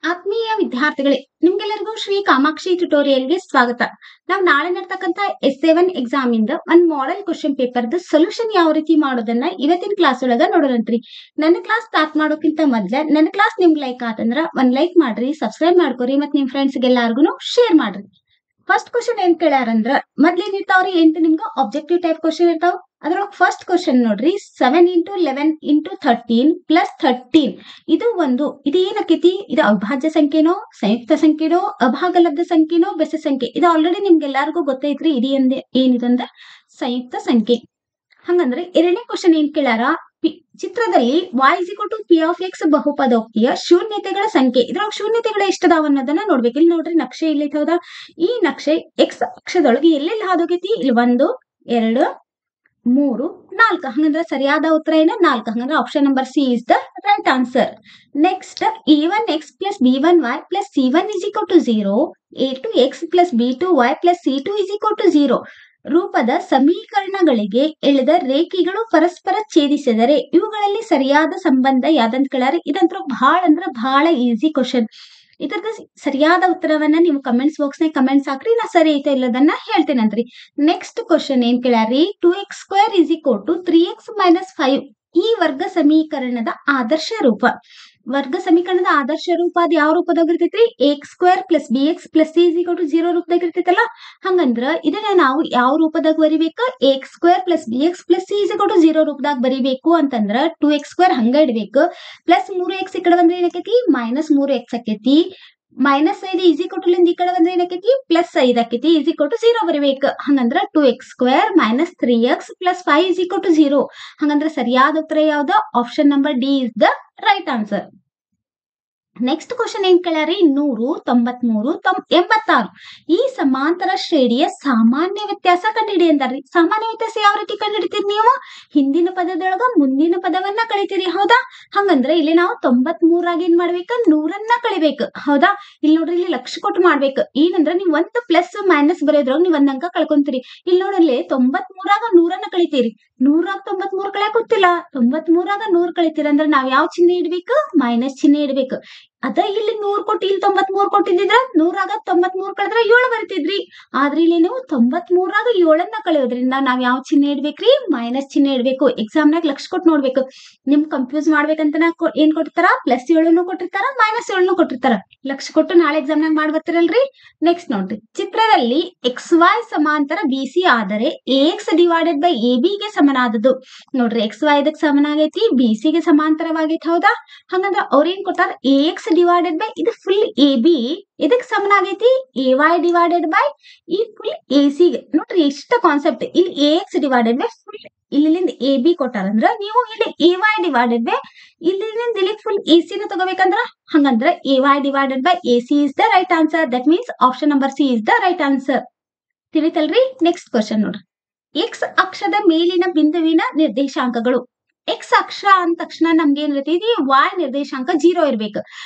ಆತ್ಮೀಯ ವಿದ್ಯಾರ್ಥಿಗಳೇ, ನಿಮ್ಗೆಲ್ಲರಿಗೂ ಶ್ರೀ ಕಾಮಾಕ್ಷಿ ಟ್ಯುಟೋರಿಯಲ್ಗೆ ಸ್ವಾಗತ. ನಾವು ನಾಳೆ ನಡ್ತಕ್ಕಂತ S7 ಎಕ್ಸಾಮ್ ಇಂದ ಒಂದ್ ಮಾಡೆಲ್ ಕ್ವಶನ್ ಪೇಪರ್ದ ಸೊಲ್ಯೂಷನ್ ಯಾವ ರೀತಿ ಮಾಡೋದನ್ನ ಇವತ್ತಿನ ಕ್ಲಾಸ್ ಒಳಗ ನೋಡೋಣಂತ್ರಿ. ನನ್ನ ಕ್ಲಾಸ್ ಸ್ಟಾರ್ಟ್ ಮಾಡೋಕ್ಕಿಂತ ಮೊದ್ಲ ನನ್ನ ಕ್ಲಾಸ್ ನಿಮ್ಗೆ ಲೈಕ್ ಆತಂದ್ರ ಒಂದ್ ಲೈಕ್ ಮಾಡ್ರಿ, ಸಬ್ಸ್ಕ್ರೈಬ್ ಮಾಡ್ಕೊರಿ, ಮತ್ ನಿಮ್ ಫ್ರೆಂಡ್ಸ್ ಗೆಲ್ಲಾರ್ಗುನು ಶೇರ್ ಮಾಡ್ರಿ. ಫಸ್ಟ್ ಕ್ವಶನ್ ಏನ್ ಕೇಳ್ಯಾರಂದ್ರ ಮೊದ್ಲೇನ್ ಇರ್ತಾವ್ರಿ, 8 ನಿಮ್ಗ ಆಬ್ಜೆಕ್ಟಿವ್ ಟೈಪ್ ಕ್ವಶನ್ ಇರ್ತಾವ. ಅದ್ರೊಳಗ ಫಸ್ಟ್ ಕ್ವಶನ್ ನೋಡ್ರಿ, 7 × 11 × 13 + 13 ಇದು ಏನಕ್ಕೈತಿ? ಇದು ಅವಿಭಾಜ್ಯ ಸಂಖ್ಯೆನೋ, ಸಂಯುಕ್ತ ಸಂಖ್ಯೆನೋ, ಅಭಾಗಲಬ್ಧ ಸಂಖ್ಯೆನೋ, ಬೆಸ ಸಂಖ್ಯೆ? ಇದು ಆಲ್ರೆಡಿ ನಿಮ್ಗೆಲ್ಲಾರ್ಗೂ ಗೊತ್ತೈತ್ರಿ. ಏನಿದಂದ್ರ ಸಂಯುಕ್ತ ಸಂಖ್ಯೆ. ಹಂಗಂದ್ರೆ ಎರಡನೇ ಕ್ವಶನ್ ಏನ್ ಕೇಳ್ಯಾರ, ಚಿತ್ರದಲ್ಲಿ y = p(x) ಬಹುಪದೋಕ್ತಿಯ ಶೂನ್ಯತೆಗಳ ಸಂಖ್ಯೆ. ಇದ್ರೊಳಗ ಶೂನ್ಯತೆಗಳು ಎಷ್ಟದಾವ ಅನ್ನೋದನ್ನ ನೋಡ್ಬೇಕು. ಇಲ್ಲಿ ನೋಡ್ರಿ, ನಕ್ಷೆ ಇಲ್ಲಿ ಹೌದಾ? ಈ ನಕ್ಷೆ ಎಕ್ಸ್ ಅಕ್ಷದೊಳಗೆ ಎಲ್ಲೆಲ್ಲಿ ಹಾದೋಗೈತಿ? ಇಲ್ಲಿ 1 2 3 4. ಹಂಗಂದ್ರೆ ಸರಿಯಾದ ಉತ್ತರ ಏನು? 4. ಹಂಗಂದ್ರೆ option number C is the right answer. Next, a1x + b1y + c1 = 0, a2x + b2y + c2 = 0 ರೂಪದ ಸಮೀಕರಣಗಳಿಗೆ ಎಳೆದ ರೇಖೆಗಳು ಪರಸ್ಪರ ಛೇದಿಸಿದರೆ ಇವುಗಳಲ್ಲಿ ಸರಿಯಾದ ಸಂಬಂಧ ಯಾವ್ದಂತ ಕೇಳ್ಯಾರ. ಇದಂತೂ ಬಹಳ ಈಸಿ ಕ್ವಶನ್. ಇದ್ರದ ಸರಿಯಾದ ಉತ್ತರವನ್ನ ನೀವು ಕಮೆಂಟ್ಸ್ ಬಾಕ್ಸ್ ನಾಗ ಕಮೆಂಟ್ಸ್ ಹಾಕ್ರಿ, ನಾ ಸರಿ ಐತೆ ಇಲ್ಲದನ್ನ ಹೇಳ್ತೇನಂತ್ರಿ. ನೆಕ್ಸ್ಟ್ ಕ್ವಶನ್ ಏನ್ ಕೇಳ್ಯಾರಿ, 2x² = 3x - 5 ಈ ವರ್ಗ ಸಮೀಕರಣದ ಆದರ್ಶ ರೂಪ. ವರ್ಗ ಸಮೀಕರಣದ ಆದರ್ಶ ರೂಪ ಅದ್ ಯಾವ ರೂಪದಾಗ ಇರ್ತೈತ್ರಿ? ax² + bx + c = 0 ರೂಪದಾಗ ಇರ್ತೈತಲ್ಲ. ಹಂಗಂದ್ರ ಇದನ್ನ ನಾವು ಯಾವ ರೂಪದಾಗ ಬರಿಬೇಕು? ax² + bx + c = 0 ರೂಪದಾಗ ಬರಿಬೇಕು ಅಂತಂದ್ರ 2x² ಹಂಗ ಇಡ್ಬೇಕು. ಪ್ಲಸ್ 3x ಈ ಕಡೆ ಬಂದ್ರೆ ಏನಾಕೈತಿ? -3x ಆಕೈತಿ. -5 ಲಿಂದ ಈ ಕಡೆ ಬಂದ್ರೆ ಏನಾಕೈತಿ? +5 ಆಕೈತಿ. = 0 ಬರಿಬೇಕು. ಹಂಗಂದ್ರ 2x² - 3x + 5 = 0. ಹಂಗಂದ್ರ ಸರಿಯಾದ ಉತ್ತರ ಯಾವ್ದು? Option number D is the right answer. Next question ಏನ್ ಕೇಳ್ಯಾರಿ, 100, 93, 86 ಈ ಸಮಾಂತರ ಶ್ರೇಣಿಯ ಸಾಮಾನ್ಯ ವ್ಯತ್ಯಾಸ ಕಂಡುಹಿಡಿ ಅಂತಾರ್ರಿ. ಸಾಮಾನ್ಯ ವ್ಯತ್ಯಾಸ ಯಾವ ರೀತಿ ಕಂಡುಹಿಡಿತೀರಿ ನೀವು? ಹಿಂದಿನ ಪದದೊಳಗ ಮುಂದಿನ ಪದವನ್ನ ಕಳಿತೀರಿ, ಹೌದಾ? ಹಂಗಂದ್ರೆ ಇಲ್ಲಿ ನಾವು 93 ಏನ್ ಮಾಡ್ಬೇಕು? 100ನ್ನ ಕಳಿಬೇಕು, ಹೌದಾ? ಇಲ್ಲಿ ನೋಡ್ರಿ, ಇಲ್ಲಿ ಲಕ್ಷ ಕೊಟ್ಟು ಮಾಡ್ಬೇಕು. ಏನಂದ್ರ ನೀವು ಒಂದು ಪ್ಲಸ್ ಮೈನಸ್ ಬರೆಯೋದ್ರೊಳಗ ನೀವು ಒಂದ್ ಅಂಕ ಕಳ್ಕೊಂತೀರಿ. ಇಲ್ಲಿ ನೋಡಲ್ಲಿ 93 100ನ್ನ ಕಳಿತೀರಿ. 100 93 ಕಳಿಯಾಕ ಗೊತ್ತಿಲ್ಲ, 93 100 ಕಳಿತೀರಿ ಅಂದ್ರೆ ನಾವ್ ಯಾವ ಚಿಹ್ನೆ ಇಡ್ಬೇಕು? ಮೈನಸ್ ಚಿಹ್ನೆ ಇಡ್ಬೇಕು. ಅದ ಇಲ್ಲಿ 100 ಕೊಟ್ಟು ಇಲ್ಲಿ 93 ಕೊಟ್ಟಿದ್ರ 100 93 ಕಳೆದ್ರೆ 7 ಬರ್ತಿದ್ರಿ. ಆದ್ರೆ ಇಲ್ಲಿ ನೀವು 93 7ನ್ನ ಕಳೆಯೋದ್ರಿಂದ ನಾವ್ ಯಾವ ಚಿಹ್ನೆ ಇಡ್ಬೇಕ್ರಿ? ಮೈನಸ್ ಚಿಹ್ನೆ ಇಡ್ಬೇಕು. ಎಕ್ಸಾಮ್ ನಾಗ ಲಕ್ಷ ಕೊಟ್ಟು ನೋಡ್ಬೇಕು. ನಿಮ್ ಕನ್ಫ್ಯೂಸ್ ಮಾಡ್ಬೇಕಂತ ಏನ್ ಕೊಟ್ಟಿರ್ತಾರ? +7 ಕೊಟ್ಟಿರ್ತಾರ, -7 ಕೊಟ್ಟಿರ್ತಾರ. ಲಕ್ಷ ಕೊಟ್ಟು ನಾಳೆ ಎಕ್ಸಾಮ್ ನಾಗ ಮಾಡ್ಬರ್ತಿರಲ್ರಿ. ನೆಕ್ಸ್ಟ್ ನೋಡ್ರಿ, ಚಿತ್ರದಲ್ಲಿ XY ಸಮಾಂತರ BC ಆದರೆ AX / AB ಗೆ ಸಮನಾದದು. ನೋಡ್ರಿ, XY ಇದಕ್ ಸಮನಾಗೈತಿ, BC ಗೆ ಸಮಾಂತರವಾಗೈತಿ, ಹೌದಾ? ಹಂಗಂದ್ರ ಅವ್ರೇನ್ ಕೊಟ್ಟಾರ? AX / ಇದು ಫುಲ್ AB ಇದಕ್ ಸಮನಾಗೈತಿ AY / ಈ ಫುಲ್ AC ಗೆ. ನೋಡ್ರಿ ಇಷ್ಟ ಕಾನ್ಸೆಪ್ಟ್. ಇಲ್ಲಿ AX / ಫುಲ್ ಇಲ್ಲಿಂದ AB ಕೊಟ್ಟಾರಂದ್ರ ನೀವು ಇಲ್ಲಿ AY / ಇಲ್ಲಿಂದ ಇಲ್ಲಿ ಫುಲ್ AC ನ ತಗೋಬೇಕಂದ್ರ ಹಂಗಂದ್ರ AY / AC is the right answer. That means option number C is the right answer. ತಿಳಿತಲ್ರಿ? ನೆಕ್ಸ್ಟ್ ಕ್ವಶನ್ ನೋಡ್ರಿ, X ಅಕ್ಷದ ಮೇಲಿನ ಬಿಂದುವಿನ ನಿರ್ದೇಶಾಂಕಗಳು. X ಅಕ್ಷ ಅಂದ ತಕ್ಷಣ ನಮ್ಗೆ ಏನ್ ಇರ್ತೈತಿ? Y ನಿರ್ದೇಶಾಂಕ 0 ಇರ್ಬೇಕು.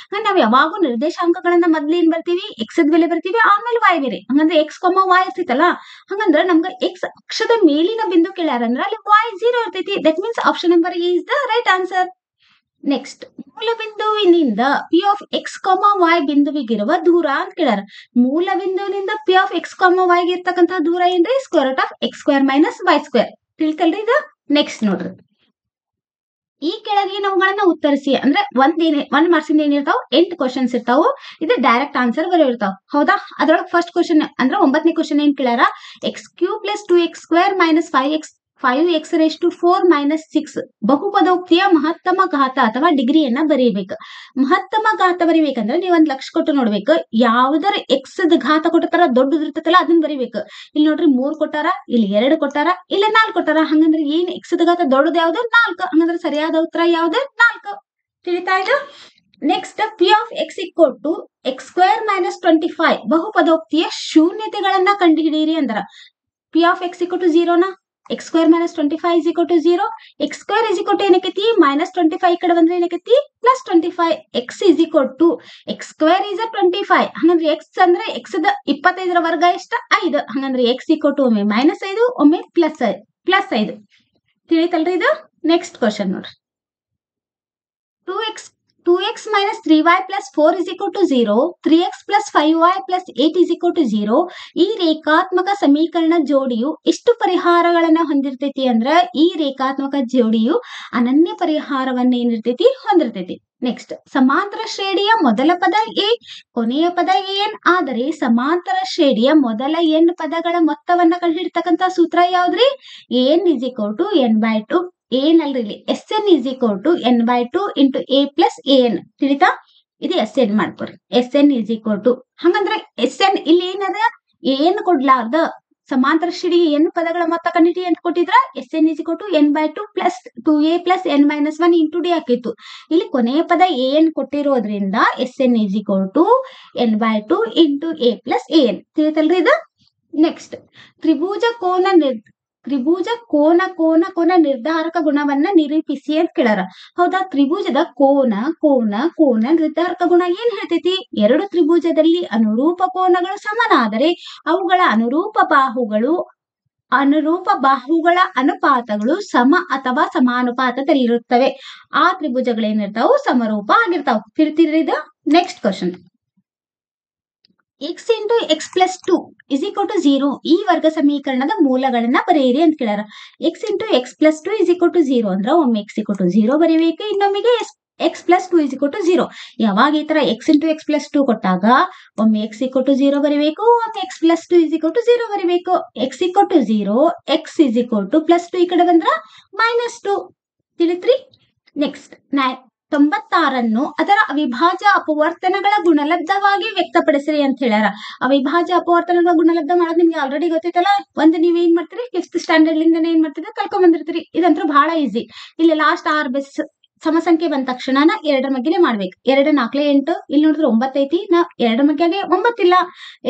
ನಾವ್ ಯಾವಾಗೂ ನಿರ್ದೇಶಾಂಕಗಳನ್ನ ಮೊದ್ಲು ಏನ್ ಬರ್ತೀವಿ? X ದ ಬೆಲೆ ಬರ್ತೀವಿ, ಆಮೇಲೆ Y ಬೇರೆ. ಹಂಗಂದ್ರೆ X, Y ಇರ್ತೈತಲ್ಲ. ಹಂಗಂದ್ರ ನಮ್ಗ X ಅಕ್ಷದ ಮೇಲಿನ ಬಿಂದು ಕೇಳ್ಯಾರಂದ್ರ ಅಲ್ಲಿ Y 0 ಇರ್ತೈತಿ. That means option number E is the right answer. Next, ಮೂಲ ಬಿಂದುವಿನಿಂದ Px, Y ಬಿಂದುವಿಗಿರುವ ದೂರ ಅಂತ ಕೇಳ್ಯಾರ. ಮೂಲ ಬಿಂದುವಿನಿಂದ Px, Y ಗೆ ಇರ್ತಕ್ಕಂಥ ದೂರ ಏನ್ರಿ? √(x² - y²). ತಿಳಿತಲ್ರಿ ಇದು? ನೆಕ್ಸ್ಟ್ ನೋಡ್ರಿ, ಈ ಕೆಳಗಿನವುಗಳನ್ನ ಉತ್ತರಿಸಿ. ಅಂದ್ರೆ ಒಂದ್ ಮಾರ್ಕ್ಸಿಂದ ಏನಿರ್ತಾವ? 8 ಕ್ವಶನ್ಸ್ ಇರ್ತಾವು. ಇದು ಡೈರೆಕ್ಟ್ ಆನ್ಸರ್ ಬರೋ ಇರ್ತಾವ, ಹೌದಾ? ಅದ್ರೊಳಗೆ ಫಸ್ಟ್ ಕ್ವಶನ್ ಅಂದ್ರೆ 9ನೇ ಕ್ವಶನ್ ಏನ್ ಕೇಳ್ಯಾರ, x³ + 2x² - 5x⁴ - 6 ಬಹುಪದೋಕ್ತಿಯ ಮಹತ್ತಮ ಘಾತ ಅಥವಾ ಡಿಗ್ರಿಯನ್ನ ಬರೀಬೇಕು. ಮಹತ್ತಮ ಘಾತ ಬರಿಬೇಕಂದ್ರೆ ನೀವ್ 1 ಲಕ್ಷ ಕೊಟ್ಟು ನೋಡ್ಬೇಕು. ಯಾವ್ದಾರ x ದ ಘಾತ ಕೊಟ್ಟಿರ್ತಾರ ದೊಡ್ಡದು ಇರ್ತೈತಲ್ಲ ಅದನ್ನ ಬರಿಬೇಕು. ಇಲ್ಲಿ ನೋಡ್ರಿ 3 ಕೊಟ್ಟಾರ, ಇಲ್ಲಿ 2 ಕೊಟ್ಟಾರ, ಇಲ್ಲಿ 4 ಕೊಟ್ಟಾರ. ಹಂಗಂದ್ರೆ ಏನ್ x ದ ಘಾತ ದೊಡ್ಡದು ಯಾವ್ದು? 4. ಹಂಗಂದ್ರೆ ಸರಿಯಾದ ಉತ್ತರ ಯಾವ್ದು? 4. ತಿಳಿತಾ ಇದು? ನೆಕ್ಸ್ಟ್, Px = x² - 25 ಬಹುಪದೋಕ್ತಿಯ ಶೂನ್ಯತೆಗಳನ್ನ ಕಂಡುಹಿಡಿಯಿರಿ ಅಂದ್ರ Px = 0 ನ x² - 25 = 0. x² ಏನಕೈತಿ? -25 ಈ ಕಡೆ ಬಂದ್ರೆ ಏನಕೈತಿ? +25. x = x² is 25. ಹಂಗಂದ್ರೆ x ಅಂದ್ರೆ x ದ 25ರ ವರ್ಗ ಎಷ್ಟ? 5. ಹಂಗಂದ್ರೆ x = ಒಮ್ಮೆ -5 ಒಮ್ಮೆ +5. ತಿಳಿತಲ್ರಿ ಇದು? ನೆಕ್ಸ್ಟ್ ಕ್ವಶನ್ ನೋಡ್ರಿ, 2x minus 3y plus 4 is equal to 0, 3x plus 5y plus 8 is equal to 0. ಈ ರೇಖಾತ್ಮಕ ಸಮೀಕರಣ ಜೋಡಿಯು ಎಷ್ಟು ಪರಿಹಾರಗಳನ್ನ ಹೊಂದಿರ್ತೈತಿ ಅಂದ್ರ ಈ ರೇಖಾತ್ಮಕ ಜೋಡಿಯು ಅನನ್ಯ ಪರಿಹಾರವನ್ನ ಏನಿರ್ತೈತಿ ಹೊಂದಿರ್ತೈತಿ. ನೆಕ್ಸ್ಟ್, ಸಮಾಂತರ ಶ್ರೇಣಿಯ ಮೊದಲ ಪದ ಎ, ಕೊನೆಯ ಪದ ಎನ್ ಆದರೆ ಸಮಾಂತರ ಶ್ರೇಣಿಯ ಮೊದಲ ಎನ್ ಪದಗಳ ಮೊತ್ತವನ್ನ ಕಂಡುಹಿಡಿತಕ್ಕಂತ ಸೂತ್ರ ಯಾವ್ದ್ರಿ? N is equal to N by two, ಏನ್ ಅಲ್ರಿ S N is equal to N by two into A plus A N. ತಿಳಿತಾ? ಇದು ಎಸ್ ಎನ್ ಮಾಡ್ಕೊರಿ. S N is equal to, ಹಂಗಂದ್ರೆ ಎಸ್ ಎನ್ ಇಲ್ಲಿ ಏನದ ಏನ್ ಕೊಡ್ಲಾರ್ದ ಸಮಾಂತರ ಶ್ರೇಣಿ ಎನ್ ಪದಗಳ ಮೊತ್ತ ಕಂಡಿಡಿ ಅಂತ ಕೊಟ್ಟಿದ್ರ S N is equal to N by two plus 2a plus N minus 1 into D ಹಾಕಿತ್ತು. ಇಲ್ಲಿ ಕೊನೆಯ ಪದ ಎ ಎನ್ ಕೊಟ್ಟಿರೋದ್ರಿಂದ S N is equal to N by two into A plus A N. ತಿಳಿತಲ್ರಿ ಇದು? ನೆಕ್ಸ್ಟ್, ತ್ರಿಭುಜ ಕೋನ ನಿರ್ಧಾರಕ ಗುಣವನ್ನ ನಿರೂಪಿಸಿ ಅಂತ ಕೇಳಾರ. ಹೌದಾ? ತ್ರಿಭುಜದ ಕೋನ ನಿರ್ಧಾರಕ ಗುಣ ಏನ್ ಹೇಳ್ತೈತಿ? ಎರಡು ತ್ರಿಭುಜದಲ್ಲಿ ಅನುರೂಪ ಕೋನಗಳು ಸಮನಾದರೆ ಅವುಗಳ ಅನುರೂಪ ಬಾಹುಗಳ ಅನುಪಾತಗಳು ಸಮ ಅಥವಾ ಸಮಾನುಪಾತದಲ್ಲಿರುತ್ತವೆ. ಆ ತ್ರಿಭುಜಗಳೇನಿರ್ತಾವು ಸಮರೂಪ ಆಗಿರ್ತಾವ. ತಿಳ್ತಿದ್ರಿ ಇದು? Next question, x into X plus 2 is equal to 0 ಈ ವರ್ಗ ಸಮೀಕರಣದ ಮೂಲಗಳನ್ನ ಬರೆಯಿರಿ ಅಂತ ಕೇಳಾರ. x into X plus 2 is equal to 0 ಅಂದ್ರ ಒಮ್ಮೆ x ಈಕ್ವಲ್ ಟು 0 ಬರೀಬೇಕು, ಇನ್ನೊಮ್ಮೆಗೆ X plus 2 is equal to 0. ಯಾವಾಗ ಈ ತರ x ಇಂಟು ಎಕ್ಸ್ ಪ್ಲಸ್ 2 ಕೊಟ್ಟಾಗ ಒಮ್ಮೆ x ಈಕ್ವಲ್ ಟು 0 ಬರೀಬೇಕು, ಒಮ್ಮೆ x plus 2 is equal to 0 ಬರೀಬೇಕು. x equal to 0, x is equal to plus 2 ಈ ಕಡೆ ಬಂದ್ರ ಮೈನಸ್ 2. ತಿಳಿತ್ರಿ? ನೆಕ್ಸ್ಟ್, 96 ಅದರ ಅವಿಭಾಜ್ಯ ಅಪವರ್ತನಗಳ ಗುಣಲಬ್ಧವಾಗಿ ವ್ಯಕ್ತಪಡಿಸಿರಿ ಅಂತ ಹೇಳ್ಯಾರ. ಅವಿಭಾಜ್ಯ ಅಪವರ್ತನಗಳ ಗುಣಲಬ್ಧ ಮಾಡೋದು ನಿಮ್ಗೆ ಆಲ್ರೆಡಿ ಗೊತ್ತೈತಲ್ಲ. ಒಂದು ನೀವ್ ಏನ್ ಮಾಡ್ತೀರಿ, 5th ಸ್ಟ್ಯಾಂಡರ್ಡ್ ಲಿಂದ ಏನ್ ಮಾಡ್ತಿದ್ರೆ ಕಲ್ಕೊಂಡ್ ಬಂದಿರ್ತೀರಿ. ಇದಂತೂ ಬಹಳ ಈಸಿ. ಇಲ್ಲಿ ಲಾಸ್ಟ್ 6 ಬೆಸ್ ಸಮಸಂಖ್ಯೆ ಬಂದ ತಕ್ಷಣ 2 ಮಗ್ಗಿಲೆ ಮಾಡ್ಬೇಕು. 2 4 8, ಇಲ್ಲಿ ನೋಡಿದ್ರೆ 9 ಐತಿ. ನಾ 2 ಮಗ್ಗಿಗೆ 9 ಇಲ್ಲ,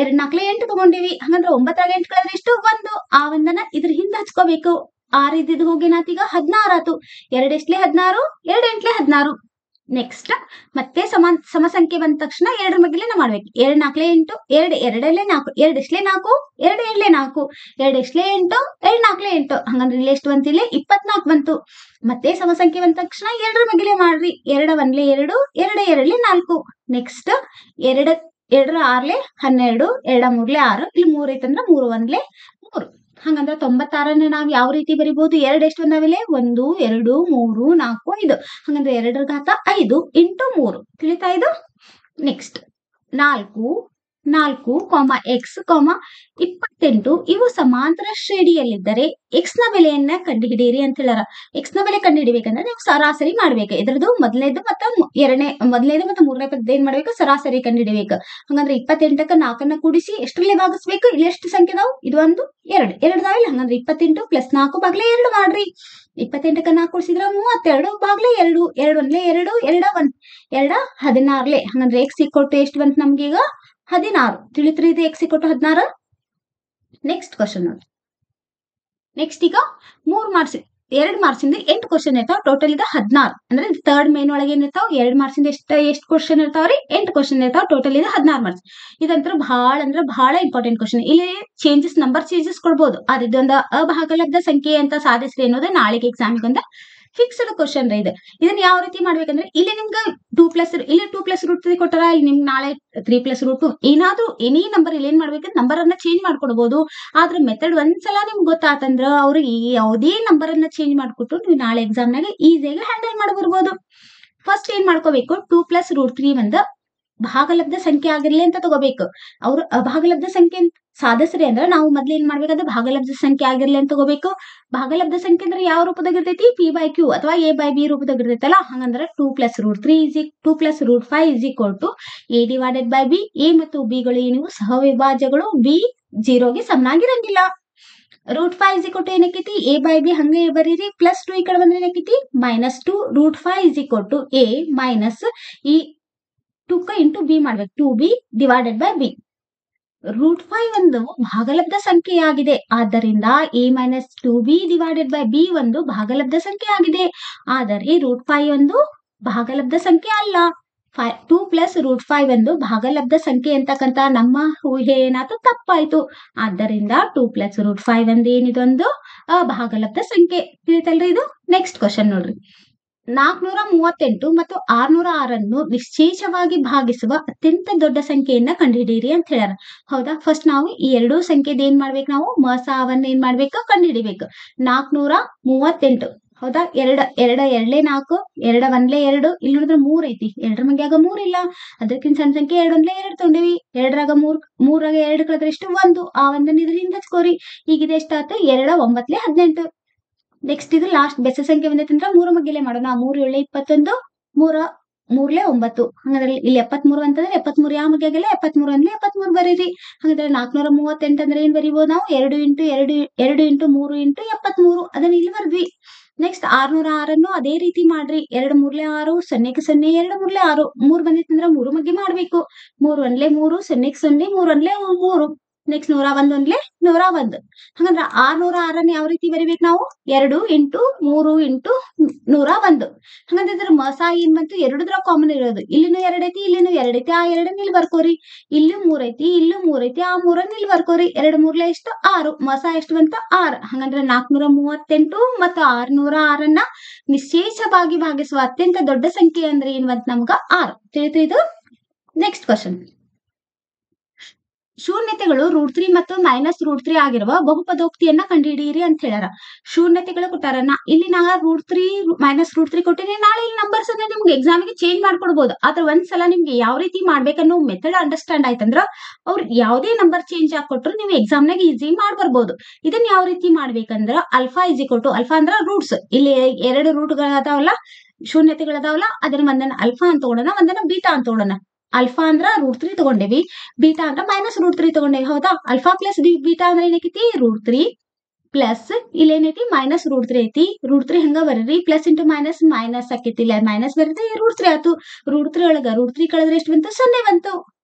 2 4 8 ತಗೊಂಡಿವಿ. ಹಂಗಂದ್ರೆ 9 8 ಕಳೆದ್ರೆ ಎಷ್ಟು? 1. ಆ ಒಂದನ್ನ ಇದ್ರ ಹಿಂದೆ ಹಚ್ಕೋಬೇಕು. 6 ಇದ್ದಿದ್ದು ಹೋಗೇನಾತೀಗ 16 ಆತು. 2 ಎಷ್ಟ್ಲೆ 16, 2 8ಲೆ 16. ನೆಕ್ಸ್ಟ್, ಮತ್ತೆ ಸಮಸಂಖ್ಯೆ ಬಂದ ತಕ್ಷಣ 2 ಮಗ್ಗಿಲೆನ ಮಾಡ್ಬೇಕು. 2 4 8, 2 2ಲೆ 4, 2 ಎಷ್ಟ್ಲೆ 4, 2 7ಲೆ 4, 2 ಎಷ್ಟ್ಲೆ 8, 2 4ಲೆ 8. ಹಂಗಂದ್ರೆ ಇಲ್ಲಿ ಎಷ್ಟು ಬಂತು? ಇಲ್ಲಿ 24 ಬಂತು. ಮತ್ತೆ ಸಮಸಂಖ್ಯೆ ಬಂದ ತಕ್ಷಣ 2 ಮಗ್ಗಿಲೆ ಮಾಡ್ರಿ. 2 1ಲೆ 2, 2 2ಲೆ 4. ನೆಕ್ಸ್ಟ್ 2 2 6ಲೆ 12, 2 3ಲೆ 6, ಇಲ್ಲಿ 3 ಐತಂದ್ರ 3 1ಲೆ 3. ಹಂಗಂದ್ರ 96 ನಾವ್ ಯಾವ ರೀತಿ ಬರಿಬಹುದು? 2 ಎಷ್ಟು ಬಂದಾವಿಲೆ? 1 2 3 4 5. ಹಂಗಂದ್ರೆ 2 ರ ಘಾತ 5 ಇಂಟು 3. ತಿಳಿತಾ ಇದು? ನೆಕ್ಸ್ಟ್, 4 x, 28 ಇವು ಸಮಾಂತರ ಶ್ರೇಣಿಯಲ್ಲಿದ್ದರೆ x ನ ಬೆಲೆಯನ್ನ ಕಂಡುಹಿಡಿಯಿರಿ ಅಂತ ಹೇಳಾರ. x ನ ಬೆಲೆ ಕಂಡುಹಿಡಿಬೇಕಂದ್ರೆ ನೀವು ಸರಾಸರಿ ಮಾಡ್ಬೇಕು. ಇದ್ರದ್ದು ಮೊದಲನೇದು ಮತ್ತು ಮೂರನೇ ಪದ ಏನ್ ಮಾಡ್ಬೇಕು? ಸರಾಸರಿ ಕಂಡುಹಿಡಿಬೇಕು. ಹಂಗಂದ್ರೆ 28ಕ್ಕ 4ನ್ನ ಕೂಡಿಸಿ ಎಷ್ಟರಲ್ಲೇ ಭಾಗಿಸ್ಬೇಕು? ಇಲ್ಲಿ ಎಷ್ಟು ಸಂಖ್ಯೆ ಅದಾವು? ಇದು 1 2 ಅದಾವಿಲ್ಲ. ಹಂಗಂದ್ರೆ 28 ಪ್ಲಸ್ 4 ಬಾಗ್ಲೆ 2 ಮಾಡ್ರಿ. 28ಕ್ಕ 4 ಕೂಡಿಸಿದ್ರ 32 ಬಾಗ್ಲೆ 2, 2 1ಲೆ 2, 2 1 2 16ಲೆ. ಹಂಗಂದ್ರೆ x ಈಕ್ವಲ್ ಟು ಎಷ್ಟು ಬಂತು ನಮ್ಗೀಗ? 16. ತಿಳಿತ್ರಿ ಇದು? x equal to 16. Next question ನೋಡಿ. ನೆಕ್ಸ್ಟ್ ಈಗ 2 ಮಾರ್ಕ್ಸಿಂದ 8 ಕ್ವಶನ್ ಇರ್ತಾವ. ಟೋಟಲ್ ಇದು 16. ಅಂದ್ರೆ ಥರ್ಡ್ ಮೇನ್ ಒಳಗೆ ಏನಿರ್ತಾವ? 2 ಮಾರ್ಕ್ಸಿಂದ ಎಷ್ಟು ಕ್ವಶನ್ ಇರ್ತಾವ್ರಿ? 8 ಕ್ವಶನ್ ಇರ್ತಾವ. ಟೋಟಲ್ ಇದು 16 ಮಾರ್ಕ್ಸ್. ಇದಂತರ ಬಹಳ ಇಂಪಾರ್ಟೆಂಟ್ ಕ್ವಶನ್. ಇಲ್ಲಿ ನಂಬರ್ ಚೇಂಜಸ್ ಕೊಡ್ಬೋದು. ಆದ್ರೆ ಇದೊಂದು ಅಭಾಗಲಬ್ಧ ಸಂಖ್ಯೆ ಅಂತ ಸಾಧಿಸ್ರಿ ಅನ್ನೋದು ನಾಳೆಗೆ ಎಕ್ಸಾಮಿಗೆ ಒಂದು ಫಿಕ್ಸ್ಡ್ ಕ್ವಶನ್ ಇದು. ಇದನ್ನ ಯಾವ ರೀತಿ ಮಾಡ್ಬೇಕಂದ್ರೆ ಇಲ್ಲಿ ನಿಮ್ಗೆ 2 ಪ್ಲಸ್ ರೂಟ್ 3 ಕೊಟ್ಟಾರ. ಇಲ್ಲಿ ನಿಮ್ಗೆ ನಾಳೆ 3 ಪ್ಲಸ್ ರೂಟ್ 2 ಏನಾದ್ರೂ ಎನಿ ನಂಬರ್ ಇಲ್ಲಿ ಏನ್ ಮಾಡ್ಬೇಕಂದ್ರೆ ನಂಬರ್ ಅನ್ನ ಚೇಂಜ್ ಮಾಡ್ಕೊಡ್ಬಹುದು. ಆದ್ರೆ ಮೆಥಡ್ ಒಂದ್ಸಲ ನಿಮ್ಗೆ ಗೊತ್ತಾತಂದ್ರ ಅವ್ರಿಗೆ ಯಾವುದೇ ನಂಬರ್ ಅನ್ನ ಚೇಂಜ್ ಮಾಡ್ಕೊಟ್ಟು ನೀವು ನಾಳೆ ಎಕ್ಸಾಮ್ ನಾಗ ಈಸಿಯಾಗಿ ಹ್ಯಾಂಡಲ್ ಮಾಡಬರ್ಬೋದು. ಫಸ್ಟ್ ಏನ್ ಮಾಡ್ಕೋಬೇಕು? 2 ಪ್ಲಸ್ ರೂಟ್ 3 ಒಂದು ಭಾಗಲಬ್ಧ ಸಂಖ್ಯೆ ಆಗಿರ್ಲಿ ಅಂತ ತಗೋಬೇಕು. ಅವ್ರು ಅಭಾಗಲಬ್ಧ ಸಂಖ್ಯೆ ಸಾಧಿಸ್ರಿ ಅಂದ್ರೆ ನಾವು ಮೊದ್ಲು ಏನ್ ಮಾಡ್ಬೇಕಂದ್ರೆ ಭಾಗಲಬ್ಧ ಸಂಖ್ಯೆ ಆಗಿರ್ಲಿ ಅಂತ ತಗೋಬೇಕು. ಭಾಗಲಬ್ಧ ಸಂಖ್ಯೆ ಅಂದ್ರೆ ಯಾವ ರೂಪದಾಗಿರ್ತೈತಿ? p/q ಅಥವಾ a/b ರೂಪದಾಗಿರ್ತೈತಲ್ಲ. ಹಂಗಂದ್ರೆ 2 plus root 5 is equal to a divided by b. a ಮತ್ತು b ಗಳು ಏನಿವು? ಸಹವಿಭಾಜ್ಯಗಳು. b 0ಗೆ ಸಮನಾಗಿರಂಗಿಲ್ಲ. ರೂಟ್ 5 ಇಸ್ ಈಕ್ವಲ್ ಟು ಏನಕ್ಕೈತಿ? a/b ಹಂಗೆ ಬರೀರಿ. ಪ್ಲಸ್ 2 ಈ ಕಡೆ ಬಂದ್ರೆ ಏನಕ್ಕೈತಿ? -2. Root 5 is equal to a minus ಈ 2ಕ ಇಂಟು b ಮಾಡ್ಬೇಕು. 2b divided by b. Root 5 ಒಂದು ಭಾಗಲಬ್ಧ ಸಂಖ್ಯೆಯಾಗಿದೆ. ಆದ್ದರಿಂದ a minus 2b divided by b ಒಂದು ಭಾಗಲಬ್ಧ ಸಂಖ್ಯೆ ಆಗಿದೆ. ಆದರೆ ರೂಟ್ 5 ಒಂದು ಭಾಗಲಬ್ಧ ಸಂಖ್ಯೆ ಅಲ್ಲ. 2 ಪ್ಲಸ್ ರೂಟ್ 5 ಒಂದು ಭಾಗಲಬ್ಧ ಸಂಖ್ಯೆ ಅಂತಕ್ಕಂತ ನಮ್ಮ ಊಹೆ ಏನಾಯ್ತು? ತಪ್ಪಾಯ್ತು. ಆದ್ದರಿಂದ 2 ಪ್ಲಸ್ ರೂಟ್ 5 ಒಂದು ಏನಿದೊಂದು ಅಭಾಗಲಬ್ಧ ಸಂಖ್ಯೆ. ತಿಳಿತಲ್ರಿ ಇದು? ನೆಕ್ಸ್ಟ್ ಕ್ವಶನ್ ನೋಡ್ರಿ. 438 ಮತ್ತು 606 ನಿಶ್ಚೇಷವಾಗಿ ಭಾಗಿಸುವ ಅತ್ಯಂತ ದೊಡ್ಡ ಸಂಖ್ಯೆಯನ್ನ ಕಂಡುಹಿಡಿಯಿರಿ ಅಂತ ಹೇಳ್ಯಾರ. ಹೌದಾ, ಫಸ್ಟ್ ನಾವು ಈ ಎರಡೂ ಸಂಖ್ಯೆದ ಏನ್ ಮಾಡ್ಬೇಕು, ನಾವು ಮಸಾವನ್ನ ಏನ್ ಮಾಡ್ಬೇಕು, ಕಂಡುಹಿಡಿಬೇಕು. 438 ಹೌದಾ, ಎರಡೇ 4, 2 ಇಲ್ಲಿ ನೋಡಿದ್ರೆ 3 ಐತಿ. 2 ಮಂಗ್ಯಾಗ 3 ಇಲ್ಲ, ಅದಕ್ಕಿಂತ ಸಣ್ಣ ಸಂಖ್ಯೆ 2 1 ತಗೊಂಡಿವಿ. 2ರಾಗ 3ರಾಗ 2 ಕಳೆದ್ರೆ ಎಷ್ಟು 1, ಆ ಒಂದನ್ನ ಇದರಿಂದ ಹಚ್ಕೋರಿ. ಈಗ ಇದು ಎಷ್ಟಾಯ್ತು, 2 9 18. ನೆಕ್ಸ್ಟ್ ಇದು ಲಾಸ್ಟ್ ಬೆಸ ಸಂಖ್ಯೆ ಬಂದೈತೆ ಅಂದ್ರೆ 3 ಮಗ್ಗಿಲೆ ಮಾಡೋಣ. 3 7 21, 3 3 9. ಹಂಗಂದ್ರೆ ಇಲ್ಲಿ 73 ಅಂತಂದ್ರೆ 73 ಯಾವ ಮಗ್ಯಾಗಿಲ್ಲ, 73 ಅಂದ್ರೆ 73 ಬರೀರಿ. ಹಂಗಂದ್ರೆ 438 ಅಂದ್ರೆ ಏನ್ ಬರೀಬಹುದು ನಾವು, 2 ಇಂಟು 2 3 ಇಂಟು 73. ಅದನ್ನ ಇಲ್ಲಿ ಬರ್ದ್ವಿ. ನೆಕ್ಸ್ಟ್ 606 ಅದೇ ರೀತಿ ಮಾಡ್ರಿ. 2 3 6, 0 0, 2 3 6. 3 ಬಂದಿತ್ತು ಅಂದ್ರೆ 3 ಮಗ್ಗಿ ಮಾಡ್ಬೇಕು. 3 1 3, 0 0, 3 1 3. ನೆಕ್ಸ್ಟ್ 101 1 101. ಹಂಗಂದ್ರ 606 ಯಾವ ರೀತಿ ಬರಿಬೇಕು ನಾವು, 2 ಇಂಟು 3 ಇಂಟು 101. ಹಂಗಂದ್ರೆ ಇದ್ರ ಮಸ ಏನ್ ಬಂತು, ಎರಡದ್ರ ಕಾಮನ್ ಇರೋದು. ಇಲ್ಲಿನೂ 2 ಐತಿ, ಇಲ್ಲಿನೂ 2 ಐತಿ. ಆ 2 ಇಲ್ಲಿ ಬರ್ಕೋರಿ. ಇಲ್ಲೂ 3 ಐತಿ, ಇಲ್ಲೂ 3 ಐತಿ. ಆ 3 ಇಲ್ಲಿ ಬರ್ಕೋರಿ. 2 3 ಎಷ್ಟು 6, ಮಸ ಎಷ್ಟು ಬಂತು 6. ಹಂಗಂದ್ರೆ 438 ಮತ್ತು 606 ನಿಶ್ಚೇಷವಾಗಿ ಭಾಗಿಸುವ ಅತ್ಯಂತ ದೊಡ್ಡ ಸಂಖ್ಯೆ ಅಂದ್ರೆ ಏನ್ ಬಂತು ನಮ್ಗ 6. ತಿಳಿತು ಇದು. ನೆಕ್ಸ್ಟ್ ಕ್ವಶನ್, ಶೂನ್ಯತೆಗಳು √3 ಮತ್ತು -√3 ಆಗಿರುವ ಬಹುಪದೋಕ್ತಿಯನ್ನ ಕಂಡುಹಿಡಿಯಿರಿ ಅಂತ ಹೇಳ್ಯಾರ. ಶೂನ್ಯತೆಗಳು ಕೊಟ್ಟಾರ. ಇಲ್ಲಿ ನಾ √3 -√3 ಕೊಟ್ಟಿನಿ. ನಾಳೆ ಈ ನಂಬರ್ಸ್ ಅನ್ನ ನಿಮ್ಗೆ ಎಕ್ಸಾಮಿಗೆ ಚೇಂಜ್ ಮಾಡ್ಕೊಡ್ಬೋದು. ಆದ್ರೆ ಒಂದ್ಸಲ ನಿಮ್ಗೆ ಯಾವ ರೀತಿ ಮಾಡ್ಬೇಕನ್ನೋ ಮೆಥಡ್ ಅಂಡರ್ಸ್ಟ್ಯಾಂಡ್ ಆಯ್ತಂದ್ರ ಅವ್ರು ಯಾವುದೇ ನಂಬರ್ ಚೇಂಜ್ ಕೊಟ್ರು ನೀವು ಎಕ್ಸಾಮ್ನಾಗ ಈಸಿ ಮಾಡ್ಬರ್ಬೋದು. ಇದನ್ನ ಯಾವ ರೀತಿ ಮಾಡ್ಬೇಕಂದ್ರ ಅಲ್ಫಾ ಅಲ್ಫಾ ಅಂದ್ರ ರೂಟ್ಸ್. ಇಲ್ಲಿ 2 ರೂಟ್ಗಳದಾವಲ್ಲ, ಶೂನ್ಯತೆಗಳದಾವಲ್ಲ, ಅದನ್ನ ಒಂದನ್ನ ಅಲ್ಫಾ ಅಂತ ತಗೊಳ್ಳೋಣ, ಒಂದನ್ನ ಬೀಟಾ ಅಂತ ತಗೊಳ್ಳೋಣ. ಅಲ್ಫಾ ಅಂದ್ರ √3 ತಗೊಂಡೇವಿ, ಬೀಟಾ ಅಂದ್ರ -√3 ತಗೊಂಡೇವಿ. ಹೌದಾ, ಅಲ್ಫಾ ಪ್ಲಸ್ ಬೀಟಾ ಅಂದ್ರೆ ಏನೈತಿ, √3 ಪ್ಲಸ್ ಇಲ್ಲಿ ಏನೈತಿ -√3 ಐತಿ. √3 ಹಂಗ ಬರೀರಿ. ಪ್ಲಸ್ ಇಂಟು ಮೈನಸ್ ಮೈನಸ್ ಆಕೈತಿ. ಇಲ್ಲ ಮೈನಸ್ ಬರೀರಿ, √3 ಆತು. √3 ಒಳಗ √3 ಕಳೆದ್ರೆ ಎಷ್ಟು ಬಂತು, 0 ಬಂತು.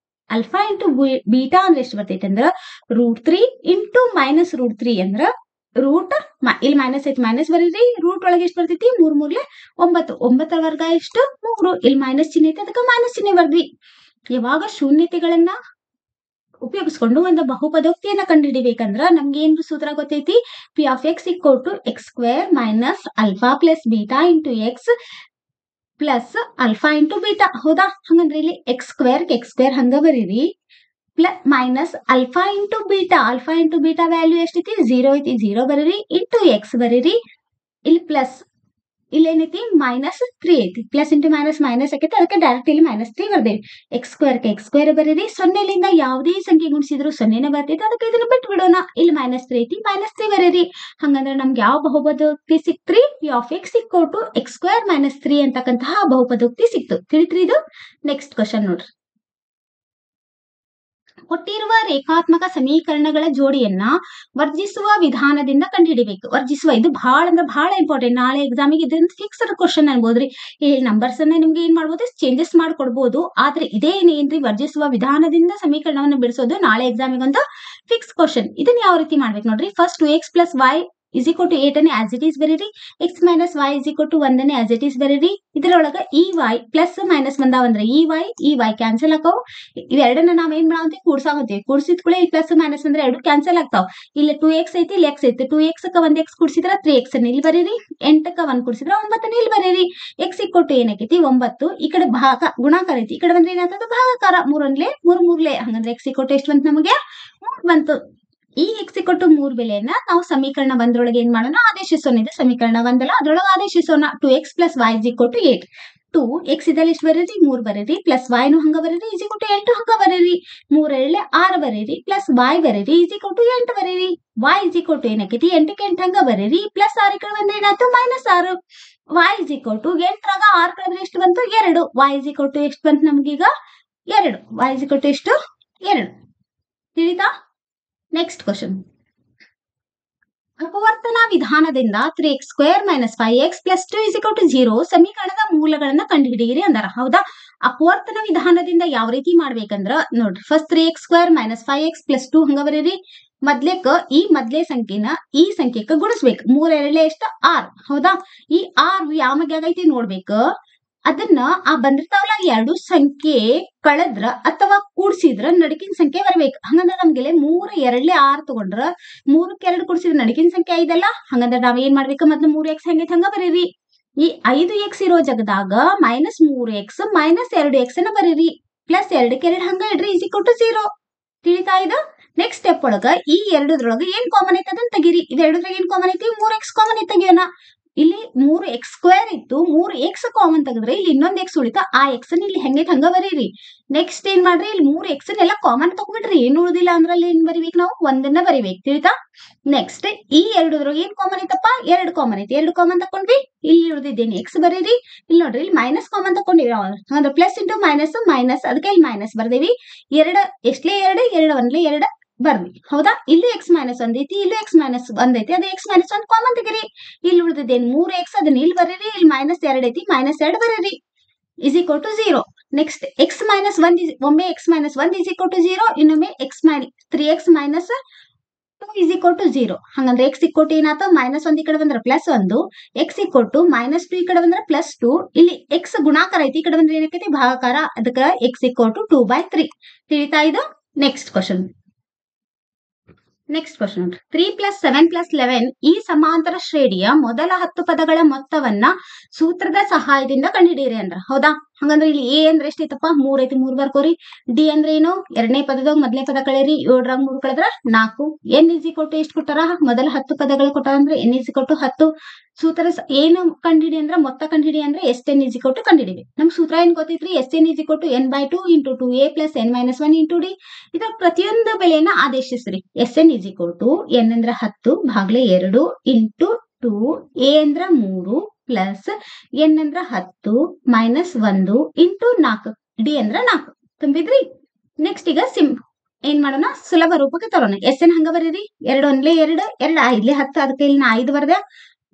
ಅಲ್ಫಾ ಇಂಟು ಬೀಟಾ ಅಂದ್ರೆ ಎಷ್ಟು ಬರ್ತೈತಿ ಅಂದ್ರ √3 ಇಂಟು -√3 ಅಂದ್ರ ರೂಟ್ ಇಲ್ಲಿ ಮೈನಸ್ ಐತಿ, ಮೈನಸ್ ಬರೀರಿ. ರೂಟ್ ಒಳಗೆ ಎಷ್ಟು ಬರ್ತೈತಿ, 3 3 9. 9 ವರ್ಗ ಎಷ್ಟು 3. ಇಲ್ಲಿ ಮೈನಸ್ ಚಿಹ್ನೆ ಐತಿ, ಅದಕ್ಕೆ ಮೈನಸ್ ಚಿಹ್ನೆ ಬರ್ದ್ವಿ. ಯಾವಾಗ ಶೂನ್ಯತೆಗಳನ್ನ ಉಪಯೋಗಿಸ್ಕೊಂಡು ಒಂದು ಬಹುಪದೋಕ್ತಿಯನ್ನ ಕಂಡುಹಿಡಿಬೇಕಂದ್ರ ನಮ್ಗೆ ಏನ್ ಸೂತ್ರ ಗೊತ್ತೈತಿ, P of X equal to x² minus alpha plus beta into X plus alpha into beta. ಹೌದಾ, ಹಂಗಂದ್ರೆ ಇಲ್ಲಿ x² ಹಂಗ ಬರೀರಿ. Plus minus alpha into beta value ಎಷ್ಟೈತಿ, 0 ಐತಿ, 0 ಬರೀರಿ. ಇಂಟು ಎಕ್ಸ್ ಬರೀರಿ. ಇಲ್ಲಿ ಪ್ಲಸ್ ಇಲ್ಲೇನೈತಿ -3 ಐತಿ. ಪ್ಲಸ್ ಇಂಟು ಮೈನಸ್ ಮೈನಸ್ ಆಕೈತಿ, ಅದಕ್ಕೆ ಡೈರೆಕ್ಟ್ ಇಲ್ಲಿ -3 ಬರ್ದೇವಿ. x² ಬರೀರಿ. 0ಲಿಂದ ಯಾವುದೇ ಸಂಖ್ಯೆ ಗುಣಿಸಿದ್ರು 0ನೇ ಬರ್ತೈತಿ, ಅದಕ್ಕೆ ಇದನ್ನ ಬಿಟ್ಟು ಬಿಡೋಣ. ಇಲ್ಲಿ -3 ಐತಿ, -3 ಬರೀರಿ. ಹಂಗಂದ್ರೆ ನಮ್ಗೆ ಯಾವ ಬಹುಪದೋಕ್ತಿ ಸಿಕ್ತ್ರಿ, P of X equal to x² - 3 ಅಂತಕ್ಕಂತಹ ಬಹುಪದೋಕ್ತಿ ಸಿಕ್ತು. ತಿಳಿತ್ರಿ ಇದು. ನೆಕ್ಸ್ಟ್ ಕ್ವಶನ್ ನೋಡ್ರಿ, ಕೊಟ್ಟಿರುವ ರೇಖಾತ್ಮಕ ಸಮೀಕರಣಗಳ ಜೋಡಿಯನ್ನ ವರ್ಜಿಸುವ ವಿಧಾನದಿಂದ ಕಂಡುಹಿಡಿಬೇಕು. ವರ್ಜಿಸುವ ಇದು ಬಹಳ ಅಂದ್ರೆ ಬಹಳ ಇಂಪಾರ್ಟೆಂಟ್. ನಾಳೆ ಎಕ್ಸಾಮಿಗೆ ಇದನ್ನ ಫಿಕ್ಸ್ಡ್ ಕ್ವಶನ್ ಅನ್ಬೋದ್ರಿ. ಈ ನಂಬರ್ಸ್ ಅನ್ನ ನಿಮ್ಗೆ ಏನ್ ಮಾಡ್ಬೋದು, ಚೇಂಜಸ್ ಮಾಡ್ಕೊಡ್ಬೋದು. ಆದ್ರೆ ಇದೇನೇನ್ರಿ ವರ್ಜಿಸುವ ವಿಧಾನದಿಂದ ಸಮೀಕರಣವನ್ನು ಬಿಡಿಸೋದು ನಾಳೆ ಎಕ್ಸಾಮಿಗೆ ಒಂದು ಫಿಕ್ಸ್ ಕ್ವಶನ್. ಇದನ್ನ ಯಾವ ರೀತಿ ಮಾಡ್ಬೇಕು ನೋಡ್ರಿ. First 2x + y is equal to 8 as it is ಬರೀರಿ. x - y is equal to 1 as it is ಬರೀರಿ. ಇದರೊಳಗ ಈ y ಪ್ಲಸ್ ಮೈನಸ್ ಬಂದಾವಂದ್ರೆ ಈ y ಕ್ಯಾನ್ಸಲ್ ಆಕಾವ್. ಇವೆರಡನ್ನ ನಾವ್ ಏನ್ ಮಾಡಾವಂತೀವಿ, ಕೂಡ್ಸಾವಂತೀವಿ. ಕೂಡ್ಸಿದ ಕೂಡ ಇಲ್ಲಿ ಪ್ಲಸ್ ಮೈನಸ್ ಅಂದ್ರೆ 2 ಕ್ಯಾನ್ಸಲ್ ಆಗ್ತಾವ್. ಇಲ್ಲಿ 2x ಐತಿ, ಇಲ್ಲಿ x ಐತಿ. 2x ಕ 1x ಕೂಡ್ಸಿದ್ರ 3x ಅನ್ನ ಇಲ್ಲಿ ಬರೀರಿ. 8 ಕ 1 ಕೂಡ್ಸಿದ್ರ 9 ಇಲ್ಲಿ ಬರೀರಿ. x = ಏನಾಕೈತಿ 9. ಈ ಕಡೆ ಭಾಗ ಗುಣಾಕಾರ ಐತಿ, ಈ ಕಡೆ ಬಂದ್ರೆ ಏನಾಗ್ತದೆ ಭಾಗಾಕಾರ. 3 1 3 3 ಹಂಗಂದ್ರೆ x = ಎಷ್ಟು ಬಂತು ನಮಗೆ 3 ಬಂತು. ಈ x = 3 ಬೆಲೆಯನ್ನ ನಾವು ಸಮೀಕರಣ 1 ಏನ್ ಮಾಡೋಣ, ಆದೇಶಿಸೋಣ. ಇದು ಸಮೀಕರಣ 1 ಅಲ್ಲ, ಅದ್ರೊಳಗೆ ಆದೇಶಿಸೋಣ. 2x + y = 8. 2x ಇದಲ್ಲಿ ಎಷ್ಟು ಬರೀರಿ, 3 ಬರೀರಿ. ಪ್ಲಸ್ y ನು ಹಂಗ ಬರೀರಿ, = 8 ಹಂಗ ಬರೀರಿ. 3 2 6 ಬರೀರಿ. ಪ್ಲಸ್ y ಬರೀರಿ, = 8 ಬರೀರಿ. y = ಏನಾಕೈತಿ 8 ಕ್ಕೆ 8 ಹಂಗ ಬರೀರಿ. ಪ್ಲಸ್ 6 ಈ ಕಡೆ ಬಂದ್ರೆ ಏನಾಯ್ತು -6. y = 8ರಾಗ 6 ಕಳೆದ್ರೆ ಎಷ್ಟು ಬಂತು 2. y = ಎಷ್ಟು ಬಂತು ನಮ್ಗೀಗ 2. y = ಎಷ್ಟು 2. ತಿಳಿತಾ. ನೆಕ್ಸ್ಟ್ ಕ್ವಶನ್, ಅಪವರ್ತನ ವಿಧಾನದಿಂದ 3x² - 5x + 2 = 0 ಸಮೀಕರಣದ ಮೂಲಗಳನ್ನ ಕಂಡುಹಿಡಿಯಿರಿ ಅಂದಾರ. ಹೌದಾ, ಅಪವರ್ತನ ವಿಧಾನದಿಂದ ಯಾವ ರೀತಿ ಮಾಡ್ಬೇಕಂದ್ರ ನೋಡ್ರಿ. ಫಸ್ಟ್ 3x² - 5x + 2 ಹಂಗ ಬರೀರಿ. ಈ ಮೊದ್ಲೇ ಸಂಖ್ಯೆನ ಈ ಸಂಖ್ಯೆಕ ಗುಣಿಸ್ಬೇಕು. 3 2 ಎಷ್ಟು 6. ಹೌದಾ, ಈ 6 ಯಾವ ಮಗ್ಯಾಗೈತಿ ನೋಡ್ಬೇಕು. ಅದನ್ನ ಆ ಬಂದಿರ್ತಾವಲ್ಲ 2 ಸಂಖ್ಯೆ ಕಳೆದ್ರ ಅಥವಾ ಕೂಡ್ಸಿದ್ರ ನಡಕಿನ ಸಂಖ್ಯೆ ಬರ್ಬೇಕು. ಹಂಗಂದ್ರೆ ನಮ್ಗೆ 3 2 6 ತಗೊಂಡ್ರ 3ಕ್ಕೆ 2 ಕೂಡ್ಸಿದ್ರ ನಡಕಿನ ಸಂಖ್ಯೆ 5 ಅಲ್ಲ. ಹಂಗಂದ್ರೆ ನಾವ್ ಏನ್ ಮಾಡ್ಬೇಕು, ಮೊದ್ಲು 3x ಹೆಂಗೈತಿ ಹಂಗ ಬರೀರಿ. ಈ 5x ಇರೋ ಜಾಗದಾಗ -3x -2x ಅನ್ನ ಬರೀರಿ. ಪ್ಲಸ್ 2ಕ್ಕೆ 2 ಹಂಗ ಇಡ್ರಿ ಇಸ್ ಈಕ್ವಲ್ ಟು 0. ತಿಳಿತಾ ಇದು? ನೆಕ್ಸ್ಟ್ ಸ್ಟೆಪ್ ಒಳಗ ಈ ಎರಡರೊಳಗ ಏನ್ ಕಾಮನ್ ಐತೆ ಅದನ್ನ ತೆಗೀರಿ. ಇದು ಎರಡದ್ರಾಗ ಏನ್ ಕಾಮನ್ ಐತಿ? 3x ಕಾಮನ್ ಐತಿ ತೆಗಿಯೋಣ. ಇಲ್ಲಿ 3x² ಇತ್ತು, 3x ಕಾಮನ್ ತೆಗೆದ್ರೆ ಇಲ್ಲಿ ಇನ್ನೊಂದ್ x ಉಳಿತ. ಆ x ಅನ್ನ ಇಲ್ಲಿ ಹೆಂಗೈತೆ ಹಂಗ ಬರೀರಿ. ನೆಕ್ಸ್ಟ್ ಏನ್ ಮಾಡ್ರಿ, ಇಲ್ಲಿ 3x ಎಲ್ಲ ಕಾಮನ್ ತಗೊಂಡ್ಬಿಡ್ರಿ. ಏನ್ ಉಳಿದಿಲ್ಲ ಅಂದ್ರಲ್ಲಿ ಏನ್ ಬರಿಬೇಕು ನಾವು? ಒಂದನ್ನ ಬರಿಬೇಕು. ತಿಳಿತಾ? ನೆಕ್ಸ್ಟ್ ಈ ಎರಡದ್ರಾಗ ಏನ್ ಕಾಮನ್ ಐತಪ್ಪ? 2 ಕಾಮನ್ ಐತಿ. 2 ಕಾಮನ್ ತಕೊಂಡ್ವಿ. ಇಲ್ಲಿ ಉಳಿದಿದ್ದೇನೆ x ಬರೀರಿ. ಇಲ್ಲಿ ನೋಡ್ರಿ, ಇಲ್ಲಿ ಮೈನಸ್ ಕಾಮನ್ ತಕೊಂಡಿವಿ. ಅಂದ್ರೆ ಪ್ಲಸ್ ಇಂಟು ಮೈನಸ್ ಮೈನಸ್, ಅದಕ್ಕೆ ಇಲ್ಲಿ ಮೈನಸ್ ಬರ್ದೇವಿ. 2 ಎಷ್ಟಲೇ 2 2 ಒಂದ್ಲೆ 2 ಬರ್ವಿ. ಹೌದಾ? ಇಲ್ಲಿ x -1 ಐತಿ, ಇಲ್ಲಿ x -1 ಐತಿ. ಅದೇ x -1 ಕಾಮನ್ ತೆಗಿರಿ. ಇಲ್ಲಿ ಉಳಿದಿದ್ದೇನು? 3x, ಅದನ್ನ ಇಲ್ಲಿ ಬರೀರಿ. ಇಲ್ಲಿ -2 ಐತಿ, -2 ಬರೀರಿ is equal to 0. Next x -1 ಒಮ್ಮೆ x -1 ಇಸ್ ಈಕ್ವಲ್ ಟು 0, ಇನ್ನೊಮ್ಮೆ 3x -2 ಇಸ್ ಈಕ್ವಲ್ ಟು 0. ಹಂಗಂದ್ರೆ x ಈಕ್ವಲ್ ಟು ಏನಾತ? -1 ಈ ಕಡೆ ಬಂದ್ರೆ +1, x ಈಕ್ವಲ್ ಟು -2 ಈ ಕಡೆ ಬಂದ್ರೆ +2. ಇಲ್ಲಿ x ಗುಣಾಕಾರ ಐತಿ, ಈ ಕಡೆ ಬಂದ್ರೆ ಏನಕ್ಕೈತಿ? ಭಾಗಾಕಾರ. ಅದಕ್ಕೆ x ಈಕ್ವಲ್ ಟು 2/3. ತಿಳಿತಾ ಇದು? ನೆಕ್ಸ್ಟ್ ಕ್ವಶನ್ ನೋಡ್ರಿ. 3 + 7 + 11 ಈ ಸಮಾಂತರ ಶ್ರೇಣಿಯ ಮೊದಲ 10 ಪದಗಳ ಮೊತ್ತವನ್ನ ಸೂತ್ರದ ಸಹಾಯದಿಂದ ಕಂಡುಹಿಡಿಯಿರಿ ಅಂದ್ರ. ಹೌದಾ? ಹಂಗಂದ್ರೆ ಇಲ್ಲಿ a ಅಂದ್ರೆ ಎಷ್ಟೈತಪ್ಪ? 3 ಐತಿ, 3 ಬರ್ಕೋರಿ. d ಅಂದ್ರೆ ಏನು? ಎರಡನೇ ಪದದಾಗ ಮೊದಲನೇ ಪದ ಕಳೆರಿ. 7ರಾಗ 3 ಕಳೆದ್ರ 4. n ಇಸ್ ಈಕ್ವಲ್ ಟು ಎಷ್ಟು ಕೊಟ್ಟಾರ? ಮೊದಲ 10 ಪದಗಳು ಕೊಟ್ಟಾರ ಅಂದ್ರೆ n ಇಸ್ ಈಕ್ವಲ್ ಟು 10. ಸೂತ್ರ ಏನು ಕಂಡುಹಿಡಿ ಅಂದ್ರೆ ಮೊತ್ತ ಕಂಡುಹಿಡಿ ಅಂದ್ರೆ SN ಇಸ್ ಈಕ್ವಲ್ ಟು ಕಂಡುಹಿಡಿಬೇಕು. ನಮ್ ಸೂತ್ರ ಏನ್ ಗೊತ್ತೈತ್ರಿ? SN is equal to n/2 × 2a + n - 1 × d. ಇದ್ರ ಪ್ರತಿಯೊಂದು ಬೆಲೆಯನ್ನ ಆದೇಶಿಸ್ರಿ. SN is equal to n ಅಂದ್ರೆ 10 ಭಾಗ್ಲೆ 2 ಇಂಟು 2, a ಅಂದ್ರ 3 ಪ್ಲಸ್ n ಅಂದ್ರ 10 - 1 ಇಂಟು 4, d ಅಂದ್ರ 4. ತುಂಬಿದ್ರಿ? ನೆಕ್ಸ್ಟ್ ಈಗ ಏನ್ ಮಾಡೋಣ? ಸುಲಭ ರೂಪಕ್ಕೆ ತರೋಣ. SN ಹಂಗ ಬರೀರಿ. 2 ಒಂದ್ಲೆ 2, 2 5 10, ಅದಕ್ಕೆ ಇಲ್ಲಿ ನಾ 5 ಬರ್ದೆ.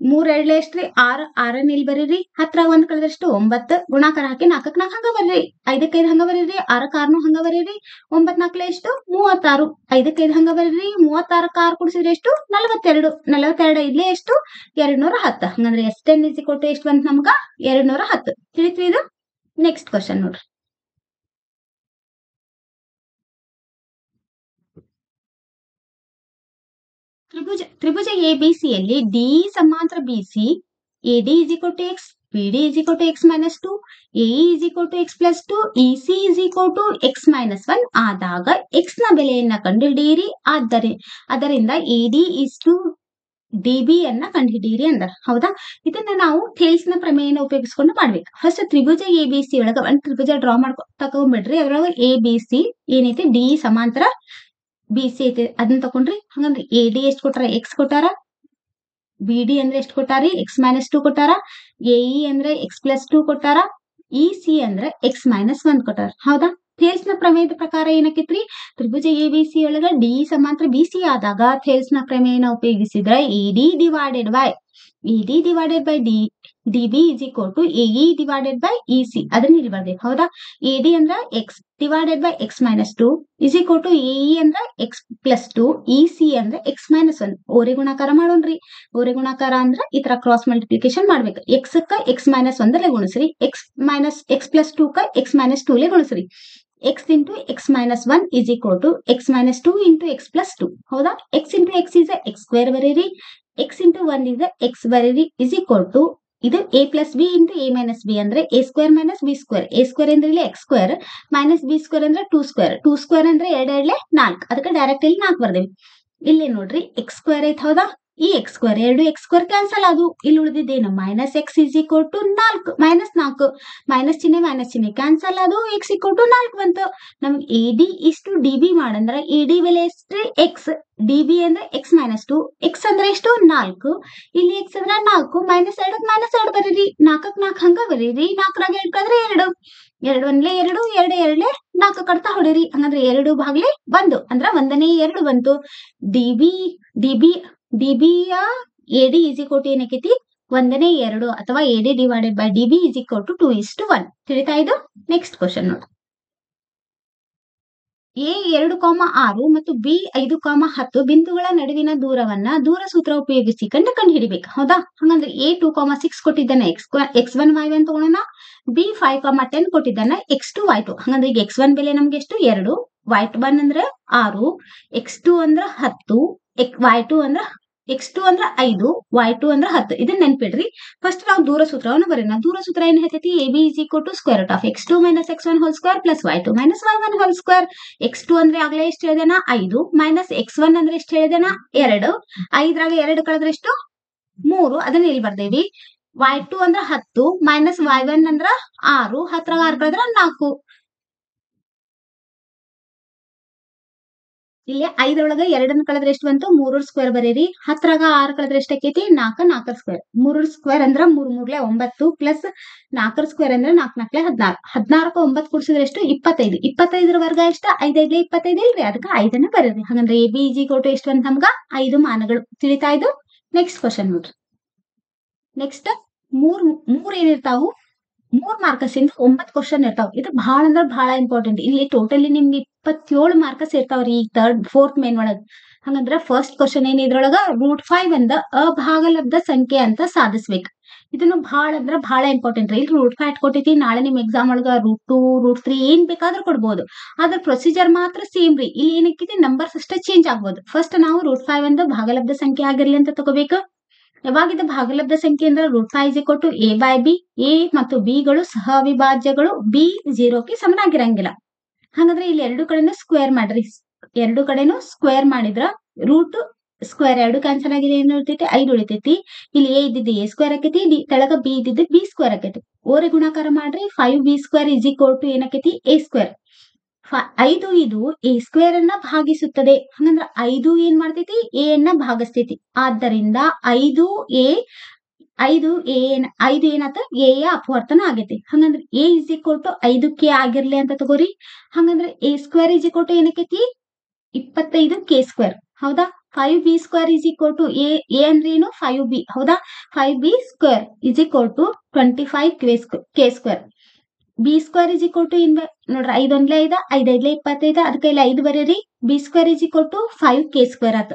3 2 ಎಷ್ಟ್ರಿ? 6, 6 ಇಲ್ಲಿ ಬರೀರಿ. 10ರಾಗ 1 ಕಳೆದಷ್ಟು 9. ಗುಣಾಕಾರ ಹಾಕಿ 4ಕ್ಕೆ 4 ಹಂಗ ಬರೀರಿ. 5ಕ್ಕೆ 5 ಹಂಗ ಬರೀರಿ. 6ಕ್ಕೆ 6 ಹಂಗ ಬರೀರಿ. 9 4 ಎಷ್ಟು? 36. 5ಕ್ಕೆ 5 ಹಂಗ ಬರೀರಿ. 36ಕ್ಕೆ 6 ಕೂಡಿಸಿದ್ರೆ ಎಷ್ಟು? 42. 42 ಇಲ್ಲೇ ಎಷ್ಟು? 210. ಹಂಗಂದ್ರೆ SN ಇಸ್ ಈಕ್ವಲ್ ಟು ಎಷ್ಟು ಬಂತು ನಮ್ಗ? 210. ತಿಳಿತ್ರಿ ಇದು? ನೆಕ್ಸ್ಟ್ ಕ್ವಶನ್ ನೋಡ್ರಿ. ತ್ರಿಭುಜ ABC ಯಲ್ಲಿ D ಸಮಾಂತರ BC, AD is equal to x, BD is equal to x - 2, AE is equal to x + 2, EC is equal to x - 1 ಆದಾಗ x ನ ಬೆಲೆಯನ್ನ ಕಂಡುಹಿಡಿಯಿರಿ. ಅದರಿಂದ AD is to DB ಅನ್ನ ಕಂಡುಹಿಡಿಯಿರಿ ಅಂದ. ಹೌದಾ? ಇದನ್ನ ನಾವು ಥೇಲ್ಸ್ ನ ಪ್ರಮೇಯನ ಉಪಯೋಗಿಸ್ಕೊಂಡು ಮಾಡ್ಬೇಕು. ಫಸ್ಟ್ ತ್ರಿಭುಜ ABC ಒಳಗ ಒಂದ್ ತ್ರಿಭುಜ ಡ್ರಾ ತಗೊಂಡ್ಬಿಡ್ರಿ. ಅದ್ರೊಳಗ ABC ಏನೈತಿ? D ಸಮಾಂತರ BC ಐತಿ, ಅದನ್ನ ತಕೊಂಡ್ರಿ. ಹಂಗಂದ್ರೆ AD ಎಷ್ಟು ಕೊಟ್ಟಾರ? x ಕೊಟ್ಟಾರ. BD ಅಂದ್ರೆ ಎಷ್ಟು ಕೊಟ್ಟಾರಿ? x - 2 ಕೊಟ್ಟಾರ. AE ಅಂದ್ರೆ x + 2 ಕೊಟ್ಟಾರ. EC ಅಂದ್ರೆ x - 1 ಕೊಟ್ಟಾರ. ಹೌದಾ? ಥೇಲ್ಸ್ ನ ಪ್ರಮೇಯದ ಪ್ರಕಾರ ಏನಕ್ಕಿತ್ರಿ? ತ್ರಿಭುಜ ABC ಒಳಗ D ಸಮಾಂತರ BC ಆದಾಗ ಥೇಲ್ಸ್ ನ ಪ್ರಮೇಯನ ಉಪಯೋಗಿಸಿದ್ರೆ AD divided by DB is equal to AE divided by EC. ಅದನ್ನ ಇಲ್ಲಿ ಬರ್ಬೇಕು. ಹೌದಾ? AD ಅಂದ್ರ x divided by x - 2 is equal to AE ಅಂದ್ರ x + 2, EC ಅಂದ್ರ x - 1. ಓರೆ ಗುಣಾಕಾರ ಮಾಡೋಣ್ರಿ. ಓರೆ ಗುಣಾಕಾರ ಅಂದ್ರ ಈ ತರ ಕ್ರಾಸ್ ಮಲ್ಟಿಪ್ಲಿಕೇಶನ್ ಮಾಡ್ಬೇಕು. x ಕ್ಕ x - 1 ಗುಣಿಸ್ರಿ. x + 2 ಕ್ಕ x - 2 ಗುಣಿಸ್ರಿ. x into x - 1 is equal to x - 2 into x + 2. ಹೌದಾ? x into x is x² ಬರೀರಿ. x into 1 is x ಬರೀರಿ is equal to ಇದು a + b into a - b ಅಂದ್ರೆ a² - b². a² ಅಂದ್ರೆ ಇಲ್ಲಿ x² - b² ಅಂದ್ರೆ 2². 2² ಅಂದ್ರೆ 2 2 4. ಅದಕ್ಕೆ ಡೈರೆಕ್ಟ್ ಇಲ್ಲಿ 4 ಬರ್ದೇವಿ. ಇಲ್ಲಿ ನೋಡ್ರಿ x² ಐತ್. ಹೌದಾ? ಈ x² 2 x² ಕ್ಯಾನ್ಸಲ್ ಆದು. ಇಲ್ಲಿ ಉಳಿದಿದ್ದೇನು? -x is equal to 4 -4. Minus ಚಿಹ್ನೆ ಕ್ಯಾನ್ಸಲ್ ಆದು. x equal to 4 ಬಂತು. ನಮ್ಗೆ AD is to DB ಮಾಡಂದ್ರ AD ಬೆಲೆ ಎಷ್ಟ್ರಿ? x. DB ಅಂದ್ರೆ x - 2. x ಅಂದ್ರೆ ಎಷ್ಟು? 4. ಇಲ್ಲಿ x ಅಂದ್ರೆ 4 -2 -2 ಬರೀರಿ. 4ಕ್ಕೆ 4 ಹಂಗ ಬರೀರಿ. 4ರಾಗ 2 ಕಳೆದ್ರೆ 2. 2 ಒಂದ್ಲೆ 2, 2 2 4 ಕಡ್ತಾ ಹೊಡಿರಿ. ಹಂಗಂದ್ರೆ 2 ಭಾಗ್ಲೆ 1 ಅಂದ್ರ 1ನೇ 2 ಬಂತು. DB ಯ AD is equal to ಏನಕ್ಕೈತಿ? 1ನೇ 2 ಅಥವಾ AD divided by DB is equal to 2:1. ತಿಳಿತಾ ಇದು? ನೆಕ್ಸ್ಟ್ ಕ್ವಶನ್ ನೋಡಿ. A 2,6 ಮತ್ತು B 5,10 ಬಿಂದುಗಳ ನಡುವಿನ ದೂರವನ್ನ ದೂರ ಸೂತ್ರ ಉಪಯೋಗಿಸಿ ಕಂಡುಹಿಡಿಬೇಕು. ಹೌದಾ? ಹಂಗಂದ್ರೆ A 2,6 ಕೊಟ್ಟಿದ್ದಾನೆ x1 y1 ತಗೊಳ್ಳೋಣ. B 5,10 ಕೊಟ್ಟಿದ್ದಾನೆ x2 y2. ಹಂಗಂದ್ರೆ ಈಗ x1 ಬೆಲೆ ನಮ್ಗೆ ಎಷ್ಟು? 2, y1 ಅಂದ್ರೆ 6, x2 ಅಂದ್ರೆ 10, y2 ಅಂದ್ರೆ x2 ಅಂದ್ರ 5, y2 ಅಂದ್ರ 10. ಇದನ್ನ ನೆನ್ಪಿಡ್ರಿ. ಫಸ್ಟ್ ನಾವು ದೂರ ಸೂತ್ರವನ್ನು ಬರೆಯೋಣ. ದೂರ ಸೂತ್ರ ಏನ್ ಹೇಳ್ತೈತಿ? AB is equal to square root of x2 minus x1 whole square plus y2 minus y1 whole square. x2 ಅಂದ್ರೆ ಆಗ್ಲೇ ಎಷ್ಟು ಹೇಳಿದೆನಾ? 5 ಮೈನಸ್ x1 ಅಂದ್ರೆ ಎಷ್ಟು ಹೇಳಿದೆನಾ? 2. 5ರಾಗ 2 ಕಳೆದ್ರೆ ಎಷ್ಟು? 3. ಅದನ್ನ ಇಲ್ಲಿ ಬರ್ದೇವಿ. y2 ಅಂದ್ರ 10 ಮೈನಸ್ y1 ಅಂದ್ರ 6. 10ರಾಗ 6 ಕಳೆದ್ರ 4. ಇಲ್ಲಿ 5ರೊಳಗ 2 ಕಳೆದ್ರೆ ಎಷ್ಟು ಬಂತು? 3 ಸ್ಕ್ವೇರ್ ಬರೀರಿ. 10ರಾಗ 6 ಕಳೆದ್ರೆ ಎಷ್ಟು ಆಕೈತಿ? 4. 4 ಸ್ಕ್ವೇರ್. 3 ಸ್ಕ್ವೇರ್ ಅಂದ್ರ 3 3 9 ಪ್ಲಸ್ 4 ಸ್ಕ್ವೇರ್ ಅಂದ್ರ 4 4 16. 16ಕ್ಕೆ 9 ಕೂಡಿಸಿದ್ರೆ ಎಷ್ಟು? 25. 25ರ ವರ್ಗ ಎಷ್ಟು? 5 5 25 ಇಲ್ರಿ. ಅದಕ್ಕೆ 5 ಬರೀರಿ. ಹಾಗಂದ್ರೆ AB is equal to ಎಷ್ಟು ಅಂತ ನಮ್ಗ 5 ಮಾನಗಳು ತಿಳಿತಾ ಇದು. ನೆಕ್ಸ್ಟ್ ಕ್ವಶನ್ ನೋಡ್ರಿ. ನೆಕ್ಸ್ಟ್ ಮೂರ್ ಏನಿರ್ತಾವು? 3 ಮಾರ್ಕಸ್ ಇಂದ 9 ಕ್ವಶನ್ ಇರ್ತಾವ. ಇದು ಬಹಳ ಅಂದ್ರ ಬಹಳ ಇಂಪಾರ್ಟೆಂಟ್. ಇಲ್ಲಿ ಟೋಟಲಿ ನಿಮ್ಗೆ 27 ಮಾರ್ಕಸ್ ಇರ್ತಾವ್ರಿ ಈ ಫೋರ್ತ್ ಮೇನ್ ಒಳಗ. ಹಂಗಂದ್ರ ಫಸ್ಟ್ ಕ್ವಶನ್ ಏನ್ ಇದ್ರೊಳಗ √5 ಅಂದ ಅಭಾಗಲಬ್ಧ ಸಂಖ್ಯೆ ಅಂತ ಸಾಧಿಸ್ಬೇಕು. ಇದನ್ನು ಬಹಳ ಅಂದ್ರ ಬಹಳ ಇಂಪಾರ್ಟೆಂಟ್ ರೀ. ಇಲ್ಲಿ √5 ಕೊಟ್ಟೈತಿ. ನಾಳೆ ನಿಮ್ ಎಕ್ಸಾಮ್ ಒಳಗ √2 √3 ಏನ್ ಬೇಕಾದ್ರೂ ಕೊಡ್ಬೋದು. ಆದ್ರ ಪ್ರೊಸೀಜರ್ ಮಾತ್ರ ಸೇಮ್ ರೀ. ಇಲ್ಲಿ ಏನಕ್ಕೈತಿ? ನಂಬರ್ಸ್ ಅಷ್ಟೇ ಚೇಂಜ್ ಆಗ್ಬೋದು. ಫಸ್ಟ್ ನಾವು √5 ಅಂದ ಭಾಗಲಬ್ಧ ಸಂಖ್ಯೆ ಆಗಿರ್ಲಿ ಅಂತ ತಗೋಬೇಕು. ಯಾವಾಗಿದ್ದ ಭಾಗಲಬ್ಧ ಸಂಖ್ಯೆ ಅಂದ್ರೆ √5 is equal to a by b. a ಮತ್ತು b ಗಳು ಸಹ ಅವಿಭಾಜ್ಯಗಳು. b 0ಕ್ಕೆ ಸಮನಾಗಿರಂಗಿಲ್ಲ. ಹಾಗಾದ್ರೆ ಇಲ್ಲಿ ಎರಡು ಕಡೆನೂ ಸ್ಕ್ವೇರ್ ಮಾಡ್ರಿ. ಎರಡು ಕಡೆನೂ ಸ್ಕ್ವೇರ್ ಮಾಡಿದ್ರ ರೂಟ್ ಸ್ಕ್ವೇರ್ 2 ಕ್ಯಾನ್ಸಲ್ ಆಗಿದೆ. ಏನು ಉಳಿತೈತಿ? 5 ಉಳಿತೈತಿ. ಇಲ್ಲಿ a ಇದ್ದಿದ್ದು a ಸ್ಕ್ವೇರ್ ಆಕೈತಿ. ತೆಳಗ b ಇದ್ದಿದ್ದು b ಸ್ಕ್ವೇರ್ ಆಕೈತಿ. ಓರೆ ಗುಣಾಕಾರ ಮಾಡ್ರಿ. 5b square is equal to ಏನಕೈತಿ? a square. 5 ಇದು a ಸ್ಕ್ವೇರ್ ಅನ್ನ ಭಾಗಿಸುತ್ತದೆ. ಹಂಗಂದ್ರ 5 ಏನ್ ಮಾಡ್ತೈತಿ? a ಅನ್ನ ಭಾಗಿಸ್ತೈತಿ. ಆದ್ದರಿಂದ 5 ಏನಾತ? a ಯ ಅಪವರ್ತನ ಆಗೈತಿ. ಹಂಗಂದ್ರ a is equal to 5k ಆಗಿರ್ಲಿ ಅಂತ ತಗೋರಿ. ಹಂಗಂದ್ರ a square is equal to ಏನಕೈತಿ? 25k square. ಹೌದಾ? 5b square is equal to a ಅಂದ್ರೆ ಏನು? 5b. ಹೌದಾ? 5b square is equal to 25k square. b square is equal to ನೋಡ್ರಿ 5 1 5 5 5 25. ಅದಕ್ಕೆ ಇಲ್ಲಿ 5 ಬರೀರಿ. b square is equal to 5k square ಆತ.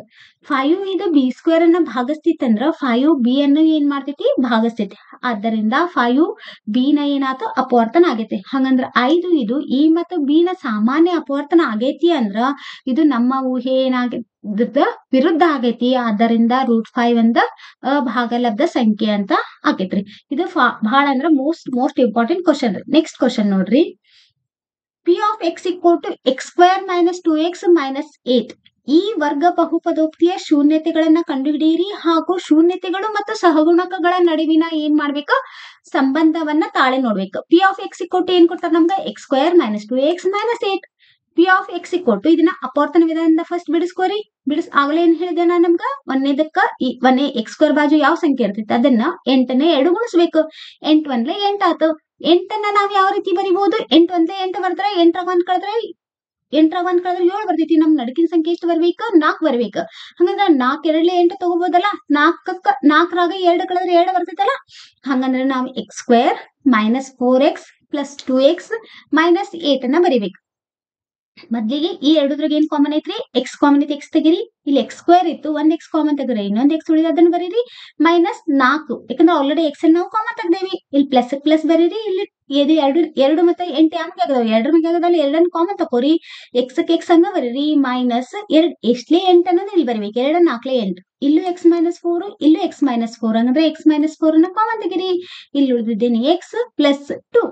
5 ಇದು b ಸ್ಕ್ವೇರ್ ಅನ್ನ ಭಾಗಿಸ್ತಿತ್ತಂದ್ರ 5b ಅನ್ನು ಏನ್ ಮಾಡ್ತೈತಿ? ಭಾಗಿಸ್ತೈತಿ. ಆದ್ದರಿಂದ 5b ನ ಏನಾತ? ಅಪವರ್ತನ ಆಗೈತಿ. ಹಂಗಂದ್ರ 5 ಇದು e ಮತ್ತು b ನ ಸಾಮಾನ್ಯ ಅಪವರ್ತನ ಆಗೈತಿ ಅಂದ್ರ ಇದು ನಮ್ಮ ಊಹೆ ವಿರುದ್ಧ ಆಗೈತಿ. ಆದ್ದರಿಂದ √5 ಅಂದ ಅಭಾಗಲಬ್ಧ ಸಂಖ್ಯೆ ಅಂತ ಆಗೈತ್ರಿ. ಇದು ಬಹಳ ಅಂದ್ರ most important question. Next question ನೋಡ್ರಿ. p of x equal to x square minus 2x minus 8. ಈ ವರ್ಗ ಬಹುಪದೋಕ್ತಿಯ ಶೂನ್ಯತೆಗಳನ್ನ ಕಂಡುಹಿಡಿಯಿರಿ ಹಾಗೂ ಶೂನ್ಯತೆಗಳು ಮತ್ತು ಸಹಗುಣಕಗಳ ನಡುವಿನ ಏನ್ ಮಾಡ್ಬೇಕು? ಸಂಬಂಧವನ್ನ ತಾಳೆ ನೋಡ್ಬೇಕು. p of x equal to ಏನ್ ಕೊಡ್ತಾರ ನಮ್ಗ? x square minus 2x minus 8. p of x equal to ಇದನ್ನ ಅಪವರ್ತನ ವಿಧಾನದಿಂದ ಫಸ್ಟ್ ಬಿಡಿಸ್ಕೋರಿ. ಆಗಲೇ ಏನ್ ಹೇಳಿದೆ ನಾ ನಮ್ಗ? ಒಂದೇದಕ್ಕ x ಸ್ಕ್ವೇರ್ ಬಾಜು ಯಾವ ಸಂಖ್ಯೆ ಇರ್ತೈತಿ ಅದನ್ನ 8ನೇ 2 ಗುಣಿಸ್ಬೇಕು. 8 1 8 ಆತು. 8ನ್ನ ನಾವ್ ಯಾವ ರೀತಿ ಬರಿಬಹುದು? 8 1 8 ಬರ್ದ್ರೆ 8ರಾಗ 1 ಕಳೆದ್ರೆ 7 ಬರ್ತೈತಿ. ನಮ್ ನಡಕಿನ ಸಂಖ್ಯೆ ಎಷ್ಟು ಬರ್ಬೇಕು? 4 ಬರ್ಬೇಕು. ಹಂಗಂದ್ರ 4 2 8 ತಗೋಬಹುದಲ್ಲ. 4ರಾಗ 2 ಕಳೆದ್ರೆ 7 ಬರ್ತೈತಲ್ಲ. ಹಂಗಂದ್ರ ನಾವ್ x square minus 4x plus 2x minus 8 ಅನ್ನ ಬರಿಬೇಕು. ಮೊದ್ಲಿಗೆ ಈ ಎರಡುದ್ರಾಗ ಏನ್ ಕಾಮನ್ ಐತ್ರಿ? x ಕಾಮನ್ ಐತಿ. x ತೆಗಿರಿ. ಇಲ್ಲಿ x ಸ್ಕ್ವೇರ್ ಇತ್ತು. 1x common ತೆಗ್ರಿ. ಇನ್ನೊಂದ್ x ಉಳಿದ ಅದನ್ನ ಬರೀರಿ. ಮೈನಸ್ 4 ಯಾಕಂದ್ರೆ ಆಲ್ರೆಡಿ x ಅನ್ನ ನಾವು ಕಾಮನ್ ತೆಗ್ದೇವಿ. ಇಲ್ಲಿ ಪ್ಲಸ್ ಬರೀರಿ. ಇಲ್ಲಿ ಎರಡು ಮತ್ತೆ 8 ಯಾಕೆ ಆಗದಾವ? 2 ಮಗೆ ಆಗದಲ್ಲಿ 2 ಕಾಮನ್ ತಕೋರಿ. x ಕ್ಕೆ x ಹಂಗ ಬರೀರಿ. ಮೈನಸ್ 2 ಎಷ್ಟಲೇ 8 ಅನ್ನೋದು ಇಲ್ಲಿ ಬರೀಬೇಕು. 2 4 8. ಇಲ್ಲೂ x ಮೈನಸ್ 4 ಇಲ್ಲೂ x ಮೈನಸ್ 4. ಹಂಗಂದ್ರೆ x ಮೈನಸ್ 4 ಅನ್ನ ಕಾಮನ್ ತೆಗಿರಿ. ಇಲ್ಲಿ ಉಳಿದಿದ್ದೇನೆ x ಪ್ಲಸ್ 2.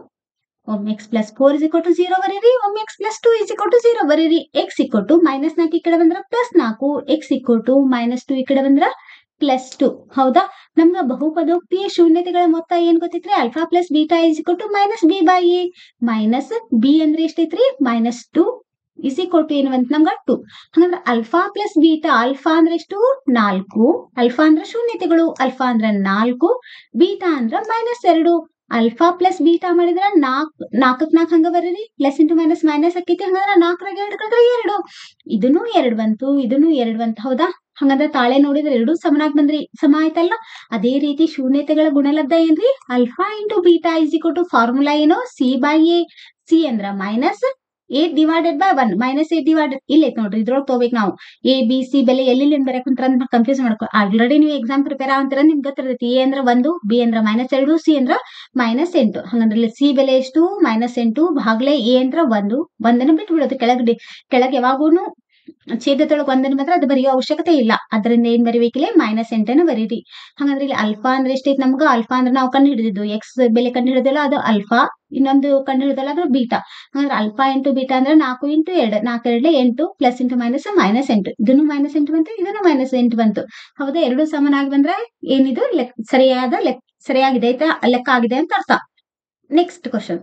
ಒಮ್ಮೆ x plus 4 is equal to 0 ಬರೀರಿ. ಒಮ್ಮೆ x plus 2 is equal to 0 ಬರೀರಿ. x equal to ಮೈನಸ್ 4 ಈ ಕಡೆ ಬಂದ್ರ plus 4. x equal to minus 2 ಈ ಕಡೆ ಬಂದ್ರ ಪ್ಲಸ್ 2. ಹೌದಾ? ನಮ್ಗ ಬಹುಪದೋಕ್ತಿಯ ಶೂನ್ಯತೆಗಳ ಮೊತ್ತ ಏನ್ ಗೊತ್ತೈತ್ರಿ? Alpha plus beta is equal to minus b by a. Minus b ಅಂದ್ರೆ ಎಷ್ಟೈತ್ರಿ? ಮೈನಸ್ 2 is equal to ಏನು ಅಂತ ನಮ್ಗ 2. ಹಂಗಂದ್ರ ಅಲ್ಫಾ ಪ್ಲಸ್ ಬೀಟಾ. ಅಲ್ಫಾ ಅಂದ್ರೆ ಎಷ್ಟು? 4. ಅಲ್ಫಾ ಅಂದ್ರೆ ಶೂನ್ಯತೆಗಳು. ಅಲ್ಫಾ ಅಂದ್ರೆ 4. ಬೀಟಾ ಅಂದ್ರ ಮೈನಸ್ 2. ಅಲ್ಫಾ ಪ್ಲಸ್ ಬೀಟಾ ಮಾಡಿದ್ರ 4 ಹಂಗ ಬರೀರಿ. ಪ್ಲಸ್ ಇಂಟು ಮೈನಸ್ ಮೈನಸ್ ಆಕೈತಿ. ಹಂಗಂದ್ರ 4ರಾಗ 2 ಕಳೆದ್ರೆ 2. ಇದನ್ನು 2 ಬಂತು. ಇದನ್ನು 2 ಬಂತು. ಹೌದಾ? ಹಂಗಂದ್ರ ತಾಳೆ ನೋಡಿದ್ರೆ 2 ಸಮನಾಗಿ ಬಂದ್ರಿ. ಸಮ ಆಯ್ತಲ್ಲ. ಅದೇ ರೀತಿ ಶೂನ್ಯತೆಗಳ ಗುಣಲಬ್ಧ ಏನ್ರಿ? Alpha into beta is equal to formula ಏನು? C by A. ಸಿ ಅಂದ್ರ minus 8 divided by 1. Minus 8 divided ಇಲ್ಲ ಐತ್ ನೋಡ್ರಿ. ಇದ್ರೊಳಗೆ ತಗೋಬೇಕು ನಾವು. ಎ ಬಿ ಸಿ ಬೆಲೆ ಎಲ್ಲಿ ಬರಕ್ ಕುಂತ್ರ ಅಂತ ಕನ್ಫ್ಯೂಸ್ ಮಾಡ್ಕೊ. ಆಲ್ರೆಡಿ ನೀವು ಎಕ್ಸಾಮ್ ಪ್ರಿಪೇರ್ ಆಗಂತೀರ ನಿಮ್ಗೆ ಗೊತ್ತಿರ್ತೈತಿ. ಎ ಅಂದ್ರ 1, ಬಿ ಅಂದ್ರ ಮೈನಸ್ 2, ಸಿ ಅಂದ್ರ ಮೈನಸ್ 8. ಹಂಗಂದ್ರೆ ಇಲ್ಲಿ ಸಿ ಬೆಲೆ ಎಷ್ಟು? ಮೈನಸ್ 8 ಭಾಗ್ಲೆ ಎ ಅಂದ್ರ 1. 1 ಬಿಟ್ಟು ಬಿಡೋದು. ಕೆಳಗೆ ಯಾವಾಗೂನು ಛೇದದೊಳಗೆ ಒಂದನ್ನು ಮಾತ್ರ ಅದು ಬರೆಯೋ ಅವಶ್ಯಕತೆ ಇಲ್ಲ. ಅದರಿಂದ ಏನ್ ಬರಿಬೇಕಿಲ್ಲ -8 ಬರೀರಿ. ಹಂಗಂದ್ರೆ ಇಲ್ಲಿ ಅಲ್ಫಾ ಅಂದ್ರೆ ಎಷ್ಟೈತಿ ನಮ್ಗ? ಅಲ್ಫಾ ಅಂದ್ರೆ ನಾವು ಕಂಡು ಹಿಡಿದಿದ್ದು ಎಕ್ಸ್ ಬೆಲೆ ಕಂಡು ಹಿಡಿದಲ್ಲ ಅದು ಅಲ್ಫಾ, ಇನ್ನೊಂದು ಕಂಡು ಹಿಡಿದಲ್ಲ ಅದು ಬೀಟಾ. ಹಂಗಂದ್ರೆ ಅಲ್ಫಾ ಇಂಟು ಬೀಟಾ ಅಂದ್ರೆ 4 ಇಂಟು 2 4 2 8 ಪ್ಲಸ್ ಇಂಟು ಮೈನಸ್ -8. ಇದನ್ನು -8 ಬಂತು, ಇದನ್ನು -8 ಬಂತು. ಹೌದಾ? ಎರಡು ಸಮನಾಗಿ ಬಂದ್ರೆ ಏನಿದು ಸರಿಯಾಗಿದೆ ಆಯ್ತಾ, ಲೆಕ್ಕ ಆಗಿದೆ ಅಂತ ಅರ್ಥ. Next question.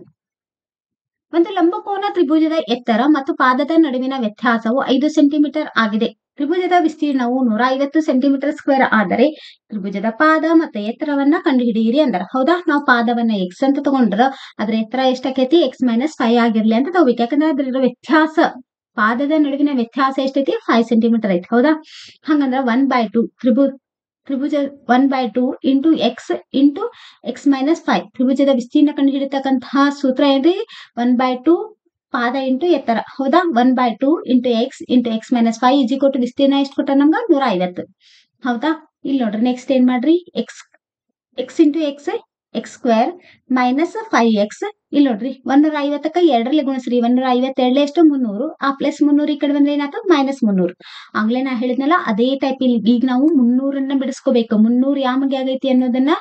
ಒಂದು ಲಂಬಕೋನ ತ್ರಿಭುಜದ ಎತ್ತರ ಮತ್ತು ಪಾದದ ನಡುವಿನ ವ್ಯತ್ಯಾಸವು 5 ಸೆಂಟಿಮೀಟರ್ ಆಗಿದೆ. ತ್ರಿಭುಜದ ವಿಸ್ತೀರ್ಣವು 150 ಸೆಂಟಿಮೀಟರ್ ಸ್ಕ್ವೇರ್ ಆದರೆ ತ್ರಿಭುಜದ ಪಾದ ಮತ್ತು ಎತ್ತರವನ್ನ ಕಂಡುಹಿಡಿಯಿರಿ ಅಂದಾರ. ಹೌದಾ? ನಾವು ಪಾದವನ್ನ ಎಕ್ಸ್ ಅಂತ ತಗೊಂಡ್ರ ಅದ್ರ ಎತ್ತರ ಎಷ್ಟಾಕೈತಿ? x-5 ಆಗಿರ್ಲಿ ಅಂತ ತಗೋಬೇಕು. ಯಾಕಂದ್ರೆ ಅದ್ರ ವ್ಯತ್ಯಾಸ, ಪಾದದ ನಡುವಿನ ವ್ಯತ್ಯಾಸ ಎಷ್ಟೈತಿ? 5 ಸೆಂಟಿಮೀಟರ್ ಐತಿ. ಹೌದಾ? ಹಂಗಂದ್ರ 1/2 ತ್ರಿಭುಜ 1/2 ಇಂಟು ಎಕ್ಸ್ ಇಂಟು x-5 ತ್ರಿಭುಜದ ವಿಸ್ತೀರ್ಣ ಕಂಡು ಹಿಡಿತಕ್ಕಂತಹ ಸೂತ್ರ ಏನ್ರಿ? 1/2 ಪಾದ ಇಂಟು ಎತ್ತರ. ಹೌದಾ? 1/2 ಇಂಟು ಎಕ್ಸ್ ಇಂಟು x-5 ಈಜಿಕೊಟ್ಟು ವಿಸ್ತೀರ್ಣ ಎಷ್ಟು ಕೊಟ್ಟ ನಮ್ಗ? 150. ಹೌದಾ? ಇಲ್ಲಿ ನೋಡ್ರಿ ನೆಕ್ಸ್ಟ್ ಏನ್ ಮಾಡ್ರಿ? X into X square minus 5x. ಇಲ್ಲಿ ನೋಡ್ರಿ 150ಕ್ಕ 2ರಲ್ಲಿ ಗುಣಿಸ್ರಿ. 152 ಎಷ್ಟು? 300. ಆ ಪ್ಲಸ್ 300 ಈ ಕಡೆ ಬಂದ್ರೆ ಏನಾಗ್ತದೆ? -300. ಆಗ್ಲೇ ನಾ ಹೇಳಿದ್ನಲ್ಲ ಅದೇ ಟೈಪ್ ಇಲ್ಲಿ ಈಗ ನಾವು 300ನ್ನ ಬಿಡಿಸ್ಕೋಬೇಕು. 300 ಯಾವ ಮಗೆ ಆಗೈತಿ ಅನ್ನೋದನ್ನ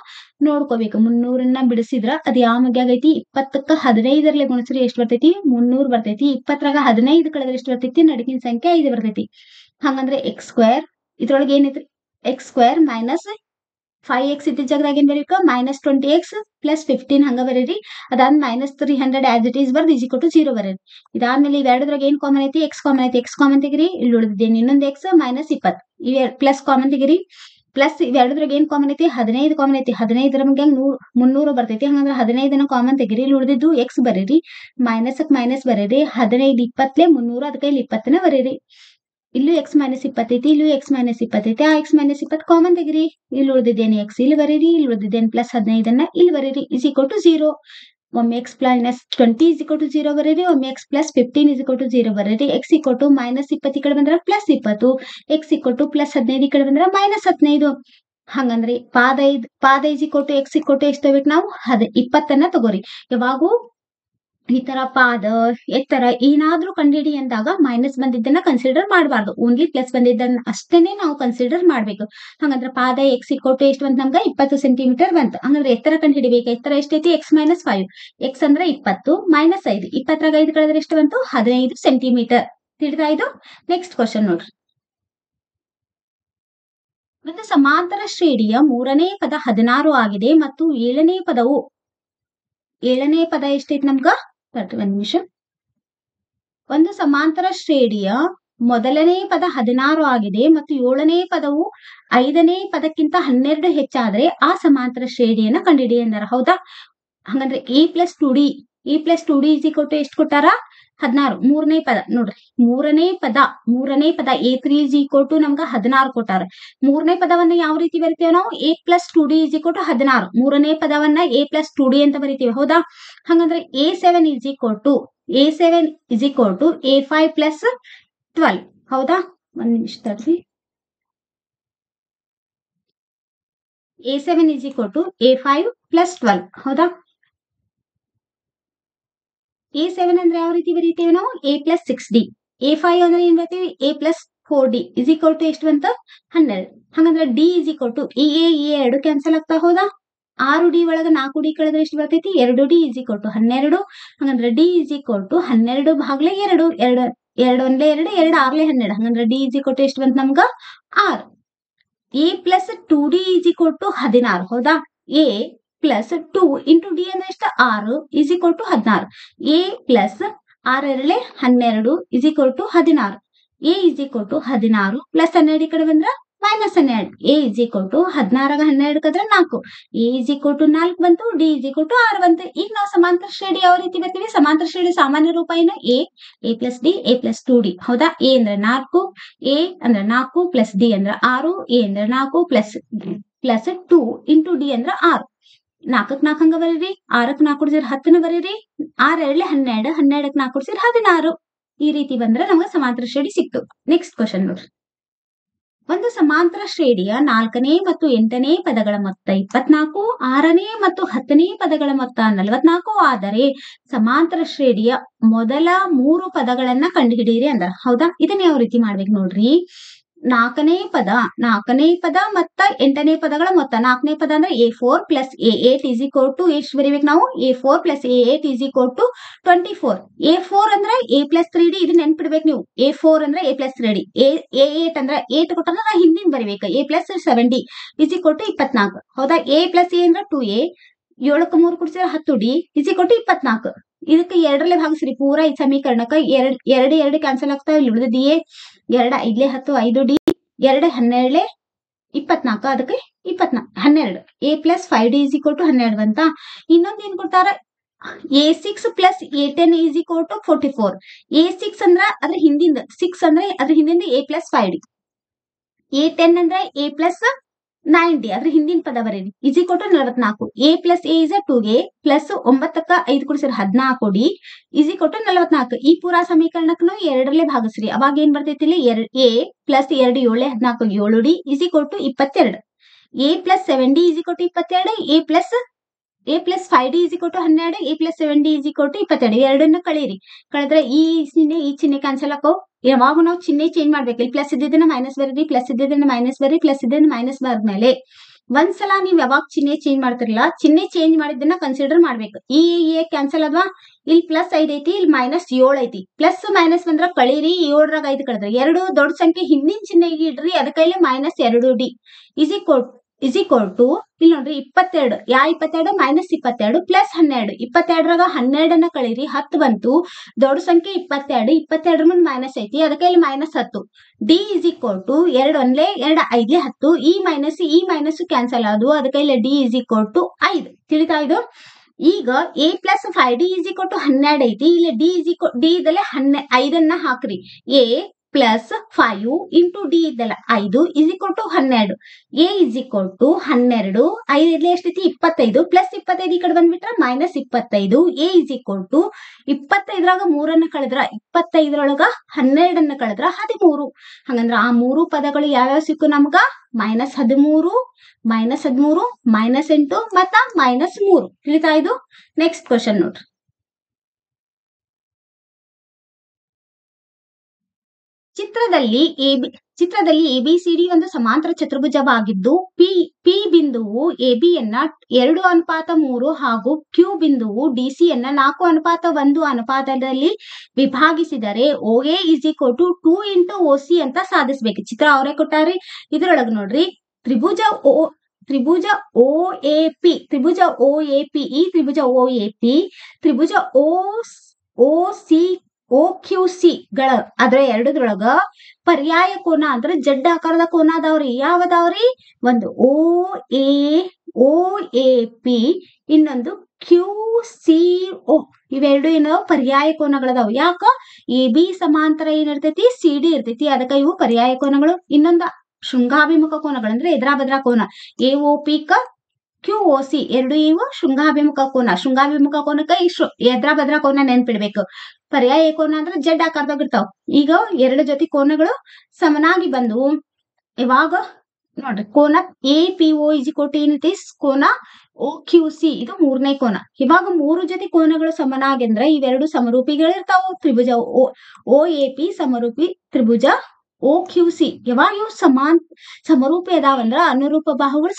ನೋಡ್ಕೋಬೇಕು. 300ನ್ನ ಬಿಡಿಸಿದ್ರ ಅದು ಯಾವ ಮಗೆ ಆಗೈತಿ? 20ಕ್ಕ 15ರಲ್ಲಿ ಗುಣಿಸ್ರಿ ಎಷ್ಟು ಬರ್ತೈತಿ? 300 ಬರ್ತೈತಿ. 20ರಾಗ 15 ಕಳೆದ್ರೆ ಎಷ್ಟು ಬರ್ತೈತಿ? ನಡುಕಿನ ಸಂಖ್ಯೆ 5 ಬರ್ತೈತಿ. ಹಂಗಂದ್ರೆ ಎಕ್ಸ್ ಸ್ಕ್ವೇರ್ ಇದ್ರೊಳಗೆ ಏನೈತ್ರಿ? ಎಕ್ಸ್ ಸ್ಕ್ವೇರ್ ಮೈನಸ್ 5x ಇದ್ದ ಜಾಗದಾಗ ಏನ್ ಬರೀಕ? -20x ಪ್ಲಸ್ 15 ಹಂಗ ಬರೀರಿ. ಅದಾದ್ಮೇಲೆ -300 ಆಸ್ ಇಟ್ ಈಸ್ ಬರ್ದು ಈಜಿಕೊಟ್ಟು 0 ಬರೀರಿ. ಇದಾದ್ಮೇಲೆ ಇವೆರಡದ್ರಾಗ ಏನ್ ಕಾಮನ್ ಐತಿ? ಎಕ್ಸ್ ಕಾಮನ್ ಐತಿ. ಎಕ್ಸ್ ಕಾಮನ್ ತೆಗಿರಿ. ಇಲ್ಲಿ ಉಳಿದಿದ್ದೇನೆ ಇನ್ನೊಂದು ಎಕ್ಸ್ -20 ಇವೆ ಪ್ಲಸ್ ಕಾಮನ್ ತೆಗಿರಿ. ಪ್ಲಸ್ ಇವೆರಡದ್ರಾಗ ಏನ್ ಕಾಮನ್ ಐತಿ? 15 ಕಾಮನ್ ಐತಿ. 15 ನಮ್ಗೆ 300 ಬರ್ತೈತಿ. ಹಂಗಂದ್ರೆ 15ನ ಕಾಮನ್ ತೆಗಿರಿ. ಇಲ್ಲಿ ಉಳಿದಿದ್ದು ಎಕ್ಸ್ ಬರೀರಿ. ಮೈನಸ್ಕ್ ಮೈನಸ್ ಬರೀರಿ. 15 20 300 ಅದಕ್ಕೆ ಇಲ್ಲಿ 20ನ ಬರೀರಿ. ಇಲ್ಲೂ x-20 ಐತಿ. ಇಲ್ಲೂ x-20 ಐತಿ. ಆ x-20 ಕಾಮನ್ ತೆಗಿರಿ. ಇಲ್ಲಿ ಉಳಿದಿದ್ದೇನೆ ಎಕ್ಸ್ ಇಲ್ಲಿ ಬರೀರಿ. ಇಲ್ಲಿ ಉಳಿದಿದ್ದೇನೆ ಪ್ಲಸ್ 15ನ್ನ ಇಲ್ಲಿ ಬರೀರಿ. ಈಜಿಕೊಟ್ಟು 0. ಒಮ್ಮೆ x-20 0 ಬರೀರಿ. ಒಮ್ಮೆ x+15 0 ಬರೀರಿ. x -20 ಈ ಕಡೆ ಬಂದ್ರೆ +20. x +15 ಈ ಕಡೆ ಬಂದ್ರೆ -15. ಹಂಗಂದ್ರೆ ಪಾದ ಈಜಿಕೊಟ್ಟು x ಎಷ್ಟು ತಗೋಬೇಕು ನಾವು? 20ನ್ನ ತಗೋರಿ. ಯಾವಾಗೂ ಈ ತರ ಪಾದ ಎತ್ತರ ಏನಾದ್ರೂ ಕಂಡುಹಿಡಿ ಅಂದಾಗ ಮೈನಸ್ ಬಂದಿದ್ದನ್ನ ಕನ್ಸಿಡರ್ ಮಾಡಬಾರ್ದು. ಓನ್ಲಿ ಪ್ಲಸ್ ಬಂದಿದ್ದನ್ನ ಅಷ್ಟೇನೆ ನಾವು ಕನ್ಸಿಡರ್ ಮಾಡ್ಬೇಕು. ಹಂಗಂದ್ರೆ ಪಾದ ಎಕ್ಸ್ ಎಷ್ಟು ಬಂತ ನಮ್ಗ? 20 ಸೆಂಟಿಮೀಟರ್ ಬಂತು. ಹಂಗಂದ್ರೆ ಎತ್ತರ ಕಂಡುಹಿಡಿಬೇಕು. ಎತ್ತರ ಎಷ್ಟೈತಿ? x-5. ಎಕ್ಸ್ ಅಂದ್ರೆ 20 -5. 20ರಾಗ 5 ಕಳೆದ್ರೆ ಎಷ್ಟು ಬಂತು? 15 ಸೆಂಟಿಮೀಟರ್. ತಿಳಿತಾ ಇದು? ನೆಕ್ಸ್ಟ್ ಕ್ವಶನ್ ನೋಡ್ರಿ. ಒಂದು ಸಮಾಂತರ ಶ್ರೇಣಿಯ 3ನೇ ಪದ 16 ಆಗಿದೆ ಮತ್ತು 7ನೇ ಪದ ಎಷ್ಟೈತಿ ನಮ್ಗ? 1 ನಿಮಿಷ. ಒಂದು ಸಮಾಂತರ ಶ್ರೇಣಿಯ ಮೊದಲನೇ ಪದ 16 ಆಗಿದೆ ಮತ್ತು 7ನೇ ಪದವು 5ನೇ ಪದಕ್ಕಿಂತ 12 ಹೆಚ್ಚಾದ್ರೆ ಆ ಸಮಾಂತರ ಶ್ರೇಣಿಯನ್ನ ಕಂಡುಹಿಡಿ ಎಂದಾರ. ಹೌದಾ? ಹಂಗಂದ್ರೆ a+2d ಎಷ್ಟು ಕೊಟ್ಟಾರ? 16. ಮೂರನೇ ಪದ ನೋಡ್ರಿ. ಮೂರನೇ ಪದ a3 ನಮ್ಗ 16 ಕೊಟ್ಟಾರ. ಮೂರನೇ ಪದವನ್ನ ಯಾವ ರೀತಿ ಬರಿತೇವೆ ನಾವು? a+2d 16. ಮೂರನೇ ಪದವನ್ನ a+2d ಅಂತ ಬರಿತೀವಿ. ಹೌದಾ? ಹಂಗಂದ್ರೆ a7 a5 + 12. ಹೌದಾ? 1 ನಿಮಿಷ ತಡ್ರಿ. a7 a5 + 12. ಹೌದಾ? a7 ಅಂದ್ರೆ ಯಾವ ರೀತಿ ಬರೀತೇವೆ ನಾವು? a+6d. a5 ಅಂದ್ರೆ ಏನ್ ಬರೀತೀವಿ? a+4d ಎಷ್ಟು ಬಂತ? 12. ಹಂಗಂದ್ರೆ d ಈ ಎರಡು ಕ್ಯಾನ್ಸಲ್ ಆಗ್ತಾ. ಹೌದಾ? 6d ಒಳಗ 4d ಕಳೆದ್ರೆ ಎಷ್ಟು ಬರ್ತೈತಿ? 2d 12. ಹಂಗಂದ್ರೆ d 12 ಭಾಗ್ಲೆ 2. 2 1 2 2 6 12. ಹಂಗಂದ್ರೆ d ಎಷ್ಟು ಬಂತ ನಮ್ಗ? 6. a+2d 16. ಹೌದಾ? a+2 ಇಂಟು d ಅಂದ್ರೆ ಎಷ್ಟು? 6 16. a+6 2 12 16. a 16 ಪ್ಲಸ್ 12 ಈ ಕಡೆ ಬಂದ್ರ -12. a 16ರಾಗ 12 ಕದ್ರೆ 4. a 4 ಬಂತು. d 6 ಬಂತು. ಈಗ ನಾವು ಸಮಾಂತರ ಶ್ರೇಣಿ ಯಾವ ರೀತಿ ಬರ್ತೀವಿ? ಸಮಾಂತರ ಶ್ರೇಣಿ ಸಾಮಾನ್ಯ ರೂಪ ಏನು? a+d a+2d. ಹೌದಾ? a ಅಂದ್ರೆ 4 a ಅಂದ್ರೆ 4 ಪ್ಲಸ್ d ಅಂದ್ರೆ 6 a ಅಂದ್ರೆ 4 ಪ್ಲಸ್ 2 ಇಂಟು d ಅಂದ್ರೆ 6. 4ಕ್ಕೆ 4 ಹಂಗ ಬರೀರಿ. 6ಕ್ಕೆ 4 ಕೂಡಿಸಿದ್ರೆ 10ನ ಬರೀರಿ. 6 2 12 12ಕ್ಕೆ 4 ಕೂಡಿಸಿದ್ರೆ 16. ಈ ರೀತಿ ಬಂದ್ರೆ ನಮ್ಗೆ ಸಮಾಂತರ ಶ್ರೇಣಿ ಸಿಕ್ತು. ನೆಕ್ಸ್ಟ್ ಕ್ವಶನ್ ನೋಡ್ರಿ. ಒಂದು ಸಮಾಂತರ ಶ್ರೇಣಿಯ 4ನೇ ಮತ್ತು 8ನೇ ಪದಗಳ ಮೊತ್ತ 24, 6ನೇ ಮತ್ತು 10ನೇ ಪದಗಳ ಮೊತ್ತ 44 ಆದರೆ ಸಮಾಂತರ ಶ್ರೇಣಿಯ ಮೊದಲ 3 ಪದಗಳನ್ನ ಕಂಡುಹಿಡಿಯಿರಿ ಅಂದ. ಹೌದಾ, ಇದನ್ನ ಯಾವ ರೀತಿ ಮಾಡ್ಬೇಕು ನೋಡ್ರಿ. 4ನೇ ಪದ ಮತ್ತ 8ನೇ ಪದಗಳ ಮೊತ್ತ. 4ನೇ ಪದ ಅಂದ್ರೆ A4 plus A8 is equal to ಎಷ್ಟು ಬರೀಬೇಕು ನಾವು? A4 plus A8 is equal to 24. A4 ಅಂದ್ರೆ A ಪ್ಲಸ್ 3D, ಇದು ನೆನ್ಪಿಡ್ಬೇಕು ನೀವು. A4 ಅಂದ್ರೆ A ಪ್ಲಸ್ 3D. A8 ಅಂದ್ರೆ 8 ಕೊಟ್ಟಂದ್ರೆ ನಾವು ಹಿಂದಿನ ಬರೀಬೇಕು. A plus 7D is equal to 24. ಹೌದಾ, A ಪ್ಲಸ್ A ಅಂದ್ರೆ 2A, 7ಕ್ಕೆ 3 ಕೂಡಿಸಿದ್ರೆ 10D ಈಸ್ ಈಕ್ವಲ್ ಟು 24. ಇದಕ್ಕೆ 2ರಲ್ಲಿ ಭಾಗಿಸ್ರಿ ಪೂರಾ ಈ ಸಮೀಕರಣಕ್ಕೆ. 2 ಕ್ಯಾನ್ಸಲ್ ಆಗ್ತಾವ, ಇಲ್ಲಿ ಉಳಿದಿದ್ದು A. 2 5 10 5D, 2 12 24, ಅದಕ್ಕೆ 12. A plus 5D is equal to 12 ಬಂತ. ಇನ್ನೊಂದು ಏನ್ ಕೊಡ್ತಾರ? A6 plus A10 is equal to 44. A6 ಅಂದ್ರ ಅದ್ರ ಹಿಂದಿಂದ 6 ಅಂದ್ರೆ ಅದ್ರ ಹಿಂದಿಂದ A ಪ್ಲಸ್ 5D. A10 ಅಂದ್ರೆ A ಪ್ಲಸ್ 9D, ಅದ್ರ ಹಿಂದಿನ ಪದ ಬರೀರಿ, is equal to 44. A plus A is 2A plus 9ಕ್ಕೆ 5 ಕೂಡಿಸಿದ್ರೆ 14D ಈಸ್ ಈಕ್ವಲ್ ಟು 44. ಈ ಪೂರಾ ಸಮೀಕರಣಕ್ಕೂ 2ರಲ್ಲೇ ಭಾಗಿಸ್ರಿ. ಅವಾಗ ಏನ್ ಬರ್ತೈತಿ ಇಲ್ಲಿ? A plus 2 7 14 7D is equal to 22. A plus 7D is equal to 22. A plus 5D is equal to 12. A plus 7D is equal to 22. ಎರಡನ್ನ ಕಳೀರಿ. ಕಳೆದ್ರೆ ಈ ಚಿಹ್ನೆ ಕ್ಯಾನ್ಸಲ್ ಹಾಕೋ. ಯಾವಾಗ ನಾವು ಚಿಹ್ನೆ ಚೇಂಜ್ ಮಾಡ್ಬೇಕು. ಇಲ್ಲಿ ಪ್ಲಸ್ ಇದ್ದಿದ್ದನ್ನ ಮೈನಸ್ ಬರೀರಿ, ಪ್ಲಸ್ ಇದ್ದಿದ್ದನ್ನ ಮೈನಸ್ ಬರೀ, ಪ್ಲಸ್ ಇದ್ದನ್ನ ಮೈನಸ್ ಬರ್ದ್ಮೇಲೆ ಒಂದ್ಸಲ ನೀವ್ ಯಾವಾಗ ಚಿಹ್ನೆ ಚೇಂಜ್ ಮಾಡ್ತಿರಲ್ಲ, ಚಿಹ್ನೆ ಚೇಂಜ್ ಮಾಡಿದ್ದನ್ನ ಕನ್ಸಿಡರ್ ಮಾಡ್ಬೇಕು. ಈ ಕ್ಯಾನ್ಸಲ್ ಅದ್ವಾ, ಇಲ್ಲಿ ಪ್ಲಸ್ 5 ಐತಿ, ಇಲ್ಲಿ ಮೈನಸ್ 7 ಐತಿ. ಪ್ಲಸ್ ಮೈನಸ್ ಬಂದ್ರ ಕಳೀರಿ, 7ರಾಗ 5 ಕಳೆದ್ರಿ. 2 ದೊಡ್ಡ ಸಂಖ್ಯೆ ಹಿಂದಿನ ಚಿಹ್ನೆಗೆ ಇಡ್ರಿ, ಅದಕ್ಕೈಲೆ minus 2D is equal to ಇಲ್ಲಿ ನೋಡ್ರಿ 22. 22 ಮೈನಸ್ 22 ಪ್ಲಸ್ 12. 22ರಾಗ 12 ಕಳೀರಿ, 10 ಬಂತು. ದೊಡ್ಡ ಸಂಖ್ಯೆ 22, 22 ಮುಂದೆ ಮೈನಸ್ ಐತಿ, ಅದಕ್ಕೆ ಇಲ್ಲಿ minus 10. D is equal to 2 1 2 5 10. ಈ ಮೈನಸ್ ಕ್ಯಾನ್ಸಲ್ ಆದವು, ಅದಕ್ಕೆ ಇಲ್ಲಿ D ಈಸ್ ಈಕ್ವಲ್ ಟು 5. ತಿಳಿತಾ ಇದು? ಈಗ A plus 5D is equal to 12 ಐತಿ. ಇಲ್ಲಿ D ಇದಲ್ಲೇ 5 ಹಾಕ್ರಿ. A ಪ್ಲಸ್ 5 ಇಂಟು D ಇದ್ದಲ್ಲ 5 is equal to 12. A is equal to 12, 5 ಎಷ್ಟೈತಿ? 25 ಪ್ಲಸ್ 25 ಈ ಕಡೆ ಬಂದ್ಬಿಟ್ರೆ minus 25. A is equal to 25ರಾಗ 3 ಕಳೆದ್ರ 25ರೊಳಗ 12 ಕಳೆದ್ರ 13. ಹಂಗಂದ್ರ ಆ 3 ಪದಗಳು ಯಾವ್ಯಾವ ಸಿಕ್ಕು ನಮ್ಗ? -13, -13, -8 ಮತ್ತ -3. ತಿಳಿತಾ ಇದು? ನೆಕ್ಸ್ಟ್ ಕ್ವಶನ್ ನೋಡ್ರಿ. ಚಿತ್ರದಲ್ಲಿ ABCD ಒಂದು ಸಮಾಂತರ ಚತುರ್ಭುಜವಾಗಿದ್ದು P ಬಿಂದುವು ABಯನ್ನ 2:3 ಹಾಗೂ Q ಬಿಂದುವು DCಯನ್ನ 4:1 ಅನುಪಾತದಲ್ಲಿ ವಿಭಾಗಿಸಿದರೆ OA is equal to 2 into OC ಅಂತ ಸಾಧಿಸಬೇಕು. ಚಿತ್ರ ಅವರೇ ಕೊಟ್ಟಾರಿ. ಇದ್ರೊಳಗ ನೋಡ್ರಿ, ತ್ರಿಭುಜ OAP, ಈ ತ್ರಿಭುಜ OAP, ತ್ರಿಭುಜ OQC ಗಳ ಅದ್ರ ಎರಡದ್ರೊಳಗ ಪರ್ಯಾಯ ಕೋನ ಅಂದ್ರೆ ಜಡ್ಡ ಆಕಾರದ ಕೋನ ಅದಾವ್ರಿ. ಯಾವದಾವ್ರಿ? ಒಂದು OAP, ಇನ್ನೊಂದು QCO. ಇವೆರಡು ಏನೋ ಪರ್ಯಾಯ ಕೋನಗಳದಾವ್. ಯಾಕ? AB ಸಮಾಂತರ ಏನಿರ್ತೈತಿ? CD ಇರ್ತೈತಿ, ಅದಕ್ಕ ಇವು ಪರ್ಯಾಯ ಕೋನಗಳು. ಇನ್ನೊಂದು ಶೃಂಗಾಭಿಮುಖ ಕೋನಗಳು ಅಂದ್ರೆ ಎದ್ರಾ ಬದ್ರಾ ಕೋನ. AOP ಕ QOC ಎರಡು ಇವು ಶೃಂಗಾಭಿಮುಖ ಕೋನ. ಶೃಂಗಾಭಿಮುಖ ಕೋನಕ್ಕ ಎದ್ರಾ ಬದ್ರಾ ಕೋನ ನೆನ್ಪಿಡ್ಬೇಕು. ಪರ್ಯಾಯ ಕೋನ ಅಂದ್ರೆ ಜಡ್ ಆಕಾರದಾಗ ಇರ್ತಾವ. ಈಗ ಎರಡು ಜೊತೆ ಕೋನಗಳು ಸಮನಾಗಿ ಬಂದು ಇವಾಗ ನೋಡ್ರಿ, ಕೋನ APO ಏನೈತಿ? ಕೋನ OQC ಇದು ಮೂರನೇ ಕೋನ. ಇವಾಗ ಮೂರು ಜೊತೆ ಕೋನಗಳು ಸಮನಾಗಿ ಅಂದ್ರೆ ಇವೆರಡು ಸಮರೂಪಿಗಳಿರ್ತಾವ. ತ್ರಿಭುಜ OAP ಸಮರೂಪಿ ತ್ರಿಭುಜ OQC. ಯಾವಾಗ ಇವು ಸಮರೂಪಿ ಅದಾವಂದ್ರ ಅನುರೂಪ ಬಾಹುಗಳು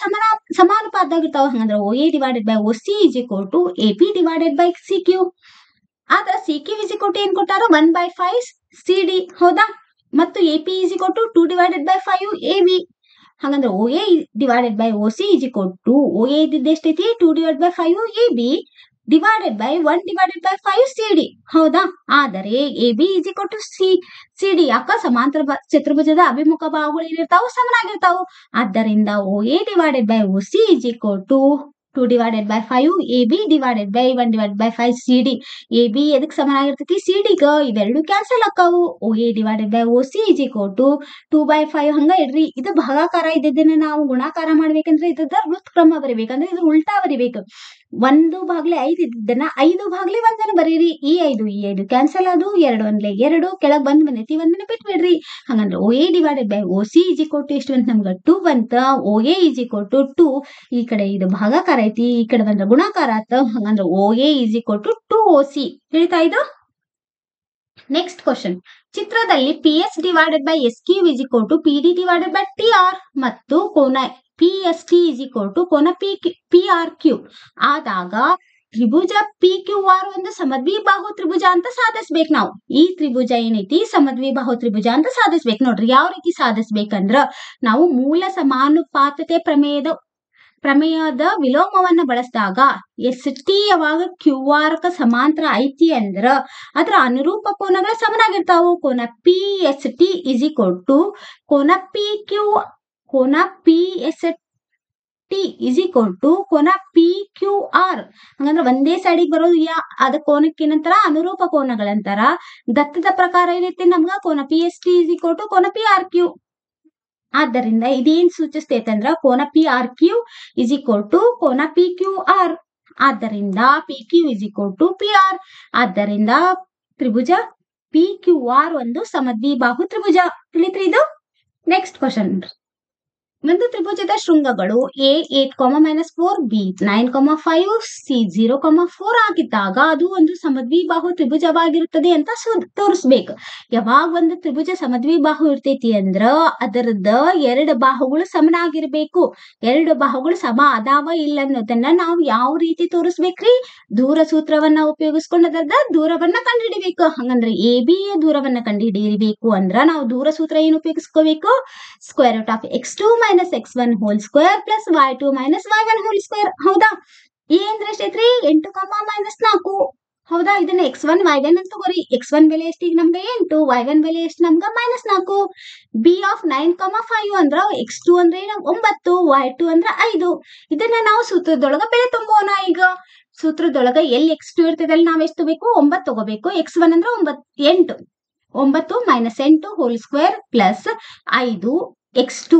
ಸಮಾನುಪಾತದಾಗ ಇರ್ತಾವ. ಹಂಗಂದ್ರ OA divided by OC is equal to AP divided by CQ. ಆದ್ರ CQ is equal to ಏನ್ ಕೊಟ್ಟಾರ? 1/5 CD. ಹೌದಾ? ಮತ್ತು AP is equal to 2 divided by 5 AB. ಹಂಗಂದ್ರ OA divided by OC is equal to OA ಇದ್ದಿದ್ದು ಎಷ್ಟೈತಿ? 2 divided by 5 AB divided by 1 divided by 5 CD. ಹೌದಾ? ಆದರೆ AB is equal to CD. ಯಾಕ? ಸಮಾಂತರ ಚತುರ್ಭುಜದ ಅಭಿಮುಖ ಬಾಹುಗಳು ಏನಿರ್ತಾವು? ಸಮನಾಗಿರ್ತಾವು. ಆದ್ದರಿಂದ OA divided by OC is equal to 2 divided by 5 AB divided by 1 divided by 5 CD. AB ಎದಕ್ ಸಮನಾಗಿರ್ತೈತಿ? CD ಗ. ಇವೆರಡು cancel ಆಕಾವು. OA divided by OC is equal to 2/5. ಹಂಗ ಇಡ್ರಿ. ಇದು ಭಾಗಾಕಾರ ಇದ್ದದನ್ನ ನಾವು ಗುಣಾಕಾರ ಮಾಡ್ಬೇಕಂದ್ರೆ ಇದ್ರದ ವೃತ್ಕ್ರಮ ಬರಿಬೇಕಂದ್ರೆ ಇದು ಉಲ್ಟಾ ಬರಿಬೇಕು. 1/5 ಇದ್ದನ್ನ 5/1 ಬರೀರಿ. ಈ 5 ಕ್ಯಾನ್ಸಲ್ ಅದು 2 1 2 ಕೆಳಗ್ ಬಂದೈತಿ 1 ಬಿಟ್ಬಿಡ್ರಿ. ಹಂಗಂದ್ರೆ OA divided by OC is equal to ಎಷ್ಟು ಬಂತ ನಮ್ಗ 2 ಬಂತ. OA is equal to 2. ಈ ಕಡೆ ಇದು ಭಾಗಾಕಾರ ಐತಿ, ಈ ಕಡೆ ಬಂದ್ರೆ ಗುಣಾಕಾರ ಆತ. ಹಂಗಂದ್ರೆ OA is equal to 2OC. ತಿಳಿತಾ ಇದು? Next question. ಚಿತ್ರದಲ್ಲಿ PS divided by SQ is equal to PD divided by TR ಮತ್ತು ಕೋನ PST ಈಸ್ ಈಕ್ವಲ್ ಟು ಕೋನ PRQ ಆದಾಗ ತ್ರಿಭುಜ PQR ಒಂದು ಸಮದ್ವಿಬಾಹು ತ್ರಿಭುಜ ಅಂತ ಸಾಧಿಸ್ಬೇಕು ನಾವು. ಈ ತ್ರಿಭುಜ ಏನೈತಿ ಸಮದ್ವಿಬಾಹು ತ್ರಿಭುಜ ಅಂತ ಸಾಧಿಸ್ಬೇಕು. ನೋಡ್ರಿ ಯಾವ ರೀತಿ ಸಾಧಿಸ್ಬೇಕಂದ್ರ ನಾವು ಮೂಲ ಸಮಾನುಪಾತತೆ ಪ್ರಮೇಯದ ವಿಲೋಮವನ್ನ ಬಳಸಿದಾಗ ST ಯಾವಾಗ QR ಕ ಸಮಾಂತರ ಐತಿ ಅಂದ್ರ ಅದರ ಅನುರೂಪ ಕೋನಗಳ ಸಮನಾಗಿರ್ತಾವು. ಕೋನ PST ಈಸ್ ಈಕ್ವಲ್ ಟು ಕೋನ PST ಈಸ್ ಈಕ್ವಲ್ ಟು ಕೋನ PQR. ಹಂಗಂದ್ರ ಒಂದೇ ಸೈಡಿಗೆ ಬರೋದು ಅದ ಕೋನಕ್ಕೆ ಏನಂತಾರ ಅನುರೂಪ ಕೋನಗಳಂತಾರ. ದತ್ತದ ಪ್ರಕಾರ ಏನೈತಿ ನಮ್ಗ ಕೋನ PST ಈಸ್ ಈಕ್ವಲ್ ಟು ಕೋನ PRQ. ಆದ್ದರಿಂದ ಇದೇನ್ ಸೂಚಿಸ್ತೈತೆ ಅಂದ್ರ ಕೋನ PRQ ಈಸ್ ಈಕ್ವಲ್ ಟು ಕೋನ PQR. ಆದ್ದರಿಂದ PQ is equal to PR. ಆದ್ದರಿಂದ ತ್ರಿಭುಜ PQR ಒಂದು ಸಮದ್ವಿಬಾಹು ತ್ರಿಭುಜ. ತಿಳಿತ್ರಿ ಇದು? Next question. ಒಂದು ತ್ರಿಭುಜದ ಶೃಂಗಗಳು A 8,-4 B 9,5 C 0,4 ಆಗಿದ್ದಾಗ ಅದು ಒಂದು ಸಮದ್ವಿಬಾಹು ತ್ರಿಭುಜವಾಗಿರುತ್ತದೆ ಅಂತ ತೋರಿಸ್ಬೇಕು. ಯಾವಾಗ ಒಂದು ತ್ರಿಭುಜ ಸಮದ್ವಿಬಾಹು ಇರ್ತೈತಿ ಅಂದ್ರ ಅದರದ ಎರಡು ಬಾಹುಗಳು ಸಮನಾಗಿರ್ಬೇಕು. ಎರಡು ಬಾಹುಗಳು ಸಮ ಅದಾವ ಇಲ್ಲ ಅನ್ನೋದನ್ನ ನಾವು ಯಾವ ರೀತಿ ತೋರಿಸ್ಬೇಕ್ರಿ? ದೂರ ಸೂತ್ರವನ್ನ ಉಪಯೋಗಿಸ್ಕೊಂಡು ಅದರದ ದೂರವನ್ನ ಕಂಡುಹಿಡಿಬೇಕು. ಹಂಗಂದ್ರೆ AB ಯ ದೂರವನ್ನ ಕಂಡುಹಿಡಿಯಬೇಕು ಅಂದ್ರ ನಾವು ದೂರ ಸೂತ್ರ ಏನು ಉಪಯೋಗಿಸ್ಕೋಬೇಕು? Square root of x2 - x1 whole square plus y2 - y1 whole square. ಹೌದಾ? ಈ ಅಂದ್ರೆ ಎಷ್ಟೈತ್ರಿ? 8, -4. ಹೌದಾ? ಇದನ್ನ x1 y1 ಅಂತ ತಗೋರಿ. x1 ಬೆಲೆ ಎಷ್ಟು ಈಗ ನಮ್ಗೆ 8, y1 ಬೆಲೆ ಎಷ್ಟು ನಮ್ಗ -4. B ಆಫ್ 9,5 ಅಂದ್ರ x2 ಅಂದ್ರೆ 9, y2 ಅಂದ್ರ 5. ಇದನ್ನ ನಾವು ಸೂತ್ರದೊಳಗ ಬೆಲೆ ತುಂಬೋಣ. ಈಗ ಸೂತ್ರದೊಳಗ ಎಲ್ಲಿ x2 ಇರ್ತದೆ ಅಲ್ಲಿ ನಾವ್ ಎಷ್ಟು ತಗೋಬೇಕು? 9 ತಗೋಬೇಕು. x1 ಅಂದ್ರ 8 9 - 8 hole square plus 5 x2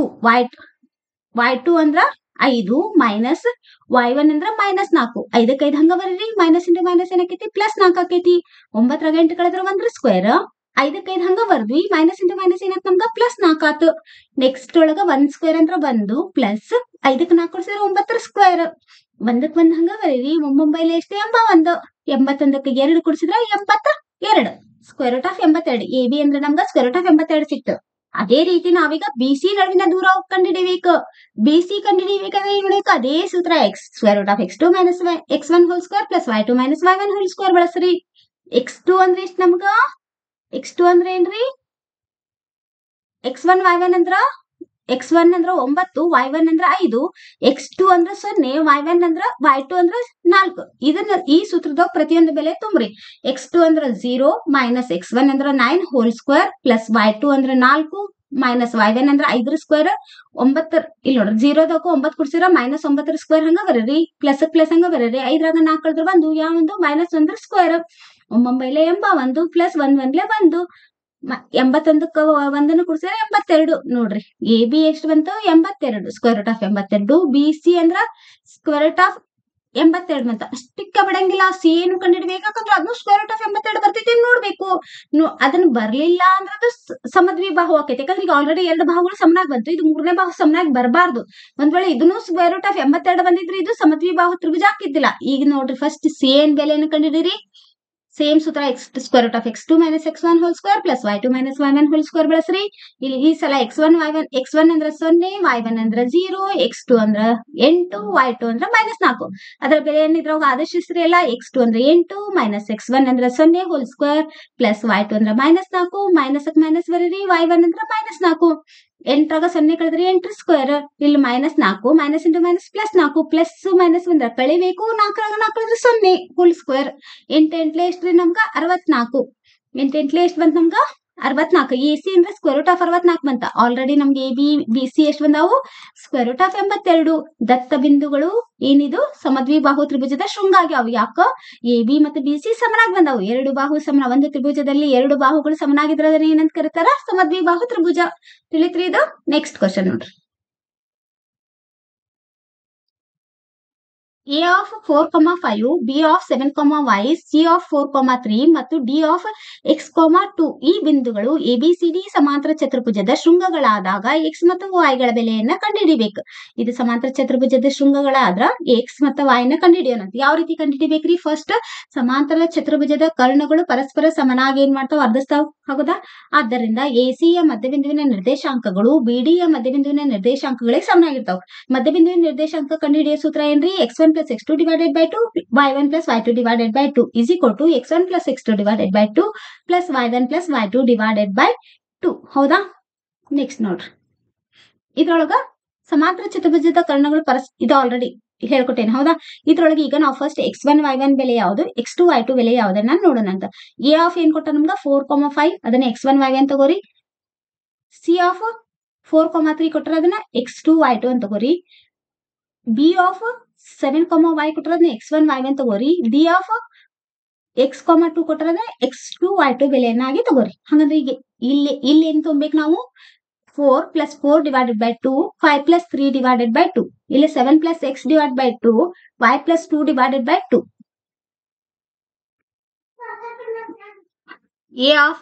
y2 ಅಂದ್ರ 5 ಮೈನಸ್ y1 ಅಂದ್ರ -4. 5ಕ್ಕೆ 5 ಹಂಗ ಬರೀರಿ. Minus into minus ಏನಕೈತಿ? +4 ಆಕೈತಿ. 9 8 ಕಳೆದ್ರ 1 ಸ್ಕ್ವೇರ್. 5ಕ್ಕೆ 5 ಹಂಗ ಬರ್ದ್ವಿ. ಮೈನಸ್ ಇಂಟು ಮೈನಸ್ ಏನಾಯ್ತು ನಮ್ಗ? +4 ಆತು. ನೆಕ್ಸ್ಟ್ ಒಳಗ 1 ಸ್ಕ್ವೇರ್ ಅಂದ್ರ 1 ಪ್ಲಸ್ 5ಕ್ಕೆ 4 ಕೊಡ್ಸಿದ್ರೆ 9 ಸ್ಕ್ವೇರ್. 1ಕ್ಕೆ 1 ಹಂಗ ಬರೀರಿ. ಮುಂಬೈಲಿ ಎಷ್ಟು? 81. 81ಕ್ಕೆ 2 ಕೊಡ್ಸಿದ್ರ 82. Square root of 82. AB ಅಂದ್ರೆ ನಮ್ಗ ಸ್ಕ್ವೇರ್ ರೂಟ್ ಆಫ್ 82 ಸಿಕ್ತು. ಅದೇ ರೀತಿ ನಾವೀಗ BC ನಡುವಿನ ದೂರ ಕಂಡುಹಿಡಿಬೇಕು. BC ಕಂಡುಹಿಡಿಬೇಕಾದ್ರೆ ಏನ್ ಮಾಡಬೇಕು? ಅದೇ ಸೂತ್ರ square root of x2 - x1 whole square plus y2 - y1 whole square ಬಳಸ್ರಿ. x2 ಅಂದ್ರೆ ಎಷ್ಟು ನಮ್ಗ? x2 ಅಂದ್ರೆ ಏನ್ರಿ? x1 y1 ಅಂದ್ರ x1 ಅಂದ್ರ 9, y1 ಅಂದ್ರ 5, x2 ಅಂದ್ರ 0, y1 ಅಂದ್ರ y2 ಅಂದ್ರ 4. ಇದನ್ನ ಈ ಸೂತ್ರದಾಗ ಪ್ರತಿಯೊಂದು ಬೆಲೆ ತುಂಬ್ರಿ. x2 ಅಂದ್ರ 0 ಮೈನಸ್ x1 ಅಂದ್ರ 9 ಹೋಲ್ ಸ್ಕ್ವೇರ್ ಪ್ಲಸ್ y2 ಅಂದ್ರ 4 ಮೈನಸ್ y1 ಅಂದ್ರ 5 ಸ್ಕ್ವೇರ್. 9 ಇಲ್ಲಿ ನೋಡ್ರಿ 0ದಾಗ 9 ಕೊಡ್ಸಿರ -9 ಸ್ಕ್ವೇರ್ ಹಂಗ ಬರೀರಿ. ಪ್ಲಸ್ ಹಂಗ ಬರೀರಿ. 5ರಾಗ 4 ಕಳೆದ್ರ 1 ಯಾವೊಂದು? -1 ಸ್ಕ್ವೇರ್. 9 81 ಪ್ಲಸ್ 1 1 1. 81ಕ್ಕೆ 1 ಕೊಡ್ಸಿದ್ರೆ 82. ನೋಡ್ರಿ AB ಎಷ್ಟು ಬಂತು? 82. Square root of 82. BC ಅಂದ್ರ ಸ್ಕ್ವೇರ್ ರೂಟ್ ಆಫ್ 82 ಬಂತ. ಅಷ್ಟಕ್ಕೆ ಬಿಡಂಗಿಲ್ಲ. C ಏನು ಕಂಡುಹಿಡಿಬೇಕು? ಯಾಕಂದ್ರೆ ಅದನ್ನು ಸ್ಕ್ವೇರ್ ರೂಟ್ ಆಫ್ 82 ಬರ್ತೈತಿ ನೋಡ್ಬೇಕು. ಅದನ್ನ ಬರ್ಲಿಲ್ಲ ಅಂದ್ರೆ ಅದು ಸಮದ್ವಿಬಾಹು ಆಕೈತಿ. ಯಾಕಂದ್ರೆ ಈಗ ಆಲ್ರೆಡಿ 2 ಬಾಹುಗಳು ಸಮನಾಗಿ ಬಂತು. ಇದು 3ನೇ ಬಾಹು ಸಮನಾಗಿ ಬರಬಾರ್ದು. ಒಂದ್ ವೇಳೆ ಇದನ್ನು ಸ್ಕ್ವೇರ್ ರೂಟ್ ಆಫ್ 82 ಬಂದಿದ್ರೆ ಇದು ಸಮದ್ವಿಬಾಹು ತ್ರಿಭುಜ ಆಕಿದ್ದಿಲ್ಲ. ಈಗ ನೋಡ್ರಿ ಫಸ್ಟ್ C ಏನ್ ಬೆಲೆಯನ್ನು ಕಂಡುಹಿಡಿರಿ. ಸೇಮ್ ಸೂತ್ರ square root of x2 - x1 whole square plus y2 - y1 whole square ಬಳಸ್ರಿ. ಇಲ್ಲಿ ಈ ಸಲ x1 ಅಂದ್ರ 0, y1 ಅಂದ್ರ 0, x2 ಅಂದ್ರ 8, y2 ಅಂದ್ರ -4. ಅದರ ಬೆಲೆ ಏನಿದ್ರಾಗ ಆದೇಶಿಸ್ರಿ ಎಲ್ಲ. x2 ಅಂದ್ರ 8 ಮೈನಸ್ x1 ಅಂದ್ರ 0 ಹೋಲ್ ಸ್ಕ್ವೇರ್ ಪ್ಲಸ್ y2 ಅಂದ್ರ -4. ಮೈನಸ್ಕ್ಕೆ ಮೈನಸ್ ಬರೀರಿ. y1 ಅಂದ್ರ -4. 8ರಾಗ 0 ಕಳೆದ್ರೆ 8 ಸ್ಕ್ವೇರ್. ಇಲ್ಲಿ -4 minus into minus +4 plus minus ಬಂದ್ರ ಕಳಿಬೇಕು. 4ರಾಗ 4 ಕಳೆದ್ರೆ 0 ಹೋಲ್ ಸ್ಕ್ವೇರ್. 8 8 ಎಷ್ಟ್ರಿ ನಮ್ಗ? 64. 8 8 ಎಷ್ಟು ಬಂತ ನಮ್ಗ? 64. AC ಅಂದ್ರೆ ಸ್ಕ್ವೇರ್ ರೂಟ್ ಆಫ್ 64 ಬಂತ. ಆಲ್ರೆಡಿ ನಮ್ಗೆ AB BC ಎಷ್ಟು ಬಂದಾವು? Square root of 82. ದತ್ತ ಬಿಂದುಗಳು ಏನಿದು ಸಮದ್ವಿಬಾಹು ತ್ರಿಭುಜದ ಶೃಂಗ ಆಗ್ಯಾವ. ಯಾಕ? AB ಮತ್ತು BC ಸಮನಾಗಿ ಬಂದಾವು. 2 ಬಾಹು ಸಮನ. ಒಂದು ತ್ರಿಭುಜದಲ್ಲಿ 2 ಬಾಹುಗಳು ಸಮನಾಗಿದ್ರೆ ಅದನ್ನ ಏನಂತ ಕರೀತಾರ? ಸಮದ್ವಿಬಾಹು ತ್ರಿಭುಜ. ತಿಳಿತ್ರಿ ಇದು? ನೆಕ್ಸ್ಟ್ ಕ್ವಶನ್ ನೋಡ್ರಿ. A of 4,5, B of 7,y, C of 4,3 ಮತ್ತು ಡಿ ಆಫ್ x,2 ಈ ಬಿಂದುಗಳು ಎಬಿಸಿಡಿ ಸಮಾಂತರ ಚತುರ್ಭುಜದ ಶೃಂಗಗಳಾದಾಗ ಎಕ್ಸ್ ಮತ್ತು ವಾಯ್ಗಳ ಬೆಲೆಯನ್ನ ಕಂಡುಹಿಡಿಬೇಕು. ಇದು ಸಮಾಂತರ ಚತುರ್ಭುಜದ ಶೃಂಗಗಳಾದ್ರ ಎಕ್ಸ್ ಮತ್ತು ವಾಯ್ನ ಕಂಡುಹಿಡಿಯೋಣ. ಯಾವ ರೀತಿ ಕಂಡುಹಿಡಿಬೇಕ್ರಿ? ಫಸ್ಟ್ ಸಮಾಂತರ ಚತುರ್ಭುಜದ ಕರ್ಣಗಳು ಪರಸ್ಪರ ಸಮನಾಗಿ ಏನ್ ಮಾಡ್ತಾವ? ವರ್ಧಿಸ್ತಾವ್. ಹೌದಾ? ಆದ್ದರಿಂದ ಎಸಿಯ ಮಧ್ಯಬಿಂದುವಿನ ನಿರ್ದೇಶಾಂಕಗಳು ಬಿಡಿಯ ಮಧ್ಯಬಿಂದುವಿನ ನಿರ್ದೇಶಾಂಕಗಳಿಗೆ ಸಮನಾಗಿರ್ತಾವ. ಮಧ್ಯಬಿಂದುವಿನ ನಿರ್ದೇಶಾಂಕ ಕಂಡುಹಿಡಿಯೋ ಸೂತ್ರ ಏನ್ರಿ? x1 plus x2 divided by 2 y1 plus y2 divided by 2 is equal to x1 plus x2 divided by 2 plus y1 plus y2 divided by 2. ಹೌದಾ? ನೆಕ್ಸ್ಟ್ ನೋಡ್ರಿ, ಇದ್ರೊಳಗ ಸಮಾಂತರ ಚತುರ್ಭುಜದ ಕರ್ಣಗಳು ಇದು ಆಲ್ರೆಡಿ ಹೇಳ್ಕೊಟ್ಟೇನೆ. ಹೌದಾ? ಇದ್ರೊಳಗೆ ಈಗ ನಾವು ಫಸ್ಟ್ x1 y1 ಬೆಲೆ ಯಾವುದು, x2 y2 ಬೆಲೆ ಯಾವ್ದನ್ನ ನೋಡೋಣ ಅಂತ. ಎ ಆಫ್ ಏನ್ ಕೊಟ್ಟ ನಮ್ಗ? 4,5 ಅದನ್ನ x1 y1 ತಗೋರಿ. ಸಿ ಆಫ್ 4,3 ಕೊಟ್ಟರ ಅದನ್ನ x2 y2 ಅಂತ ತಗೋರಿ. B of 7,y ಕೊಟ್ಟರದನ್ನ x1 y1 ತಗೋರಿ. D of x,2 ಕೊಟ್ಟರದನ್ನ x2 y2 ಬೆಲೆಯನ್ನಾಗಿ ತಗೋರಿ. ಹಂಗಂದ್ರೆ ಈಗ ಇಲ್ಲಿ ಏನ್ ತುಂಬೇಕು ನಾವು? 4 plus 4 divided by 2, 5 plus 3 divided by 2. ಇಲ್ಲಿ 7 plus x divided by 2, y plus 2 divided by 2. A of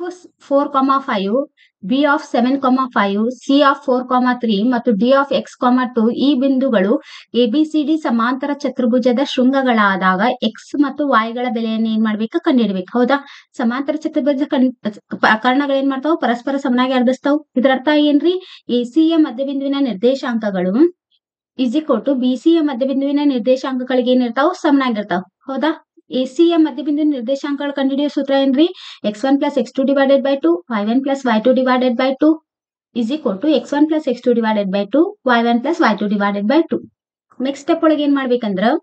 4,5, B of 7,5, C of 4,3 ಮತ್ತು D of x,2 ಈ ಬಿಂದುಗಳು ABCD ಸಮಾಂತರ ಚತುರ್ಭುಜದ ಶೃಂಗಗಳಾದಾಗ x ಮತ್ತು y ಗಳ ಬೆಲೆಯನ್ನು ಏನ್ ಮಾಡ್ಬೇಕು? ಕಂಡುಹಿಡಬೇಕು. ಹೌದಾ? ಸಮಾಂತರ ಚತುರ್ಭುಜ ಕರ್ಣಗಳು ಏನ್ ಮಾಡ್ತಾವ? ಪರಸ್ಪರ ಸಮನಾಗಿ ವರ್ಧಿಸ್ತಾವ್. ಇದರ ಅರ್ಥ ಏನ್ರಿ? ಎಸಿಯ ಮಧ್ಯಬಿಂದುವಿನ ನಿರ್ದೇಶಾಂಕಗಳು ಇಸ್ ಈಕ್ವಲ್ ಟು ಬಿಸಿಯ ಮಧ್ಯಬಿಂದುವಿನ ನಿರ್ದೇಶಾಂಕಗಳಿಗೆ ಏನಿರ್ತಾವ? ಸಮನಾಗಿರ್ತಾವ. ಹೌದಾ? ಎಸಿಯ ಮಧ್ಯಬಿಂದುವಿನ ನಿರ್ದೇಶಾಂಕಗಳು ಕಂಡುಹಿಡಿಯೋ ಸೂತ್ರ ಏನ್ರಿ? x1 plus x2 divided by 2, y1 plus y2 divided by 2 is equal to x1 plus x2 divided by 2, y1 plus y2 divided by 2. Next step ಒಳಗೆ ಏನ್ ಮಾಡ್ಬೇಕಂದ್ರ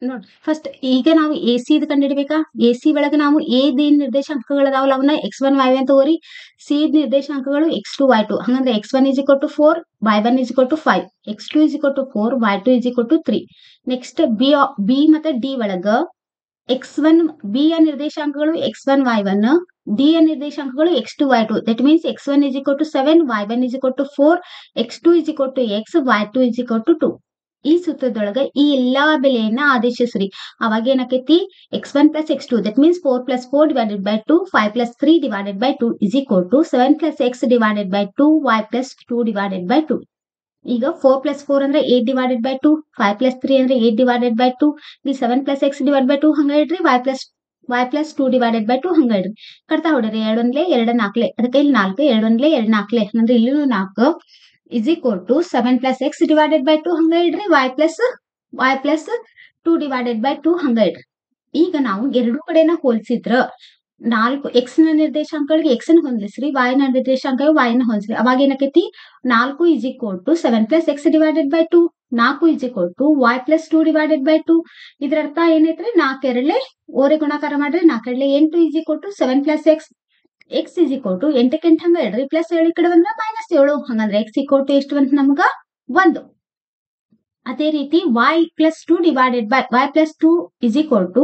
ನೋಡ್ರಿ, ಫಸ್ಟ್ ಈಗ ನಾವು ಎಸಿ ಕಂಡುಹಿಡಬೇಕಾ? ಎಸಿ ಒಳಗೆ ನಾವು ಎ ನಿರ್ದೇಶಾಂಕಗಳದಾವಲ್ಲ ಅವನ್ನ x1 y1 ತಗೋರಿ. ಸಿ ನಿರ್ದೇಶಾಂಕಗಳು x2 y2. ಹಂಗಂದ್ರೆ x1 is equal to 4, y1 is equal to 5, x2 is equal to 4, y2 is equal to 3. Next B ಮತ್ತೆ ಡಿ ಒಳಗ x1 ಬಿ ಯ ನಿರ್ದೇಶಾಂಕಗಳು x1 y1, ಡಿ ಯ ನಿರ್ದೇಶಾಂಕಗಳು x2 y2. That means x1 is equal to 7, y1 is equal to 4, x2 is equal to x, y2 is equal to 2. ಈ ಸೂತ್ರದೊಳಗ ಈ ಎಲ್ಲಾ ಬೆಲೆಯನ್ನ ಆದೇಶಿಸ್ರಿ. ಅವಾಗ ಏನಾಕೈತಿ? x1 plus x2 that means 4 plus 4 divided by 2, 5 plus 3 divided by 2 is equal to 7 plus x divided by 2, y plus 2 divided by 2. ಈಗ 4 plus 4 ಅಂದ್ರೆ 8 divided by 2, 5 plus 3 ಅಂದ್ರೆ 8 divided by 2, ಇಲ್ಲಿ 7 plus x divided by 2 ಹಂಗ ಇಡ್ರಿ, y plus 2 divided by 2 ಹಂಗ ಇಡ್ರಿ. ಕಟ್ತಾ ಹೊಡ್ರಿ. 2 1 2 4, ಅದಕ್ಕೆ ಇಲ್ಲಿ 4, 2 1 2 4 ಅಂದ್ರೆ ಇಲ್ಲೂ 4 is equal to 7 plus x divided by 2 ಹಂಗ ಇಡ್ರಿ, y plus 2 divided by 2 ಹಂಗ ಇಡ್ರಿ. ಈಗ ನಾವು ಎರಡು ಕಡೆನ ಹೋಲಿಸಿದ್ರ 4 x ನ ನಿರ್ದೇಶಾಂಕಗಳಿಗೆ x ನ ಹೊಂದಿಸ್ರಿ, y ನ ನಿರ್ದೇಶಾಂಕ y ನ ಹೊಂದಿಸ್ರಿ. ಅವಾಗ ಏನಾಕೈತಿ? 4 is equal to 7 plus x divided by 2, 4 is equal to y plus 2 divided by 2. ಇದರ ಅರ್ಥ ಏನೈತ್ರಿ? 4 ಎರಡ್ಲೆ ಓರೆ ಗುಣಾಕಾರ ಮಾಡ್ರಿ, 4 ಎರಡ್ಲೆ 8 is equal to 7 plus x. x is equal to 8 ಕ್ಕೆ 8 ಹಂಗ ಇಡ್ರಿ, ಪ್ಲಸ್ 7 ಈ ಕಡೆ ಬಂದ್ರ -7. ಹಂಗಂದ್ರೆ x equal to ಎಷ್ಟು ಬಂತ ನಮ್ಗ? 1. ಅದೇ ರೀತಿ y plus 2 divided by y plus 2 is equal to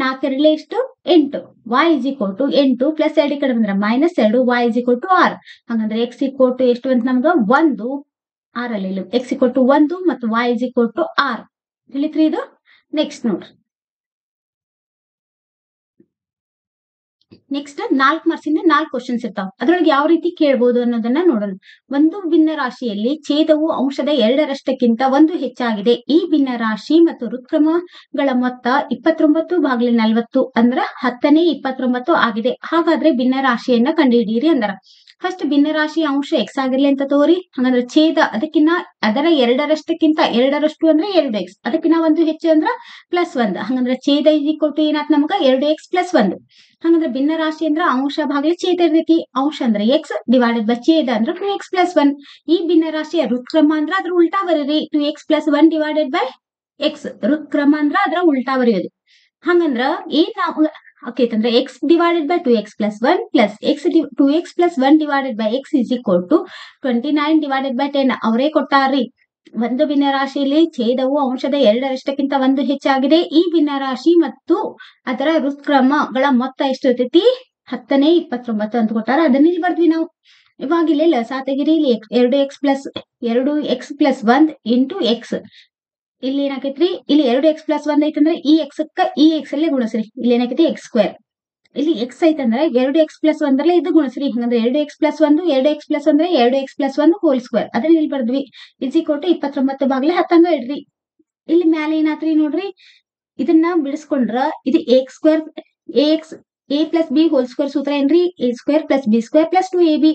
4 ಎರಡ್ಲೆ ಎಷ್ಟು? 8. y is equal to 8 plus 2 ಈ ಕಡೆ ಬಂದ್ರ -2, y is equal to 6. ಹಂಗಂದ್ರೆ x equal to ಎಷ್ಟು ಬಂತ ನಮ್ಗ? 1. 6 ಅಲ್ಲಿ x equal to 1 ಮತ್ತು y is equal to 6. ತಿಳಿತ್ರಿ ಇದು? ನೆಕ್ಸ್ಟ್ ನೋಡ್ರಿ, ನೆಕ್ಸ್ಟ್ 4 ಮಾರ್ಕ್ಸಿಂದ 4 ಕ್ವಶನ್ಸ್ ಇರ್ತಾವ. ಅದ್ರೊಳಗೆ ಯಾವ ರೀತಿ ಕೇಳಬಹುದು ಅನ್ನೋದನ್ನ ನೋಡೋಣ. ಒಂದು ಭಿನ್ನ ರಾಶಿಯಲ್ಲಿ ಛೇದವು ಅಂಶದ 2ರಷ್ಟಕ್ಕಿಂತ 1 ಹೆಚ್ಚಾಗಿದೆ. ಈ ಭಿನ್ನ ರಾಶಿ ಮತ್ತು ಹೃತ್ಕ್ರಮಗಳ ಮೊತ್ತ 29/40 ಅಂದ್ರ 10ನೇ 29 ಆಗಿದೆ. ಹಾಗಾದ್ರೆ ಭಿನ್ನ ರಾಶಿಯನ್ನ ಕಂಡುಹಿಡಿಯಿರಿ ಅಂದಾರ. ಫಸ್ಟ್ ಭಿನ್ನ ರಾಶಿ ಅಂಶ x ಆಗಿರ್ಲಿ ಅಂತ ತಗೋರಿ. ಹಂಗಂದ್ರೆ ಛೇದ ಅದಕ್ಕಿನ್ನ ಅದರ 2ರಷ್ಟಕ್ಕಿಂತ 2ರಷ್ಟು ಅಂದ್ರೆ 2x, ಅದಕ್ಕಿನ್ನ 1 ಹೆಚ್ಚು ಅಂದ್ರ +1. ಹಂಗಂದ್ರೆ ಛೇದ is equal to ಏನಾತ್ ನಮ್ಗ? 2x + 1. ಹಂಗಂದ್ರೆ ಭಿನ್ನ ರಾಶಿ ಅಂದ್ರ ಅಂಶ ಭಾಗಲಿ ಛೇದ ಇರ್ತೈತಿ. ಅಂಶ ಅಂದ್ರೆ x ಡಿವೈಡೆಡ್ ಬೈ ಛೇದ ಅಂದ್ರೆ 2x + 1. ಈ ಭಿನ್ನ ರಾಶಿಯ ಹೃತ್ಕ್ರಮ ಅಂದ್ರ ಅದ್ರ ಉಲ್ಟಾ ಬರೀರಿ, 2x + 1 ಡಿವೈಡೆಡ್ ಬೈ x. ಹೃತ್ಕ್ರಮ ಅಂದ್ರ ಅದ್ರ ಉಲ್ಟಾ ಬರೆಯೋದು. ಹಂಗಂದ್ರ ಏನ್ ನಾವು ಆಕೈತಂದ್ರೆ x divided by 2x plus 1 plus 2x plus 1 divided by x is equal to 29 divided by 10. ಅವರೇ ಕೊಟ್ಟಾರ್ರಿ. ಒಂದು ಭಿನ್ನರಾಶಿಯಲ್ಲಿ ಛೇದವು ಅಂಶದ 2 ಒಂದು ಹೆಚ್ಚಾಗಿದೆ. ಈ ಭಿನ್ನರಾಶಿ ಮತ್ತು ಅದರ ವ್ಯುತ್ಕ್ರಮಗಳ ಮೊತ್ತ ಎಷ್ಟು ಇರ್ತೈತಿ? 10ನೇ 29 ಅಂತ ಕೊಟ್ಟಾರ. ಅದನ್ನ ಇಲ್ಲಿ ಬರ್ದ್ವಿ ನಾವು. ಇವಾಗ ಇಲ್ಲಿ ಲಸ ತೆಗಿರಿ. ಇಲ್ಲಿ 2x+1 ಇಂಟು ಎಕ್ಸ್. ಇಲ್ಲಿ ಏನಾಕೈತ್ರಿ? ಇಲ್ಲಿ 2x+1 ಐತಂದ್ರೆ ಈ ಎಕ್ಸ್ಕ್ಕ ಈ ಎಕ್ಸ್ ಅಲ್ಲೇ ಗುಣಿಸ್ರಿ. ಇಲ್ಲಿ ಏನಾಕೈತಿ? x². ಇಲ್ಲಿ ಎಕ್ಸ್ ಐತಂದ್ರೆ 2x+1 ಇದು ಗುಣಿಸ್ರಿ. ಹಂಗಂದ್ರೆ 2x+1 2x+1 ಅಂದ್ರೆ 2x+1 ಹೋಲ್ ಸ್ಕ್ವೇರ್. ಅದನ್ನ ಇಲ್ಲಿ ಬರ್ದ್ವಿ. = 29/10 ಹಂಗ ಇಡ್ರಿ. ಇಲ್ಲಿ ಮ್ಯಾಲೆ ಏನಾತ್ರಿ ನೋಡ್ರಿ. ಇದನ್ನ ಬಿಡಿಸ್ಕೊಂಡ್ರ ಇದು a+b ಹೋಲ್ ಸ್ಕ್ವೇರ್ ಸೂತ್ರ ಏನ್ರಿ? a² + b² + 2ab.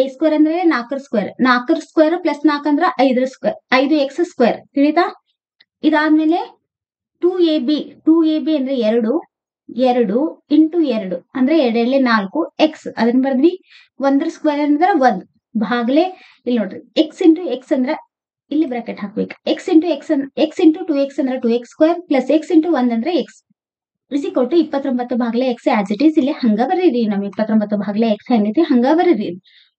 a² ಅಂದ್ರೆ 4² 4² + 4 ಅಂದ್ರ 5x². ತಿಳಿತಾ? ಇದಾದ್ಮೇಲೆ 2ab ಅಂದ್ರೆ 2 ಇಂಟು 2 ಅಂದ್ರೆ 2 4 ಎಕ್ಸ್. ಅದನ್ನ ಬರ್ದ್ವಿ. 1² ಅಂದ್ರೆ 1 ಭಾಗಲೆ. ಇಲ್ಲಿ ನೋಡ್ರಿ x ಇಂಟು ಎಕ್ಸ್ ಅಂದ್ರ ಇಲ್ಲಿ ಬ್ರಾಕೆಟ್ ಹಾಕ್ಬೇಕು. x ಇಂಟು 2x ಅಂದ್ರೆ 2x² + x ಇಂಟು 1 ಅಂದ್ರೆ x. = 29/x as it is. ಇಲ್ಲಿ ಹಂಗ ಬರೀರಿ. ನಮ್ 29/x ಹೆಂಗೈತಿ ಹಂಗ ಬರೀರಿ.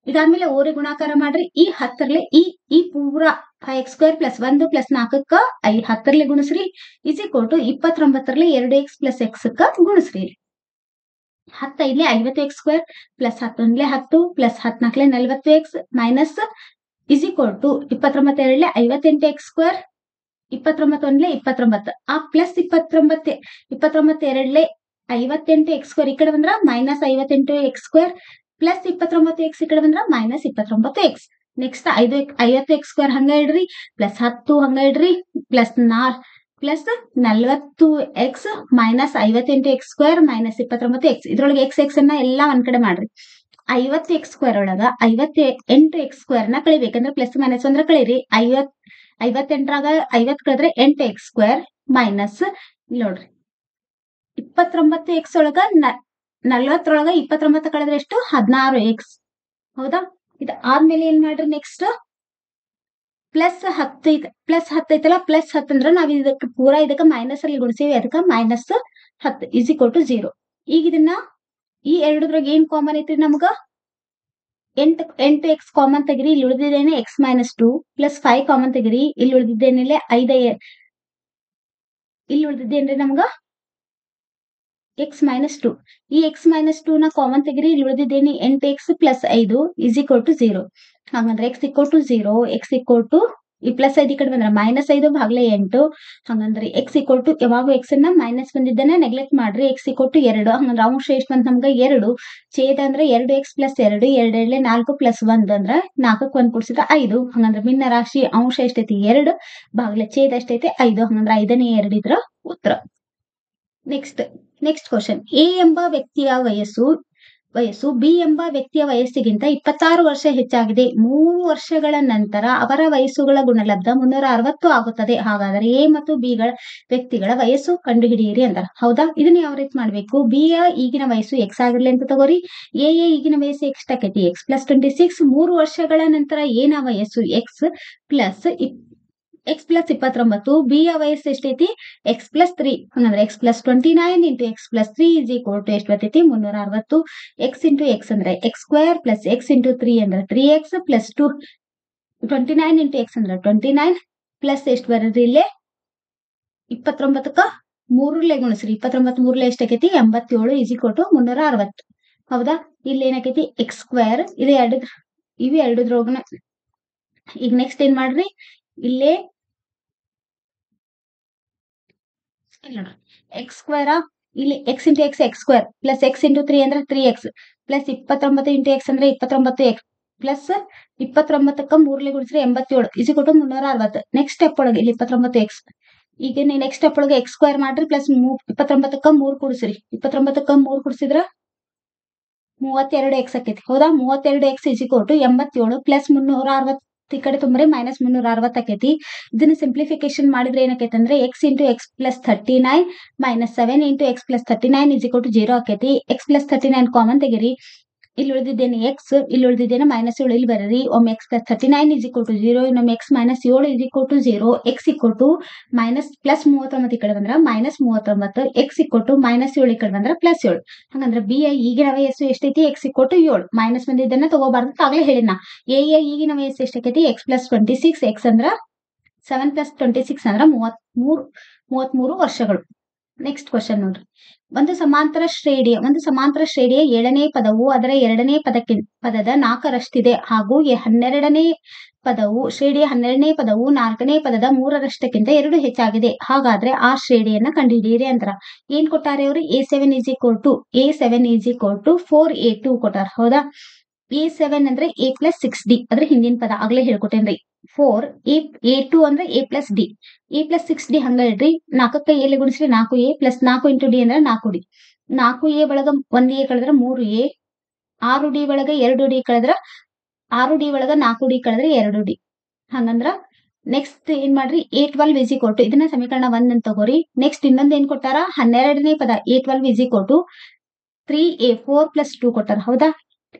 ಇದಾದ್ಮೇಲೆ ಓರೆ ಗುಣಾಕಾರ ಮಾಡ್ರಿ. ಈ 10ರಲ್ಲಿ ಈ ಪೂರ x² + 1 + 4ಕ್ಕ 10ರಲ್ಲಿ ಗುಣಿಸ್ರಿ. = 29ರಲ್ಲಿ 2x + x ಕ್ಕ ಗುಣಿಸ್ರಿ. 10 5 50x² + 10 10 + 14 40x ಮೈನಸ್ = 29 2 58x². 29 29 ಆ ಪ್ಲಸ್ 29 2 58x² ಈ ಕಡೆ ಬಂದ್ರ ಮೈನಸ್ 58x² ಪ್ಲಸ್ 29x ಈ ಕಡೆ ಬಂದ್ರ ಮೈನಸ್ 29x. ನೆಕ್ಸ್ಟ್ 50x² ಹಂಗ ಇಡ್ರಿ. ಪ್ಲಸ್ 10 ಹಂಗ ಇಡ್ರಿ. Plus 40x minus 58x² minus 29x. ಇದ್ರೊಳಗೆ x ಅನ್ನ ಎಲ್ಲಾ ಒಂದ್ ಕಡೆ ಮಾಡ್ರಿ. 50x² ಒಳಗ 58x² ನ ಕಳಿಬೇಕಂದ್ರೆ ಪ್ಲಸ್ ಮೈನಸ್ ಅಂದ್ರ ಕಳೀರಿ. 58ರಾಗ 50 ಕಳೆದ್ರೆ 8x² ಮೈನಸ್ ನೋಡ್ರಿ 29x ಒಳಗ 40ರೊಳಗ 29 ಕಳೆದ್ರೆ ಎಷ್ಟು? 16x. ಹೌದಾ? ಇದು ಆದ್ಮೇಲೆ ಏನ್ ಮಾಡ್ರಿ? ನೆಕ್ಸ್ಟ್ ಪ್ಲಸ್ 10 ಐತಲ್ಲ. ಪ್ಲಸ್ 10 ಅಂದ್ರೆ ನಾವ್ ಇದಕ್ಕೆ ಪೂರಾ ಇದಕ್ಕೆ ಮೈನಸ್ ಅಲ್ಲಿ ಗುಣಿಸೀವಿ. ಅದಕ್ಕೆ -10 = 0. ಈಗ ಇದನ್ನ ಈ ಎರಡದ್ರಾಗ ಏನ್ ಕಾಮನ್ ಐತ್ರಿ ನಮ್ಗ? 8x ಕಾಮನ್ ತೆಗಿರಿ. ಇಲ್ಲಿ ಉಳಿದಿದ್ದೇನೆ x - 2 ಪ್ಲಸ್ 5 ಕಾಮನ್ ತೆಗಿರಿ. ಇಲ್ಲಿ ಉಳಿದಿದ್ದೇನಿಲ್ಲ 5 ಇಲ್ಲಿ ಉಳಿದಿದ್ದೇನ್ರಿ ನಮ್ಗ x - 2. ಈ x - 2 ನ ಕಾಮನ್ ತೆಗಿರಿ. ಇಲ್ಲಿ ಉಳಿದಿದ್ದೇನೆ 8x + 5 = 0. ಹಾಗಂದ್ರೆ x = 0. ಈ ಪ್ಲಸ್ 5 ಈ ಕಡೆ ಬಂದ್ರ -5 ಭಾಗಲೆ 8. ಹಂಗಂದ್ರೆ x = ಯಾವಾಗ x ಅನ್ನ ಮೈನಸ್ ಬಂದಿದ್ದನ್ನ ನೆಗ್ಲೆಕ್ಟ್ ಮಾಡ್ರಿ. x = 2. ಹಂಗಂದ್ರೆ ಅಂಶ ಎಷ್ಟು ಬಂತ ನಮ್ಗ? 2. ಛೇದ ಅಂದ್ರೆ 2x + 2 2 4 + 1 ಅಂದ್ರ 4ಕ್ಕೆ 1 ಕೂಡಿಸಿದ 5. ಹಂಗಂದ್ರೆ ಭಿನ್ನ ರಾಶಿ ಅಂಶ ಎಷ್ಟೈತಿ? 2 ಭಾಗಲೆ ಛೇದ ಎಷ್ಟೈತಿ? 5. ಹಂಗಂದ್ರೆ 5ನೇ 2 ಇದ್ರ ಉತ್ತರ. Next question. ಎ ಎಂಬ ವ್ಯಕ್ತಿಯ ವಯಸ್ಸು ಬಿ ಎಂಬ ವ್ಯಕ್ತಿಯ ವಯಸ್ಸಿಗಿಂತ 26 ವರ್ಷ ಹೆಚ್ಚಾಗಿದೆ. 3 ವರ್ಷಗಳ ನಂತರ ಅವರ ವಯಸ್ಸುಗಳ ಗುಣಲಬ್ಧ 360 ಆಗುತ್ತದೆ. ಹಾಗಾದರೆ ಎ ಮತ್ತು ಬಿ ವ್ಯಕ್ತಿಗಳ ವಯಸ್ಸು ಕಂಡುಹಿಡಿಯಿರಿ ಅಂತಾರ. ಹೌದಾ? ಇದನ್ನ ಯಾವ ರೀತಿ ಮಾಡ್ಬೇಕು? ಬಿ ಯ ಈಗಿನ ವಯಸ್ಸು x ಆಗಿರ್ಲಿ ಅಂತ ತಗೋರಿ. ಎ ಯ ಈಗಿನ ವಯಸ್ಸು ಎಷ್ಟಾಕೈತಿ? x + 26. 3 ವರ್ಷಗಳ ನಂತರ ಎ ನ ವಯಸ್ಸು x + 29. ಬಿ ಯ ವಯಸ್ಸು ಎಷ್ಟೈತಿ? x + 3. ಹಂಗಂದ್ರೆ x + 29 × x + 3 = ಎಷ್ಟು ಬರ್ತೈತಿ? 360. x × x ಅಂದ್ರೆ x² + x × 3 ಅಂದ್ರೆ 3x + 29 × x ಅಂದ್ರೆ 29 ಪ್ಲಸ್ ಎಷ್ಟು ಬರೋದ್ರಿ? ಇಲ್ಲೇ 29ಕ್ಕ 3ಲೆ ಗುಣಿಸ್ರಿ. 29 3ಲೆ ಎಷ್ಟಾಕೈತಿ? 87 = 360. ಹೌದಾ? ಇಲ್ಲಿ ಏನಾಕೈತಿ? x². ಇವು ಎರಡದ್ರೊಳಗನ. ಈಗ ನೆಕ್ಸ್ಟ್ ಏನ್ ಮಾಡ್ರಿ? ಇಲ್ಲೇ ನೋಡ್ರಿ x² ಇಲ್ಲಿ x × x x² plus x × 3 ಅಂದ್ರೆ 3x ಪ್ಲಸ್ 29 × x ಅಂದ್ರೆ 29x ಪ್ಲಸ್ 29ಕ್ಕ 3ಲೆ ಗುಣಿಸ್ರೆ 87 = 360. ನೆಕ್ಸ್ಟ್ ಸ್ಟೆಪ್ ಒಳಗೆ ಇಲ್ಲಿ 29x. ಈಗ ನೆಕ್ಸ್ಟ್ ಸ್ಟೆಪ್ ಒಳಗೆ x² ಮಾಡ್ರಿ ಪ್ಲಸ್ 29ಕ್ಕ 3 ಕೂಡಿಸ್ರಿ. 29ಕ್ಕ 3 ಕೂಡಿಸಿದ್ರ 32x ಆಕೈತಿ. ಹೌದಾ? 32x = 87 ಪ್ಲಸ್ 360 ಈ ಕಡೆ ತುಂಬ್ರೆ ಮೈನಸ್ 360 ಆಕೈತಿ. ಇದನ್ನ ಸಿಂಪ್ಲಿಫಿಕೇಶನ್ ಮಾಡಿದ್ರೆ ಏನಾಕೈತಿ ಅಂದ್ರೆ x × x + 39 - 7 × x + 39 = 0 ಆಕೈತಿ. x + 39 ಕಾಮನ್ ತೆಗಿರಿ. ಇಲ್ಲಿ ಉಳಿದಿದ್ದೇನೆ x, ಇಲ್ಲಿ ಉಳಿದಿದ್ದೇನೆ -7 ಇಲ್ಲಿ ಬರೀರಿ. ಒಮ್ಮೆ x + 39 = 0. ಇನ್ನೊಮ್ಮೆ x - 7 = 0. x ಪ್ಲಸ್ 39 ಈ ಕಡೆ ಬಂದ್ರ -39. x -7 ಈ ಕಡೆ ಬಂದ್ರ +7. ಹಂಗಂದ್ರೆ ಬಿ ಯ ಈಗಿನ ವಯಸ್ಸು ಎಷ್ಟೈತಿ? x = 7. ಮೈನಸ್ ಬಂದಿದ್ದನ್ನ ತಗೋಬಾರ್ದು. ಆಗ್ಲೇ ಹೇಳಿನ. ಎ ಯ ಈಗಿನ ವಯಸ್ಸು ಎಷ್ಟಾಕೈತಿ? x + 26. x ಅಂದ್ರ 7 + 26 ಅಂದ್ರ 33 ವರ್ಷಗಳು. ನೆಕ್ಸ್ಟ್ ಕ್ವೆಶ್ಚನ್ ನೋಡ್ರಿ. ಒಂದು ಸಮಾಂತರ ಶ್ರೇಣಿಯ 7ನೇ ಪದವು ಅದರ 2ನೇ ಪದದ 4ರಷ್ಟಿದೆ ಹಾಗೂ 12ನೇ ಶ್ರೇಣಿಯ 12ನೇ ಪದವು 4ನೇ ಪದದ 3ರಷ್ಟಕ್ಕಿಂತ 2 ಹೆಚ್ಚಾಗಿದೆ. ಹಾಗಾದ್ರೆ ಆ ಶ್ರೇಣಿಯನ್ನ ಕಂಡುಹಿಡಿಯಿರಿ ಅಂತಾರ. ಏನ್ ಕೊಟ್ಟಾರೆ ಅವ್ರು? A7 = 4A2 ಕೊಟ್ಟಾರ. ಹೌದಾ? A7 ಅಂದ್ರೆ A + 6D ಅದ್ರ ಹಿಂದಿನ ಪದ ಆಗ್ಲೇ ಹೇಳ್ಕೊಟ್ಟೇನ್ರಿ. 4 A2 ಅಂದ್ರೆ A + D. A + 6D ಹಂಗ ಇಡ್ರಿ. 4ಕ್ಕೆ A ಗುಣಿಸ್ರಿ 4A + 4 × D ಅಂದ್ರೆ 4D. 4A ಒಳಗ 1A ಕಳೆದ್ರ 3A. 6D ಒಳಗ 2D ಕಳೆದ್ರ 6D ಒಳಗ 4D ಕಳೆದ್ರೆ 2D. ಹಂಗಂದ್ರ ನೆಕ್ಸ್ಟ್ ಏನ್ ಮಾಡ್ರಿ? A12 = ಇದನ್ನ ಸಮೀಕರಣ 1 ಅಂತ ತಗೋರಿ. ನೆಕ್ಸ್ಟ್ ಇನ್ನೊಂದ್ ಏನ್ ಕೊಟ್ಟಾರ? 12ನೇ ಪದ A12 = 3A4 + 2 ಕೊಟ್ಟಾರ. ಹೌದಾ?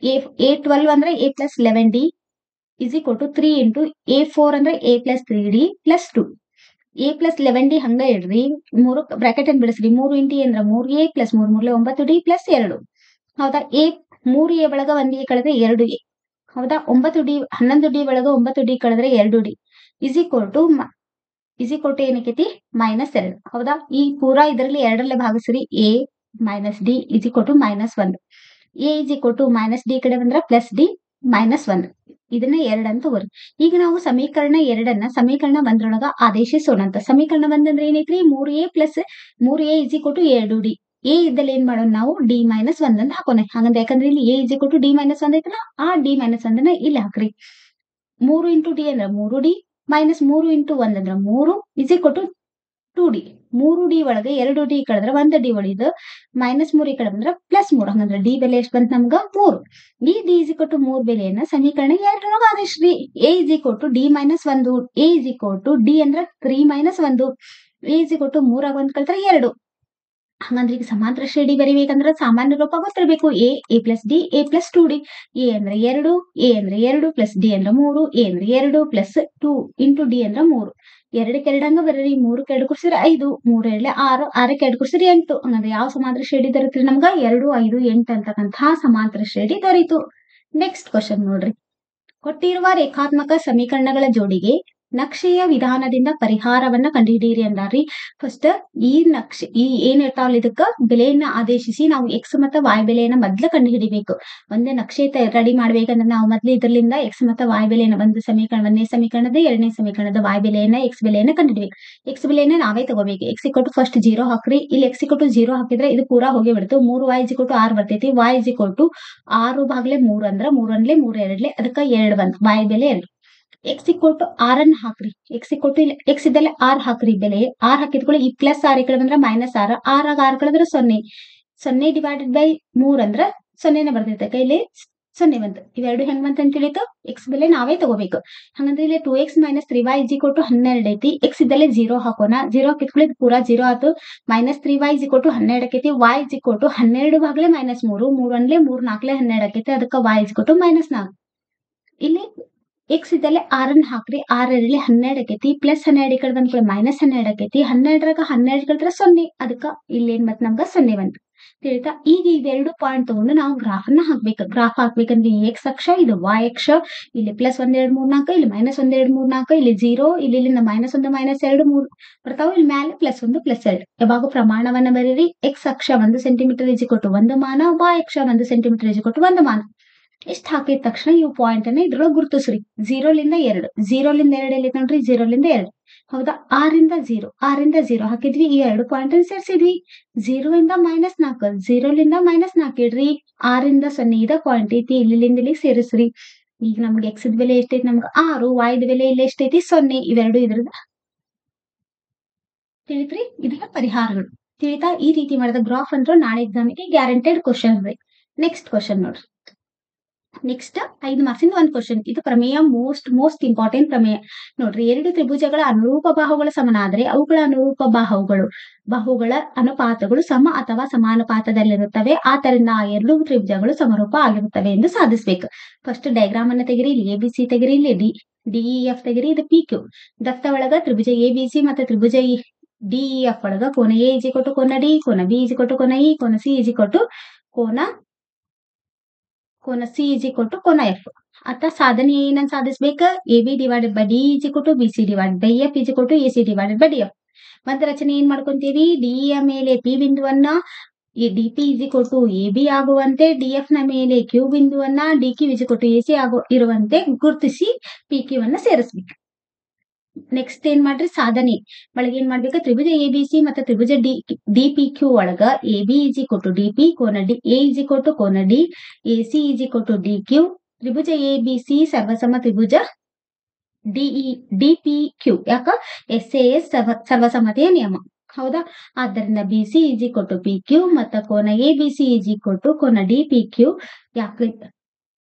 A12 ಅಂದ್ರೆ A + 11D = 3 × A4 ಅಂದ್ರೆ A + 3D + 2. A + 11D ಹಂಗ ಇಡ್ರಿ. 3 ಬ್ರಾಕೆಟ್ ಅನ್ನು ಬಿಡಿಸ್ರಿ. 3 × A ಅಂದ್ರ 3A + 3 × 9D + 2. ಹೌದಾ? 3A ಒಳಗ 1A ಕಳೆದ್ರೆ 2A. ಹೌದಾ? 11D ಒಳಗ 9D ಕಳೆದ್ರೆ 2D ಏನಕೈತಿ? -2. ಹೌದಾ? ಈ ಪೂರಾ ಇದರಲ್ಲಿ 2ರಲ್ಲೇ ಭಾಗಿಸ್ರಿ. A - D = -1. A -D ಕಡೆ ಬಂದ್ರ +D -1. ಇದನ್ನ 2 ಅಂತ ತಗೋರಿ. ಈಗ ನಾವು ಸಮೀಕರಣ 2ನ್ನ ಸಮೀಕರಣ 1ರೊಳಗ ಆದೇಶಿಸೋಣ ಅಂತ. ಸಮೀಕರಣ 1 ಅಂದ್ರೆ ಏನೈತ್ರಿ? 3A = 2D. A ಇದ್ದಲ್ಲಿ ಏನ್ ಮಾಡೋಣ ನಾವು? D - 1 ಅಂತ ಹಾಕೋಣ. ಹಾಗಂದ್ರೆ ಯಾಕಂದ್ರೆ ಇಲ್ಲಿ A = D - 1 ಐತಲ್ಲ, ಆ D - 1ನ್ನ ಇಲ್ಲಿ ಹಾಕ್ರಿ. 3 × D ಅಂದ್ರ 3D -3 × 1 ಅಂದ್ರ 3 = 2D. 3D ಒಳಗೆ 2D ಕಳೆದ್ರೆ 1D ಉಳಿದು -3 ಈ ಕಡೆ ಬಂದ್ರ +3. ಹಂಗಂದ್ರ D ಬೆಲೆ ಎಷ್ಟು ಬಂತು ನಮ್ಗ? 3. ಈ D = 3 ಬೆಲೆಯನ್ನ ಸಮೀಕರಣ 2ರೊಳಗ ಆದೇಶ್ರಿ. A = D - 1. A = D ಅಂದ್ರ 3 - 1. A = 3 ಆಗ 1 ಕಳ್ತ್ರ 2. ಹಂಗಂದ್ರೆ ಈಗ ಸಮಾಂತರ ಶ್ರೇಣಿ ಬರಿಬೇಕಂದ್ರ ಸಾಮಾನ್ಯ ರೂಪ ಗೊತ್ತಿರಬೇಕು. A + D A + 2D. A ಅಂದ್ರೆ 2 A ಅಂದ್ರೆ 2 + D ಅಂದ್ರೆ 3 A ಅಂದ್ರೆ 2 + 2 × D ಅಂದ್ರೆ 3. 2ಕ್ಕೆ 2 ಹಂಗ ಬರೀರಿ. 3ಕ್ಕೆ 2 ಕೂಡಿಸಿದ್ರೆ 5 3 2 6 6ಕ್ಕೆ 2 ಕೂಡಿಸಿದ್ರೆ 8. ಹಂಗಂದ್ರೆ ಯಾವ ಸಮಾಂತರ ಶ್ರೇಣಿ ದೊರೀತ್ರಿ ನಮ್ಗ? 2 5 8 ಅಂತಕ್ಕಂತಹ ಸಮಾಂತರ ಶ್ರೇಣಿ ದೊರೀತು. ನೆಕ್ಸ್ಟ್ ಕ್ವೆಶ್ಚನ್ ನೋಡ್ರಿ. ಕೊಟ್ಟಿರುವ ರೇಖಾತ್ಮಕ ಸಮೀಕರಣಗಳ ಜೋಡಿಗೆ ನಕ್ಷೆಯ ವಿಧಾನದಿಂದ ಪರಿಹಾರವನ್ನ ಕಂಡುಹಿಡಿಯಿರಿ ಅಂದಾರ್ರಿ. ಫಸ್ಟ್ ಈ ಏನ್ ಇರ್ತಾವಲ್ಲ ಇದಕ್ಕ ಬೆಲೆಯನ್ನ ಆದೇಶಿಸಿ ನಾವು X ಮತ್ತು Y ಬೆಲೆಯನ್ನ ಮೊದ್ಲ ಕಂಡುಹಿಡಿಬೇಕು. ಒಂದು ನಕ್ಷೆ ರೆಡಿ ಮಾಡ್ಬೇಕಂದ್ರೆ ನಾವು ಮೊದ್ಲು ಇದರಿಂದ X ಮತ್ತು Y ಬೆಲೆಯನ್ನ ಒಂದನೇ ಸಮೀಕರಣದ 2ನೇ ಸಮೀಕರಣದ Y ಬೆಲೆಯನ್ನ X ಬೆಲೆಯನ್ನ ಕಂಡುಹಿಡಿಬೇಕು. X ಬೆಲೆಯನ್ನ ನಾವೇ ತಗೋಬೇಕು. X = ಫಸ್ಟ್ 0 ಹಾಕ್ರಿ. ಇಲ್ಲಿ X = 0 ಹಾಕಿದ್ರೆ ಇದು ಪೂರಾ ಹೋಗಿ ಬಿಡ್ತು. 3Y = 6 ಬರ್ತೈತಿ. Y = 6/3 ಅಂದ್ರ 3 1 3 2 ಅದಕ್ಕ 2 ಬಂತು. Y ಬೆಲೆ 2. X = 6 ಅನ್ನ ಹಾಕ್ರಿ. X ಇದ್ದಲ್ಲಿ 6 ಹಾಕ್ರಿ. ಬೆಲೆ 6 ಹಾಕಿದ್ಕೊಳ್ಳಿ. ಈ +6 ಈ ಕಡೆ ಬಂದ್ರ -6. 6 ಆಗ 6 ಕಳೆದ್ರೆ 0. 0/3 ಅಂದ್ರ 0ನೇ ಬರ್ತೈತೆ. ಇಲ್ಲಿ 0 ಬಂತು. ಇವೆರಡು ಹೆಂಗ್ ಬಂತ ಅಂತ ತಿಳಿತು? X ಬೆಲೆ ನಾವೇ ತಗೋಬೇಕು. ಹಂಗಂದ್ರೆ ಇಲ್ಲಿ 2X - 3Y = 12 ಐತಿ. X ಇದ್ದಲ್ಲಿ 0 ಹಾಕೋಣ. 0 ಹಾಕಿದ್ಕೊಳ್ಳಿ ಪೂರಾ 0 ಆತು. -3Y = 12 ಆಕೈತಿ. Y = 12/-3 3 1 3 4 12 ಆಕೈತಿ. ಅದಕ್ಕ Y = -4. ಇಲ್ಲಿ X ಇದ್ದಲ್ಲಿ 6 ಅನ್ನ ಹಾಕ್ರಿ. 6 2 12 ಆಕೈತಿ. +12 ಈ ಕಡೆ ಬಂದ್ಕೊಳ್ಳಿ -12 ಆಕೈತಿ. 12ರಾಗ 12 ಕಳೆದ್ರೆ 0. ಅದಕ್ಕ ಇಲ್ಲಿ ಏನ್ ಬಂತು ನಮ್ಗ? 0 ಬಂತು. ತಿಳಿತಾ? ಈಗ ಇವೆರಡು ಪಾಯಿಂಟ್ ತಗೊಂಡು ನಾವು ಗ್ರಾಫ್ ಅನ್ನ ಹಾಕ್ಬೇಕು. ಗ್ರಾಫ್ ಹಾಕ್ಬೇಕಂದ್ರೆ ಈ X ಅಕ್ಷ, ಇದು Y ಅಕ್ಷ. ಇಲ್ಲಿ +1 2 3 4, ಇಲ್ಲಿ -1 2 3 4, ಇಲ್ಲಿ 0, ಇಲ್ಲಿಂದ -1 -2 3 ಬರ್ತಾವ. ಇಲ್ಲಿ ಮ್ಯಾಲೆ +1 +2. ಯಾವಾಗ ಪ್ರಮಾಣವನ್ನ ಬರೀರಿ. X ಅಕ್ಷ 1 ಸೆಂಟಿಮೀಟರ್ = 1 ಮಾನ. Y ಅಕ್ಷ 1 ಸೆಂಟಿಮೀಟರ್ = 1 ಮಾನ. ಇಷ್ಟ ಹಾಕಿದ ತಕ್ಷಣ ಇವು ಪಾಯಿಂಟ್ ಅನ್ನ ಇದ್ರೊಳಗೆ ಗುರುತಿಸ್ರಿ. 0 ಲಿಂದ 2 0 ಲಿಂದ 2 ಎಲ್ಲಿ ನೋಡ್ರಿ? 0 ಲಿಂದ 2. ಹೌದಾ? 6 ರಿಂದ 0 ಹಾಕಿದ್ವಿ. ಈ 2 ಪಾಯಿಂಟ್ ಅನ್ನು ಸೇರಿಸಿದ್ವಿ. 0 ಇಂದ -4 0 ಲಿಂದ -4 ಇಡ್ರಿ. 6 ರಿಂದ 0 ಇದ ಪಾಯಿಂಟ್ ಐತಿ. ಇಲ್ಲಿಂದ ಇಲ್ಲಿ ಸೇರಿಸ್ರಿ. ಈಗ ನಮ್ಗೆ X ದ ಬೆಲೆ ಎಷ್ಟೈತಿ? ನಮ್ಗೆ 6. Y ದ ಬೆಲೆ ಇಲ್ಲಿ ಎಷ್ಟೈತಿ? 0. ಇವೆರಡು ಇದ್ರದ ತಿಳಿತ್ರಿ? ಇದರ ಪರಿಹಾರಗಳು ತಿಳಿತಾ? ಈ ರೀತಿ ಮಾಡಿದ ಗ್ರಾಫ್ ಅಂತೂ ನಾಳೆ ಎಕ್ಸಾಮಿಗೆ ಗ್ಯಾರಂಟೆಡ್ ಕ್ವಶನ್ ರೀ. ನೆಕ್ಸ್ಟ್ ಕ್ವಶನ್ ನೋಡ್ರಿ. ನೆಕ್ಸ್ಟ್ 5 ಮಾರ್ಕ್ಸಿಂದ ಒಂದು ಕ್ವಶನ್. ಇದು ಪ್ರಮೇಯ ಮೋಸ್ಟ್ ಇಂಪಾರ್ಟೆಂಟ್ ಪ್ರಮೇಯ ನೋಡ್ರಿ. ಎರಡು ತ್ರಿಭುಜಗಳ ಅನುರೂಪ ಬಾಹುಗಳ ಸಮನಾದರೆ ಅವುಗಳ ಅನುರೂಪ ಬಾಹುಗಳ ಅನುಪಾತಗಳು ಸಮ ಅಥವಾ ಸಮಾನುಪಾತದಲ್ಲಿರುತ್ತವೆ. ಆದ್ದರಿಂದ ಆ ಎರಡು ತ್ರಿಭುಜಗಳು ಸಮರೂಪ ಆಗಿರುತ್ತವೆ ಎಂದು ಸಾಧಿಸಬೇಕು. ಫಸ್ಟ್ ಡಯಾಗ್ರಾಮ್ ಅನ್ನ ತೆಗಿರಿ. ಇಲ್ಲಿ ABC ತೆಗಿರಿ. ಇಲ್ಲಿ DEF ತೆಗಿರಿ. ಇದು PQ. ದತ್ತ ಒಳಗ ತ್ರಿಭುಜ ABC ಮತ್ತು ತ್ರಿಭುಜ DEF ಒಳಗ ಕೋನ A = ಕೋನ D, ಕೋನ B = ಕೋನ E, ಕೋನ C = ಕೋನ C = ಕೋನ F. आता ಸಾಧನೆ ಏನನ್ನ ಸಾಧಿಸ್ಬೇಕ? AB divided by D is equal to BC divided by F is equal to AC divided by DF. ಮತ್ತೆ ರಚನೆ ಏನ್ ಮಾಡ್ಕೊಂತೀವಿ? D ಯ ಮೇಲೆ P ಬಿಂದುವನ್ನ ಈ DP is equal to AB ಆಗುವಂತೆ, DF ನ ಮೇಲೆ Q ಬಿಂದುವನ್ನ DQ is equal to AC ಇರುವಂತೆ ಗುರುತಿಸಿ PQ ಅನ್ನ ಸೇರಿಸ್ಬೇಕು. ನೆಕ್ಸ್ಟ್ ಏನ್ ಮಾಡ್ರಿ? ಸಾಧನೆ ಒಳಗೆ ಏನ್ ಮಾಡ್ಬೇಕು? ತ್ರಿಭುಜ ABC ಮತ್ತು ತ್ರಿಭುಜ DPQ ಒಳಗ AB is equal to DP, ಕೋನ A ಈಸ್ ಈಕ್ವಲ್ ಟು ಕೋನ D, AC is equal to DQ, ತ್ರಿಭುಜ ABC ಸರ್ವಸಮ ತ್ರಿಭುಜ DPQ. ಯಾಕ? SAS ಸರ್ವಸಮತೆಯ ನಿಯಮ. ಹೌದಾ? ಆದ್ದರಿಂದ BC is equal to PQ ಮತ್ತು ಕೋನ ABC ಈಸ್ ಈಕ್ವಲ್ ಟು ಕೋನ DPQ.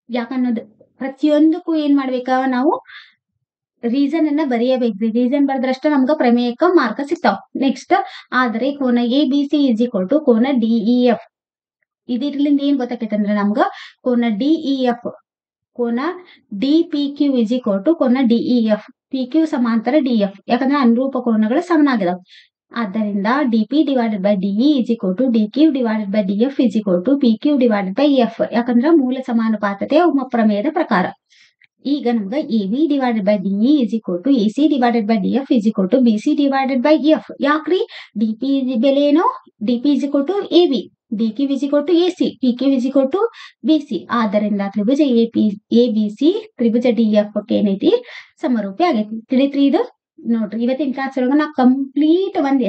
ಯಾಕನ್ನೋದು ಪ್ರತಿಯೊಂದಕ್ಕೂ ಏನ್ ಮಾಡ್ಬೇಕ? ನಾವು ರೀಸನ್ ಅನ್ನ ಬರೆಯಬೇಕ್ರಿ. ರೀಸನ್ ಬರೆದ್ರಷ್ಟ ನಮ್ಗ ಪ್ರಮೇಯಕ್ಕ ಮಾರ್ಕ ಸಿಗ್ತಾವ. ನೆಕ್ಸ್ಟ್ ಆದರೆ ಕೋನ ABC ಈಸ್ ಈಕ್ವಲ್ ಟು ಕೋನ DEF. ಇದ್ರಲಿಂದ ಏನ್ ಗೊತ್ತಾಕೈತೆ ಅಂದ್ರೆ ನಮ್ಗ ಕೋನ DEF ಕೋನ DPQ ಈಸ್ ಈಕ್ವಲ್ ಟು ಕೋನ DEF. PQ ಸಮಾಂತರ DF. ಯಾಕಂದ್ರೆ ಅನುರೂಪ ಕೋನಗಳು ಸಮನಾಗಿದಾವ. ಆದ್ದರಿಂದ DP divided by DE is equal to DQ divided by DF is equal to PQ divided by F. ಯಾಕಂದ್ರೆ ಮೂಲ ಸಮಾನುಪಾತತೆಯ ಪ್ರಮೇಯದ ಪ್ರಕಾರ. ಈಗ ನಮ್ಗ AB divided by DE is equal to AC divided by DF is equal to BC divided by F. ಯಾಕ್ರಿ? DP ಬೆಲೆ ಏನು? DP is equal to AB, DQ is equal to AC, PQ is equal to BC. ಆದ್ದರಿಂದ ತ್ರಿಭುಜ ABC ತ್ರಿಭುಜ DF ಏನೈತಿ? ಸಮರೂಪಿ ಆಗೈತಿ. ತಿಳಿತ್ರಿ ಇದು? ನೋಡ್ರಿ, ಇವತ್ತಿನ class ಒಳಗ ನಾ ಕಂಪ್ಲೀಟ್ ಒಂದ್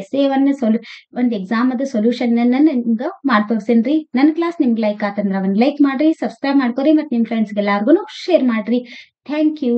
ಒಂದ್ ಎಕ್ಸಾಮ್ ಅದ ಸೊಲ್ಯೂಷನ್ ನಿಮ್ಗ ಮಾಡಿ ತೋರ್ಸೇನ್ರಿ. ನನ್ನ ಕ್ಲಾಸ್ ನಿಮ್ಗೆ ಲೈಕ್ ಆತಂದ್ರ ಒಂದ್ ಲೈಕ್ ಮಾಡ್ರಿ, ಸಬ್ಸ್ಕ್ರೈಬ್ ಮಾಡ್ಕೊರಿ, ಮತ್ ನಿಮ್ ಫ್ರೆಂಡ್ಸ್ ಎಲ್ಲಾರ್ಗು ಶೇರ್ ಮಾಡ್ರಿ. Thank you.